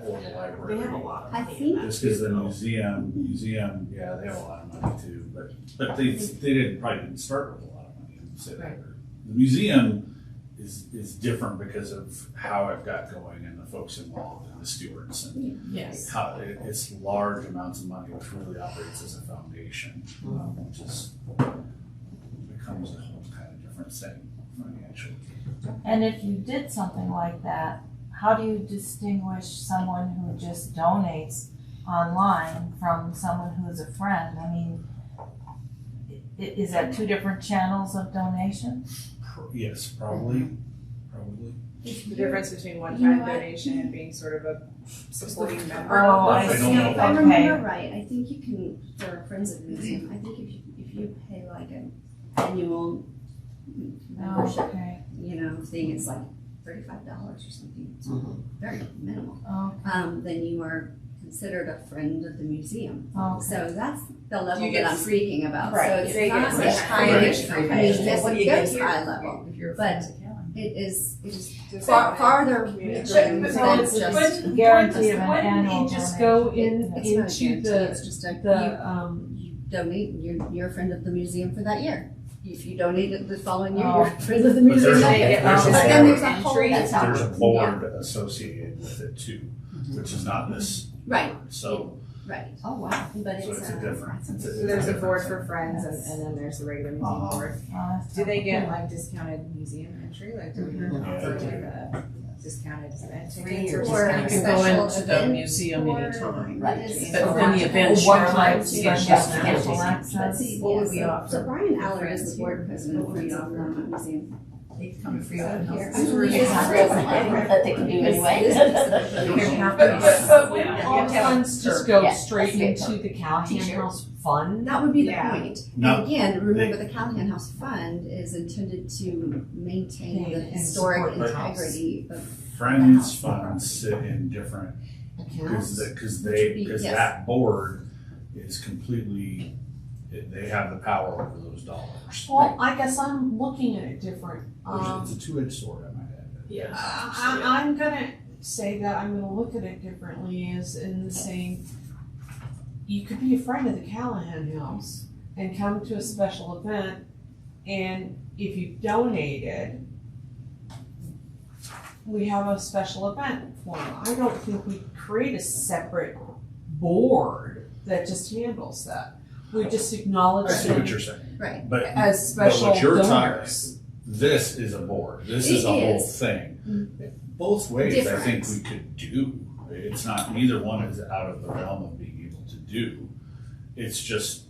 [SPEAKER 3] or the library.
[SPEAKER 11] They have a lot of
[SPEAKER 6] I
[SPEAKER 11] money in
[SPEAKER 6] think-
[SPEAKER 11] that
[SPEAKER 3] Just because the
[SPEAKER 11] too,
[SPEAKER 3] museum, yeah, they have a lot of money too, but they probably didn't start with a lot of money in the city.
[SPEAKER 7] Right.
[SPEAKER 3] The museum is different because of how it got going and the folks involved and the stewards and
[SPEAKER 7] Yes.
[SPEAKER 3] how it's large amounts of money, which really operates as a foundation, which is becomes a whole kind of different thing financially.
[SPEAKER 9] And if you did something like that, how do you distinguish someone who just donates online from someone who's a friend? I mean, is that two different channels of donation?
[SPEAKER 3] Yes, probably.
[SPEAKER 8] The difference between one-time
[SPEAKER 6] You know what?
[SPEAKER 8] donation and being sort of a supporting member.
[SPEAKER 9] Oh, I
[SPEAKER 3] I don't
[SPEAKER 9] see,
[SPEAKER 3] know.
[SPEAKER 6] If I
[SPEAKER 9] okay.
[SPEAKER 6] remember right, I think you can, for Friends of the Museum, I think if you pay like an annual membership,
[SPEAKER 9] Okay,
[SPEAKER 6] thing, it's like $35 or something. It's very minimal.
[SPEAKER 9] okay,
[SPEAKER 6] Then you are considered a friend of the museum.
[SPEAKER 9] okay.
[SPEAKER 6] So that's the level
[SPEAKER 8] You
[SPEAKER 6] that
[SPEAKER 8] get
[SPEAKER 6] I'm speaking about.
[SPEAKER 8] Right,
[SPEAKER 6] So it's
[SPEAKER 8] they get
[SPEAKER 6] not
[SPEAKER 8] free
[SPEAKER 6] as high,
[SPEAKER 8] donation.
[SPEAKER 6] I mean, this
[SPEAKER 11] What do you
[SPEAKER 6] goes
[SPEAKER 11] get
[SPEAKER 6] high level,
[SPEAKER 11] if you're a
[SPEAKER 6] but
[SPEAKER 11] friend of Callahan?
[SPEAKER 6] it is
[SPEAKER 8] Just
[SPEAKER 6] farther
[SPEAKER 8] community.
[SPEAKER 6] reaching
[SPEAKER 10] But
[SPEAKER 6] than
[SPEAKER 10] it's
[SPEAKER 6] just.
[SPEAKER 10] wouldn't-
[SPEAKER 9] Guarantee of an
[SPEAKER 10] wouldn't
[SPEAKER 9] annual
[SPEAKER 10] you just go
[SPEAKER 9] donation.
[SPEAKER 10] in
[SPEAKER 6] It's not a
[SPEAKER 10] into
[SPEAKER 6] guarantee, it's just
[SPEAKER 10] the
[SPEAKER 6] you donate, you're a friend of the museum for that year. If you donate it the following year,
[SPEAKER 9] Oh.
[SPEAKER 6] you're a friend of the
[SPEAKER 3] But
[SPEAKER 6] museum.
[SPEAKER 3] there's
[SPEAKER 6] that
[SPEAKER 3] a-
[SPEAKER 6] year.
[SPEAKER 3] there's a
[SPEAKER 6] But then there's a
[SPEAKER 8] board.
[SPEAKER 6] whole, that's how.
[SPEAKER 3] There's a board associated with it too, which is not this.
[SPEAKER 6] Right,
[SPEAKER 3] So,
[SPEAKER 6] right,
[SPEAKER 2] Oh, wow.
[SPEAKER 6] but
[SPEAKER 3] so
[SPEAKER 6] it's
[SPEAKER 3] it's a difference.
[SPEAKER 8] So there's a board for Friends and then there's the regular museum board.
[SPEAKER 9] Oh,
[SPEAKER 8] Do they get like discounted museum entry? Like do we offer like a discounted event tickets or
[SPEAKER 6] Or
[SPEAKER 8] discounted
[SPEAKER 1] You can go
[SPEAKER 6] special
[SPEAKER 1] into the
[SPEAKER 6] event
[SPEAKER 1] museum
[SPEAKER 6] for-
[SPEAKER 1] anytime.
[SPEAKER 6] Right.
[SPEAKER 1] But in the event,
[SPEAKER 9] One
[SPEAKER 1] you're
[SPEAKER 9] time
[SPEAKER 1] like,
[SPEAKER 9] to
[SPEAKER 1] yeah,
[SPEAKER 9] get
[SPEAKER 1] just
[SPEAKER 9] special
[SPEAKER 1] get
[SPEAKER 9] access.
[SPEAKER 6] See,
[SPEAKER 1] What would
[SPEAKER 6] yeah,
[SPEAKER 1] we
[SPEAKER 6] so-
[SPEAKER 1] offer?
[SPEAKER 6] So Brian Allard
[SPEAKER 1] Friends
[SPEAKER 6] is the board president
[SPEAKER 1] What
[SPEAKER 6] of
[SPEAKER 1] would we
[SPEAKER 6] the
[SPEAKER 1] offer?
[SPEAKER 6] Longmont Museum.
[SPEAKER 1] They come free
[SPEAKER 6] So
[SPEAKER 1] open
[SPEAKER 6] here,
[SPEAKER 1] house.
[SPEAKER 6] I'm really
[SPEAKER 2] That they can do anyway.
[SPEAKER 10] But wouldn't
[SPEAKER 6] Yeah.
[SPEAKER 10] all funds just go
[SPEAKER 2] Yeah,
[SPEAKER 10] straight
[SPEAKER 2] that's
[SPEAKER 10] into the Callahan
[SPEAKER 2] T-shirt.
[SPEAKER 10] House Fund?
[SPEAKER 6] That would be the
[SPEAKER 8] Yeah.
[SPEAKER 6] point.
[SPEAKER 3] No.
[SPEAKER 6] And again, remember the Callahan House Fund is intended to maintain the
[SPEAKER 10] And
[SPEAKER 6] historic
[SPEAKER 10] support the house.
[SPEAKER 6] integrity of.
[SPEAKER 3] Friends funds sit in different,
[SPEAKER 10] Accounts?
[SPEAKER 3] because
[SPEAKER 6] Yes.
[SPEAKER 3] that board is completely, they have the power over those dollars.
[SPEAKER 10] Well, I guess I'm looking at it different.
[SPEAKER 3] It's a two-edged sword, I might add.
[SPEAKER 11] Yeah.
[SPEAKER 10] I'm gonna say that I'm gonna look at it differently as in the saying, you could be a friend of the Callahan House and come to a special event, and if you donated, we have a special event for them. I don't think we create a separate board that just handles that. We just acknowledge
[SPEAKER 3] I see what
[SPEAKER 10] them
[SPEAKER 3] you're saying,
[SPEAKER 6] Right.
[SPEAKER 3] but,
[SPEAKER 10] as
[SPEAKER 3] but
[SPEAKER 10] special
[SPEAKER 3] what you're
[SPEAKER 10] donors.
[SPEAKER 3] talking, this is a board, this
[SPEAKER 6] It
[SPEAKER 3] is a whole
[SPEAKER 6] is.
[SPEAKER 3] thing. Both ways, I think
[SPEAKER 6] Different.
[SPEAKER 3] we could do, it's not, neither one is out of the realm of being able to do. It's just,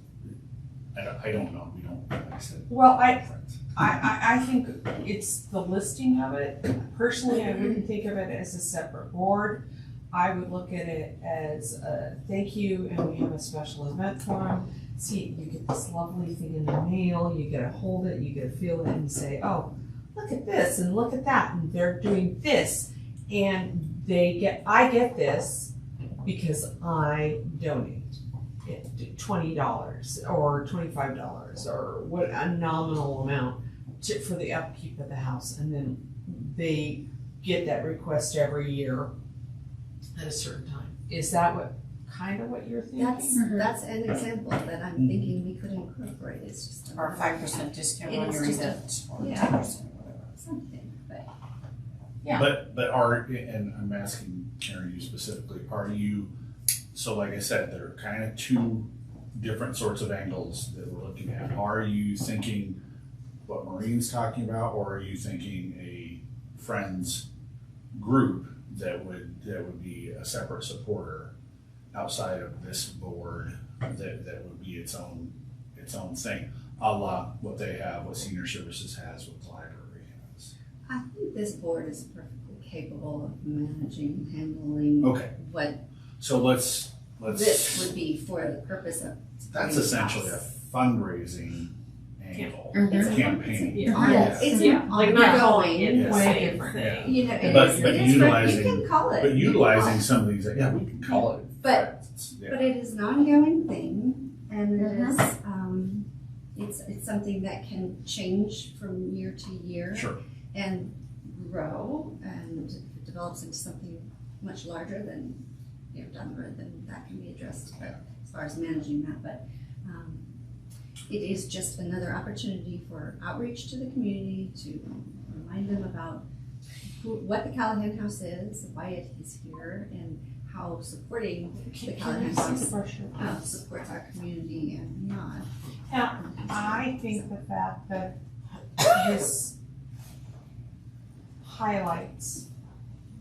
[SPEAKER 3] I don't know, we don't, like I said.
[SPEAKER 10] Well, I think it's the listing of it. Personally, I wouldn't think of it as a separate board. I would look at it as a thank you, and we have a special event for them. See, you get this lovely thing in the mail, you get to hold it, you get to feel it and say, oh, look at this and look at that, and they're doing this. And I get this because I donate it $20 or $25 or what a nominal amount for the upkeep of the house, and then they get that request every year at a certain time. Is that what kind of what you're thinking?
[SPEAKER 6] That's an example that I'm thinking we could incorporate, it's just.
[SPEAKER 4] Or 5% discount on
[SPEAKER 6] It's
[SPEAKER 4] your
[SPEAKER 6] just a-
[SPEAKER 4] event, or
[SPEAKER 6] yeah.
[SPEAKER 4] 10%, whatever.
[SPEAKER 6] Something, but.
[SPEAKER 10] Yeah.
[SPEAKER 3] But are, and I'm asking Karen, you specifically, are you, so like I said, there are kind of two different sorts of angles that we're looking at. Are you thinking what Maureen's talking about, or are you thinking a friends group that would be a separate supporter outside of this board that would be its own thing, a la what they have, what senior services has, what the library has?
[SPEAKER 6] I think this board is perfectly capable of managing, handling
[SPEAKER 3] Okay,
[SPEAKER 6] what
[SPEAKER 3] so let's.
[SPEAKER 6] this would be for the purpose of.
[SPEAKER 3] That's essentially a fundraising angle,
[SPEAKER 6] It's a
[SPEAKER 3] campaign.
[SPEAKER 6] Yeah, it's
[SPEAKER 11] Yeah,
[SPEAKER 6] an
[SPEAKER 11] like not calling
[SPEAKER 6] ongoing,
[SPEAKER 11] it the
[SPEAKER 10] Way
[SPEAKER 11] same
[SPEAKER 10] different.
[SPEAKER 11] thing.
[SPEAKER 6] you know, it
[SPEAKER 3] But-
[SPEAKER 6] is,
[SPEAKER 3] but
[SPEAKER 6] it is,
[SPEAKER 3] utilizing-
[SPEAKER 6] you can call it.
[SPEAKER 3] But
[SPEAKER 6] you can
[SPEAKER 3] utilizing
[SPEAKER 6] call
[SPEAKER 3] some of these, yeah, we can call it.
[SPEAKER 6] But-
[SPEAKER 3] Yeah.
[SPEAKER 6] But it is an ongoing thing, and it is, it's something that can change from year to year.
[SPEAKER 3] Sure.
[SPEAKER 6] And grow, and if it develops into something much larger, then, down the road, then that can be addressed, as far as managing that, but, it is just another opportunity for outreach to the community, to remind them about what the Callahan House is, why it is here, and how supporting the Callahan House supports our community and beyond.
[SPEAKER 9] I think the fact that this highlights,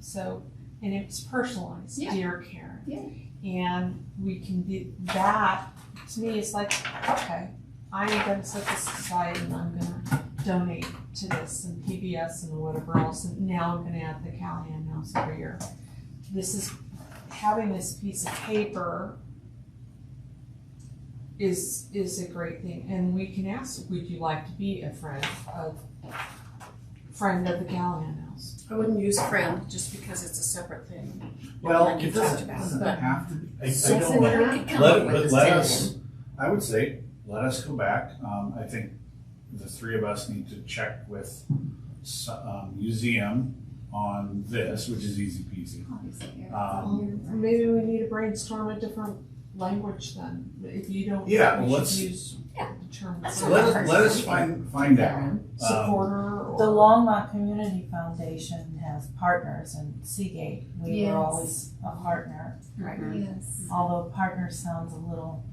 [SPEAKER 9] so, and it's personalized,
[SPEAKER 6] Yeah.
[SPEAKER 9] dear Karen.
[SPEAKER 6] Yeah.
[SPEAKER 9] And we can do that, to me, it's like, okay, I'm gonna set this aside and I'm gonna donate to this and PBS and whatever else, and now I'm gonna add the Callahan House every year. This is, having this piece of paper is a great thing, and we can ask, would you like to be a friend of the Callahan House?
[SPEAKER 4] I wouldn't use friend just because it's a separate thing.
[SPEAKER 3] Well,
[SPEAKER 4] Like you
[SPEAKER 3] it
[SPEAKER 4] talked
[SPEAKER 3] doesn't
[SPEAKER 4] about.
[SPEAKER 3] have to be. I
[SPEAKER 6] Something
[SPEAKER 3] don't,
[SPEAKER 6] that we can come
[SPEAKER 3] let,
[SPEAKER 6] up with
[SPEAKER 3] but
[SPEAKER 6] is
[SPEAKER 3] let
[SPEAKER 6] to-
[SPEAKER 3] us, I would say, let us go back. I think the three of us need to check with museum on this, which is easy peasy.
[SPEAKER 6] Obviously,
[SPEAKER 10] Maybe we need to brainstorm a different language then, if you don't.
[SPEAKER 3] Yeah,
[SPEAKER 10] we
[SPEAKER 3] well,
[SPEAKER 10] should
[SPEAKER 3] let's-
[SPEAKER 10] use the term.
[SPEAKER 3] Let us find out.
[SPEAKER 10] Supporter or.
[SPEAKER 9] The Longmont Community Foundation has partners, and Seagate, we
[SPEAKER 6] Yes.
[SPEAKER 9] were always a partner,
[SPEAKER 6] Yes.
[SPEAKER 9] although partner sounds a little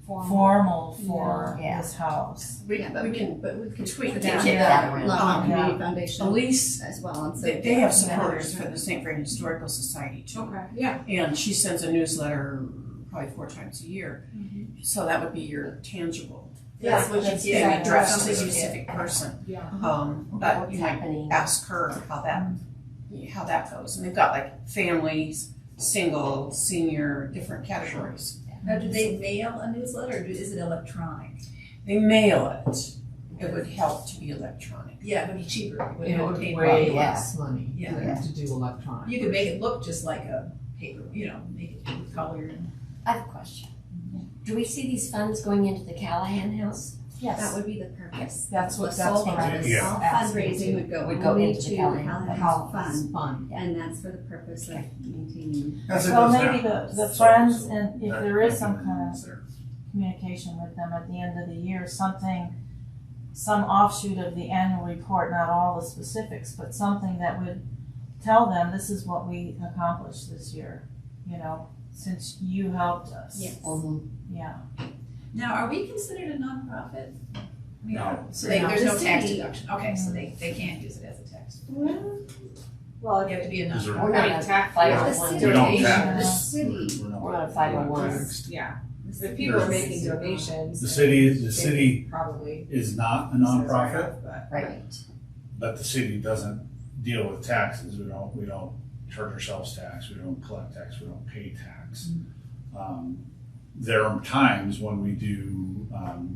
[SPEAKER 10] Formal.
[SPEAKER 9] formal for
[SPEAKER 2] Yeah.
[SPEAKER 9] this house.
[SPEAKER 4] We
[SPEAKER 6] Yeah,
[SPEAKER 4] we can
[SPEAKER 6] tweak
[SPEAKER 4] that.
[SPEAKER 6] that.
[SPEAKER 2] Yeah.
[SPEAKER 6] Longmont Community
[SPEAKER 9] Yeah.
[SPEAKER 6] Foundation
[SPEAKER 4] Elise,
[SPEAKER 6] as well, and so.
[SPEAKER 4] they have supporters for the St. Frank Historical Society too.
[SPEAKER 11] Okay, yeah.
[SPEAKER 4] And she sends a newsletter probably 4 times a year.
[SPEAKER 6] Mm-hmm.
[SPEAKER 4] So that would be your tangible.
[SPEAKER 9] That's what
[SPEAKER 4] That's
[SPEAKER 9] you
[SPEAKER 4] being
[SPEAKER 9] get.
[SPEAKER 4] addressed to a
[SPEAKER 9] Something you get.
[SPEAKER 4] specific person.
[SPEAKER 11] Yeah.
[SPEAKER 4] But
[SPEAKER 2] What's
[SPEAKER 4] you might
[SPEAKER 2] happening?
[SPEAKER 4] ask her how that goes. And they've got like families, single, senior, different categories.
[SPEAKER 1] Now, do they mail a newsletter, or is it electronic?
[SPEAKER 4] They mail it. It would help to be electronic.
[SPEAKER 1] Yeah, it would be cheaper. It would
[SPEAKER 7] It
[SPEAKER 1] have
[SPEAKER 7] would be
[SPEAKER 1] paper.
[SPEAKER 7] way
[SPEAKER 2] Yeah.
[SPEAKER 7] less money
[SPEAKER 1] Yeah.
[SPEAKER 7] to do electronic.
[SPEAKER 1] You could make it look just like a paper, make it with color and.
[SPEAKER 2] I have a question. Do we see these funds going into the Callahan House?
[SPEAKER 6] That
[SPEAKER 9] Yes,
[SPEAKER 6] would be the purpose.
[SPEAKER 9] that's what,
[SPEAKER 6] The
[SPEAKER 9] that's
[SPEAKER 6] sole
[SPEAKER 9] what I was
[SPEAKER 6] purpose,
[SPEAKER 3] Yeah.
[SPEAKER 6] all
[SPEAKER 9] asking.
[SPEAKER 6] fundraising would go
[SPEAKER 2] Would go
[SPEAKER 6] only
[SPEAKER 2] into
[SPEAKER 6] to
[SPEAKER 2] the
[SPEAKER 6] Callahan
[SPEAKER 2] Callahan
[SPEAKER 6] House
[SPEAKER 7] House
[SPEAKER 6] Fund,
[SPEAKER 7] fund.
[SPEAKER 6] and that's for the purpose of maintaining.
[SPEAKER 3] As it
[SPEAKER 9] Well,
[SPEAKER 3] goes
[SPEAKER 9] maybe
[SPEAKER 3] now.
[SPEAKER 9] the
[SPEAKER 3] So-
[SPEAKER 9] friends,
[SPEAKER 3] so
[SPEAKER 9] and if
[SPEAKER 3] that
[SPEAKER 9] there is some
[SPEAKER 3] mechanism
[SPEAKER 9] kind
[SPEAKER 3] is
[SPEAKER 9] of
[SPEAKER 3] there.
[SPEAKER 9] communication with them at the end of the year, some offshoot of the annual report, not all the specifics, but something that would tell them, this is what we accomplished this year, since you helped us.
[SPEAKER 6] Yes.
[SPEAKER 9] Yeah.
[SPEAKER 1] Now, are we considered a nonprofit?
[SPEAKER 3] No.
[SPEAKER 1] So
[SPEAKER 6] No.
[SPEAKER 1] there's no
[SPEAKER 6] The
[SPEAKER 1] tax
[SPEAKER 6] city-
[SPEAKER 1] deduction, okay, so they can't use it as a tax.
[SPEAKER 11] Well,
[SPEAKER 1] You have to be a
[SPEAKER 3] Is there-
[SPEAKER 1] nonprofit.
[SPEAKER 2] We're not a
[SPEAKER 6] The
[SPEAKER 2] 501.
[SPEAKER 6] city,
[SPEAKER 3] We don't
[SPEAKER 6] the
[SPEAKER 3] tax.
[SPEAKER 6] city,
[SPEAKER 3] We're not-
[SPEAKER 2] We're not a 501.
[SPEAKER 3] taxed.
[SPEAKER 8] Yeah,
[SPEAKER 6] the
[SPEAKER 8] if
[SPEAKER 6] city.
[SPEAKER 8] people are making donations.
[SPEAKER 3] The
[SPEAKER 8] they
[SPEAKER 3] city
[SPEAKER 8] probably.
[SPEAKER 3] is not a
[SPEAKER 8] says
[SPEAKER 3] nonprofit,
[SPEAKER 8] right off, but-
[SPEAKER 6] Right.
[SPEAKER 3] but the city doesn't deal with taxes. We don't charge ourselves tax, we don't collect tax, we don't pay tax. There are times when we do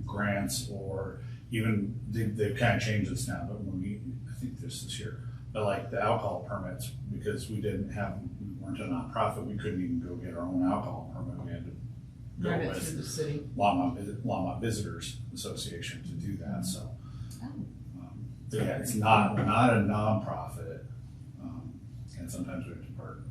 [SPEAKER 3] grants, or even, they've kind of changed this now, but I think this year, but like the alcohol permits, because we weren't a nonprofit, we couldn't even go get our own alcohol permit. We had to go
[SPEAKER 7] Run it
[SPEAKER 3] with
[SPEAKER 7] through the city.
[SPEAKER 3] Longmont Visitors Association to do that, so. But yeah, we're not a nonprofit, and sometimes we have to partner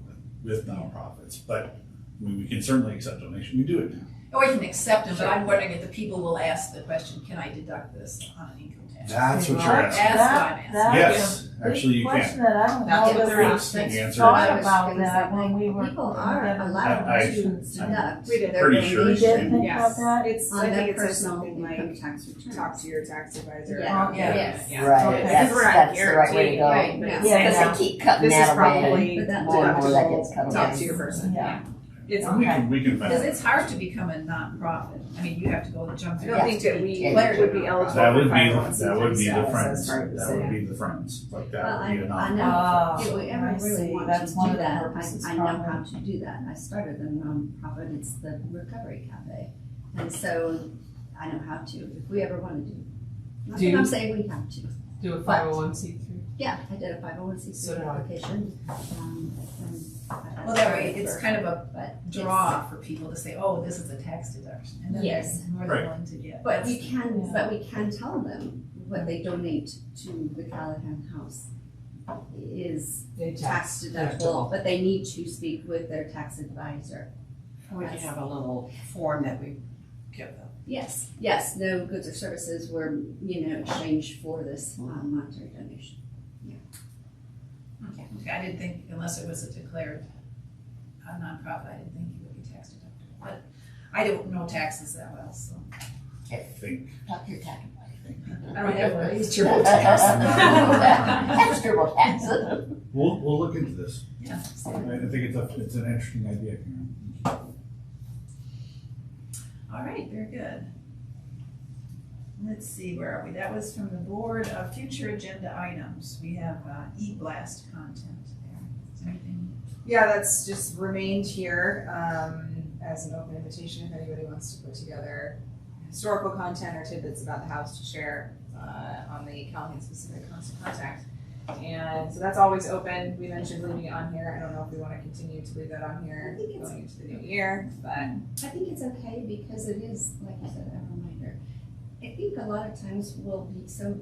[SPEAKER 3] with nonprofits, but we can certainly accept donation, we do it now.
[SPEAKER 1] Or we can accept them, but I'm wondering if the people will ask the question, can I deduct this on an income tax?
[SPEAKER 3] That's what you're
[SPEAKER 1] That's
[SPEAKER 3] asking.
[SPEAKER 1] what I'm asking.
[SPEAKER 9] That
[SPEAKER 3] Yes,
[SPEAKER 9] is a
[SPEAKER 3] actually you
[SPEAKER 9] big
[SPEAKER 3] can.
[SPEAKER 9] question that I don't
[SPEAKER 7] That's
[SPEAKER 9] know
[SPEAKER 7] what
[SPEAKER 9] that
[SPEAKER 7] they're
[SPEAKER 9] we
[SPEAKER 7] asking.
[SPEAKER 3] The answer
[SPEAKER 9] thought
[SPEAKER 3] is
[SPEAKER 9] about that when we were.
[SPEAKER 6] People are
[SPEAKER 3] I-
[SPEAKER 6] allowed to deduct
[SPEAKER 8] We did.
[SPEAKER 6] their
[SPEAKER 3] Pretty sure
[SPEAKER 9] We
[SPEAKER 3] it's
[SPEAKER 6] donation
[SPEAKER 9] did think
[SPEAKER 8] Yes.
[SPEAKER 9] about that?
[SPEAKER 8] It's,
[SPEAKER 6] on
[SPEAKER 8] I
[SPEAKER 6] their
[SPEAKER 8] think it says
[SPEAKER 6] personal
[SPEAKER 8] something
[SPEAKER 6] income
[SPEAKER 8] like,
[SPEAKER 6] tax return.
[SPEAKER 8] talk to your tax advisor.
[SPEAKER 6] Yeah.
[SPEAKER 9] Yeah.
[SPEAKER 6] Yes.
[SPEAKER 8] Yeah.
[SPEAKER 2] Right,
[SPEAKER 9] Okay.
[SPEAKER 2] that's,
[SPEAKER 8] Because we're not
[SPEAKER 2] that's the right way to go.
[SPEAKER 6] Right,
[SPEAKER 8] But
[SPEAKER 6] yeah.
[SPEAKER 8] it's
[SPEAKER 9] Yeah.
[SPEAKER 8] saying
[SPEAKER 2] Because they keep cutting
[SPEAKER 8] this is
[SPEAKER 2] that away.
[SPEAKER 8] probably
[SPEAKER 6] But that-
[SPEAKER 2] More and more that gets cut
[SPEAKER 8] talk
[SPEAKER 2] away.
[SPEAKER 8] to your person.
[SPEAKER 9] Yeah.
[SPEAKER 8] It's,
[SPEAKER 3] We can find
[SPEAKER 1] Because
[SPEAKER 3] out.
[SPEAKER 1] it's hard to become a nonprofit. I mean, you have to go jump
[SPEAKER 8] I
[SPEAKER 1] through.
[SPEAKER 8] don't think that we
[SPEAKER 2] Yeah.
[SPEAKER 8] would be eligible
[SPEAKER 3] That
[SPEAKER 8] for
[SPEAKER 3] would be,
[SPEAKER 8] 501c3
[SPEAKER 3] that would be the
[SPEAKER 8] status
[SPEAKER 3] friends,
[SPEAKER 8] as part of the
[SPEAKER 3] that would
[SPEAKER 8] city.
[SPEAKER 3] be the friends, like
[SPEAKER 6] Well,
[SPEAKER 3] that would be a
[SPEAKER 6] I
[SPEAKER 3] non.
[SPEAKER 6] know,
[SPEAKER 9] Oh,
[SPEAKER 6] if we ever
[SPEAKER 9] I
[SPEAKER 6] really
[SPEAKER 9] see.
[SPEAKER 6] want
[SPEAKER 9] That's
[SPEAKER 6] to
[SPEAKER 9] one
[SPEAKER 6] do
[SPEAKER 9] of the
[SPEAKER 6] that,
[SPEAKER 9] purposes
[SPEAKER 6] I know
[SPEAKER 9] probably.
[SPEAKER 6] how to do that. I started a nonprofit, it's the Recovery Cafe. And so I know how to, if we ever want to do. Not that I'm saying we have to.
[SPEAKER 10] Do a 501c3.
[SPEAKER 6] Yeah, I did a 501c3
[SPEAKER 10] So did I.
[SPEAKER 6] application.
[SPEAKER 1] Well, that way, it's kind of a
[SPEAKER 6] But
[SPEAKER 1] draw for people to say, oh, this is a tax deduction. And then they're
[SPEAKER 6] Yes.
[SPEAKER 1] more than
[SPEAKER 3] Right.
[SPEAKER 1] willing to get.
[SPEAKER 6] But we
[SPEAKER 1] That's-
[SPEAKER 6] can,
[SPEAKER 9] Yeah.
[SPEAKER 6] but we can tell them what they donate to the Callahan House is
[SPEAKER 10] They
[SPEAKER 6] tax deductible, but they need to speak with their tax advisor.
[SPEAKER 4] We could have a little form that we give them.
[SPEAKER 6] Yes, yes, no goods or services were, exchanged for this monetary donation.
[SPEAKER 1] Okay, I didn't think, unless it was a declared nonprofit, I didn't think it would be tax deductible. But I don't know taxes that well, so.
[SPEAKER 3] I think.
[SPEAKER 2] Talk to your tax advisor.
[SPEAKER 1] I don't have one.
[SPEAKER 2] It's turbo tax. That's turbo tax.
[SPEAKER 3] We'll look into this.
[SPEAKER 1] Yeah.
[SPEAKER 3] I think it's an interesting idea, Karen.
[SPEAKER 1] All right, very good. Let's see, where are we? That was from the board of future agenda items. We have e-blast content there. Is there anything?
[SPEAKER 8] Yeah, that's just remained here, as an open invitation if anybody wants to put together historical content or tidbits about the house to share, on the Callahan specific constant contact. And so that's always open. We mentioned leaving it on here. I don't know if we want to continue to leave that on here
[SPEAKER 6] I think it's-
[SPEAKER 8] going into the new year, but
[SPEAKER 6] I think it's okay because it is, like you said, a reminder. I think a lot of times we'll be so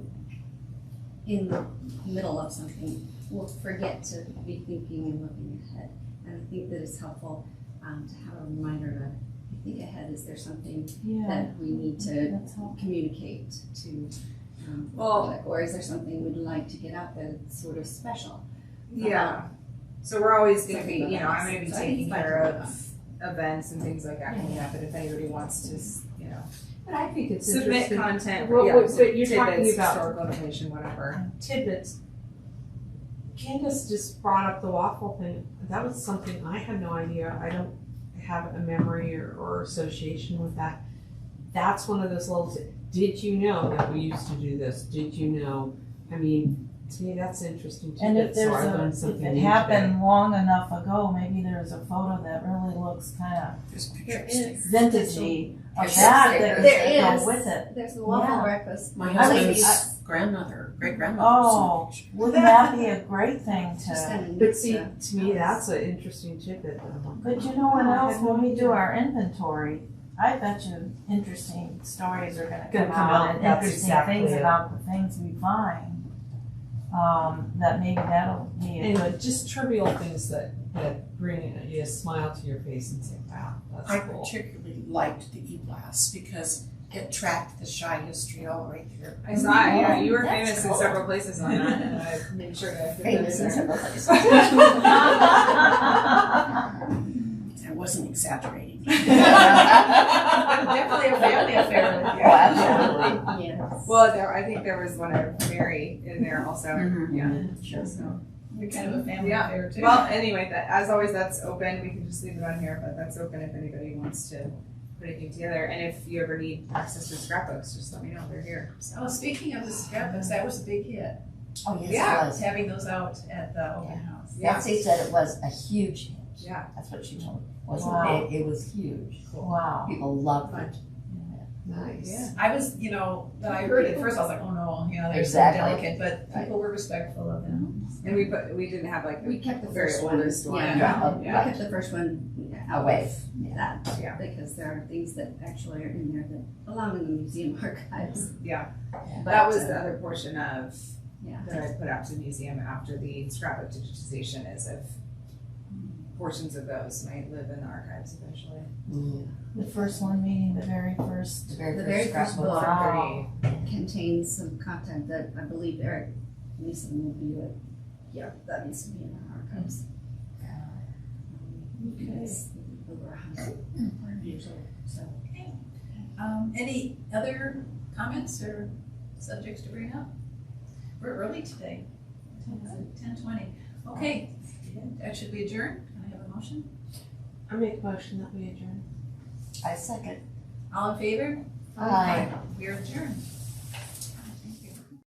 [SPEAKER 6] in the middle of something, we'll forget to be thinking and looking ahead. And I think that it's helpful to have a reminder to think ahead. Is there something
[SPEAKER 9] Yeah,
[SPEAKER 6] that we need to
[SPEAKER 9] that's helpful.
[SPEAKER 6] communicate to the
[SPEAKER 8] Well-
[SPEAKER 6] public? Or is there something we'd like to get out that's sort of special?
[SPEAKER 8] yeah. So we're always gonna be,
[SPEAKER 6] Something
[SPEAKER 8] I'm gonna be
[SPEAKER 6] so I think
[SPEAKER 8] taking
[SPEAKER 6] it's
[SPEAKER 8] care
[SPEAKER 6] fun.
[SPEAKER 8] of events and things like that coming up, and if anybody wants to,
[SPEAKER 10] But I think it's
[SPEAKER 8] submit
[SPEAKER 10] interesting.
[SPEAKER 8] content,
[SPEAKER 10] Well,
[SPEAKER 8] yeah,
[SPEAKER 10] but you're talking
[SPEAKER 8] tidbits,
[SPEAKER 10] about-
[SPEAKER 8] historical information, whatever.
[SPEAKER 10] Tidbits. Candace just brought up the waffle thing. That was something I had no idea. I don't have a memory or association with that. That's one of those little, did you know that we used to do this? Did you know? I mean, to me, that's interesting
[SPEAKER 9] And if
[SPEAKER 10] tidbits, so I
[SPEAKER 9] there's
[SPEAKER 10] learned
[SPEAKER 9] if
[SPEAKER 10] something
[SPEAKER 9] it
[SPEAKER 10] new
[SPEAKER 9] happened long enough ago, maybe there's a photo that really looks kind
[SPEAKER 4] There's
[SPEAKER 6] There
[SPEAKER 4] pictures.
[SPEAKER 6] is.
[SPEAKER 9] vintagey of
[SPEAKER 1] Yes,
[SPEAKER 9] that that
[SPEAKER 6] there
[SPEAKER 9] could
[SPEAKER 6] is.
[SPEAKER 9] go with it.
[SPEAKER 6] There's the waffle
[SPEAKER 9] Yeah.
[SPEAKER 6] breakfast.
[SPEAKER 4] My
[SPEAKER 9] I mean,
[SPEAKER 4] husband's grandmother, great-grandmother.
[SPEAKER 9] Oh, wouldn't that be a great thing
[SPEAKER 6] Just
[SPEAKER 9] to?
[SPEAKER 6] kinda
[SPEAKER 10] But
[SPEAKER 6] neat
[SPEAKER 10] see,
[SPEAKER 6] to-
[SPEAKER 10] to me, that's an interesting tidbit. That I'm like,
[SPEAKER 9] But you know what
[SPEAKER 10] Oh, I
[SPEAKER 9] else?
[SPEAKER 10] had no
[SPEAKER 9] When we do
[SPEAKER 10] idea.
[SPEAKER 9] our inventory, I bet you interesting stories are gonna
[SPEAKER 10] Gonna
[SPEAKER 9] come
[SPEAKER 10] come
[SPEAKER 9] out
[SPEAKER 10] out,
[SPEAKER 9] and
[SPEAKER 10] that's
[SPEAKER 9] interesting
[SPEAKER 10] exactly
[SPEAKER 9] things
[SPEAKER 10] it.
[SPEAKER 9] about the things we find. That maybe that'll be a
[SPEAKER 10] And
[SPEAKER 9] good.
[SPEAKER 10] just trivial things that bring a smile to your face and say, wow, that's
[SPEAKER 4] I
[SPEAKER 10] cool.
[SPEAKER 4] particularly liked the e-blast because it tracked the shy history all right through.
[SPEAKER 8] I saw it, yeah, you were
[SPEAKER 2] That's
[SPEAKER 8] famous in
[SPEAKER 2] cool.
[SPEAKER 8] several places on that, and I made sure to put that
[SPEAKER 2] Famous
[SPEAKER 8] in
[SPEAKER 2] in
[SPEAKER 8] there.
[SPEAKER 2] several places.
[SPEAKER 4] I wasn't exaggerating.
[SPEAKER 1] Definitely a family affair with you.
[SPEAKER 2] Oh, absolutely.
[SPEAKER 6] Yes.
[SPEAKER 8] Well, I think there was one of Mary in there also, yeah.
[SPEAKER 2] Sure.
[SPEAKER 8] So,
[SPEAKER 1] You're kind of a family
[SPEAKER 8] Yeah.
[SPEAKER 1] affair too.
[SPEAKER 8] well, anyway, as always, that's open, we can just leave it on here, but that's open if anybody wants to put anything together, and if you ever need access to scrapbooks, just let me know, they're here. So.
[SPEAKER 1] Oh, speaking of the scrapbooks, that was a big hit.
[SPEAKER 2] Oh, yes,
[SPEAKER 8] Yeah.
[SPEAKER 2] it was.
[SPEAKER 1] Having those out at the open house.
[SPEAKER 8] Yeah.
[SPEAKER 2] Betsy said it was a huge hit.
[SPEAKER 8] Yeah.
[SPEAKER 2] That's what she told me. Wasn't
[SPEAKER 9] Wow.
[SPEAKER 2] big, it was huge.
[SPEAKER 9] Wow.
[SPEAKER 2] People loved it.
[SPEAKER 10] Nice.
[SPEAKER 8] Yeah.
[SPEAKER 1] I was, when I heard it first, I was like, oh no, they're
[SPEAKER 2] Exactly.
[SPEAKER 1] so delicate, but people were respectful of them.
[SPEAKER 8] And we didn't have like
[SPEAKER 6] We kept the
[SPEAKER 8] very
[SPEAKER 6] first one,
[SPEAKER 8] oldest one.
[SPEAKER 6] yeah.
[SPEAKER 2] Yeah.
[SPEAKER 6] We kept the first one out
[SPEAKER 2] Away.
[SPEAKER 6] of that,
[SPEAKER 8] Yeah.
[SPEAKER 6] because there are things that actually are in there that belong in the museum archives.
[SPEAKER 8] Yeah,
[SPEAKER 6] But,
[SPEAKER 8] that was the other portion of,
[SPEAKER 6] Yeah.
[SPEAKER 8] that I put out to the museum after the scrapbook digitization is of portions of those might live in the archives eventually.
[SPEAKER 9] The first one meaning the very first.
[SPEAKER 2] The very
[SPEAKER 6] The
[SPEAKER 2] first
[SPEAKER 6] very first
[SPEAKER 2] scrapbook.
[SPEAKER 6] book
[SPEAKER 9] Wow.
[SPEAKER 6] contains some content that I believe Eric Mason will be like, yeah, that needs to be in our archives. It's over 100 years old, so.
[SPEAKER 1] Any other comments or subjects to bring up? We're early today, 10:20. Okay, should we adjourn? Can I have a motion?
[SPEAKER 10] I make a motion that we adjourn.
[SPEAKER 2] I second.
[SPEAKER 1] All in favor?
[SPEAKER 2] Aye.
[SPEAKER 1] We are adjourned.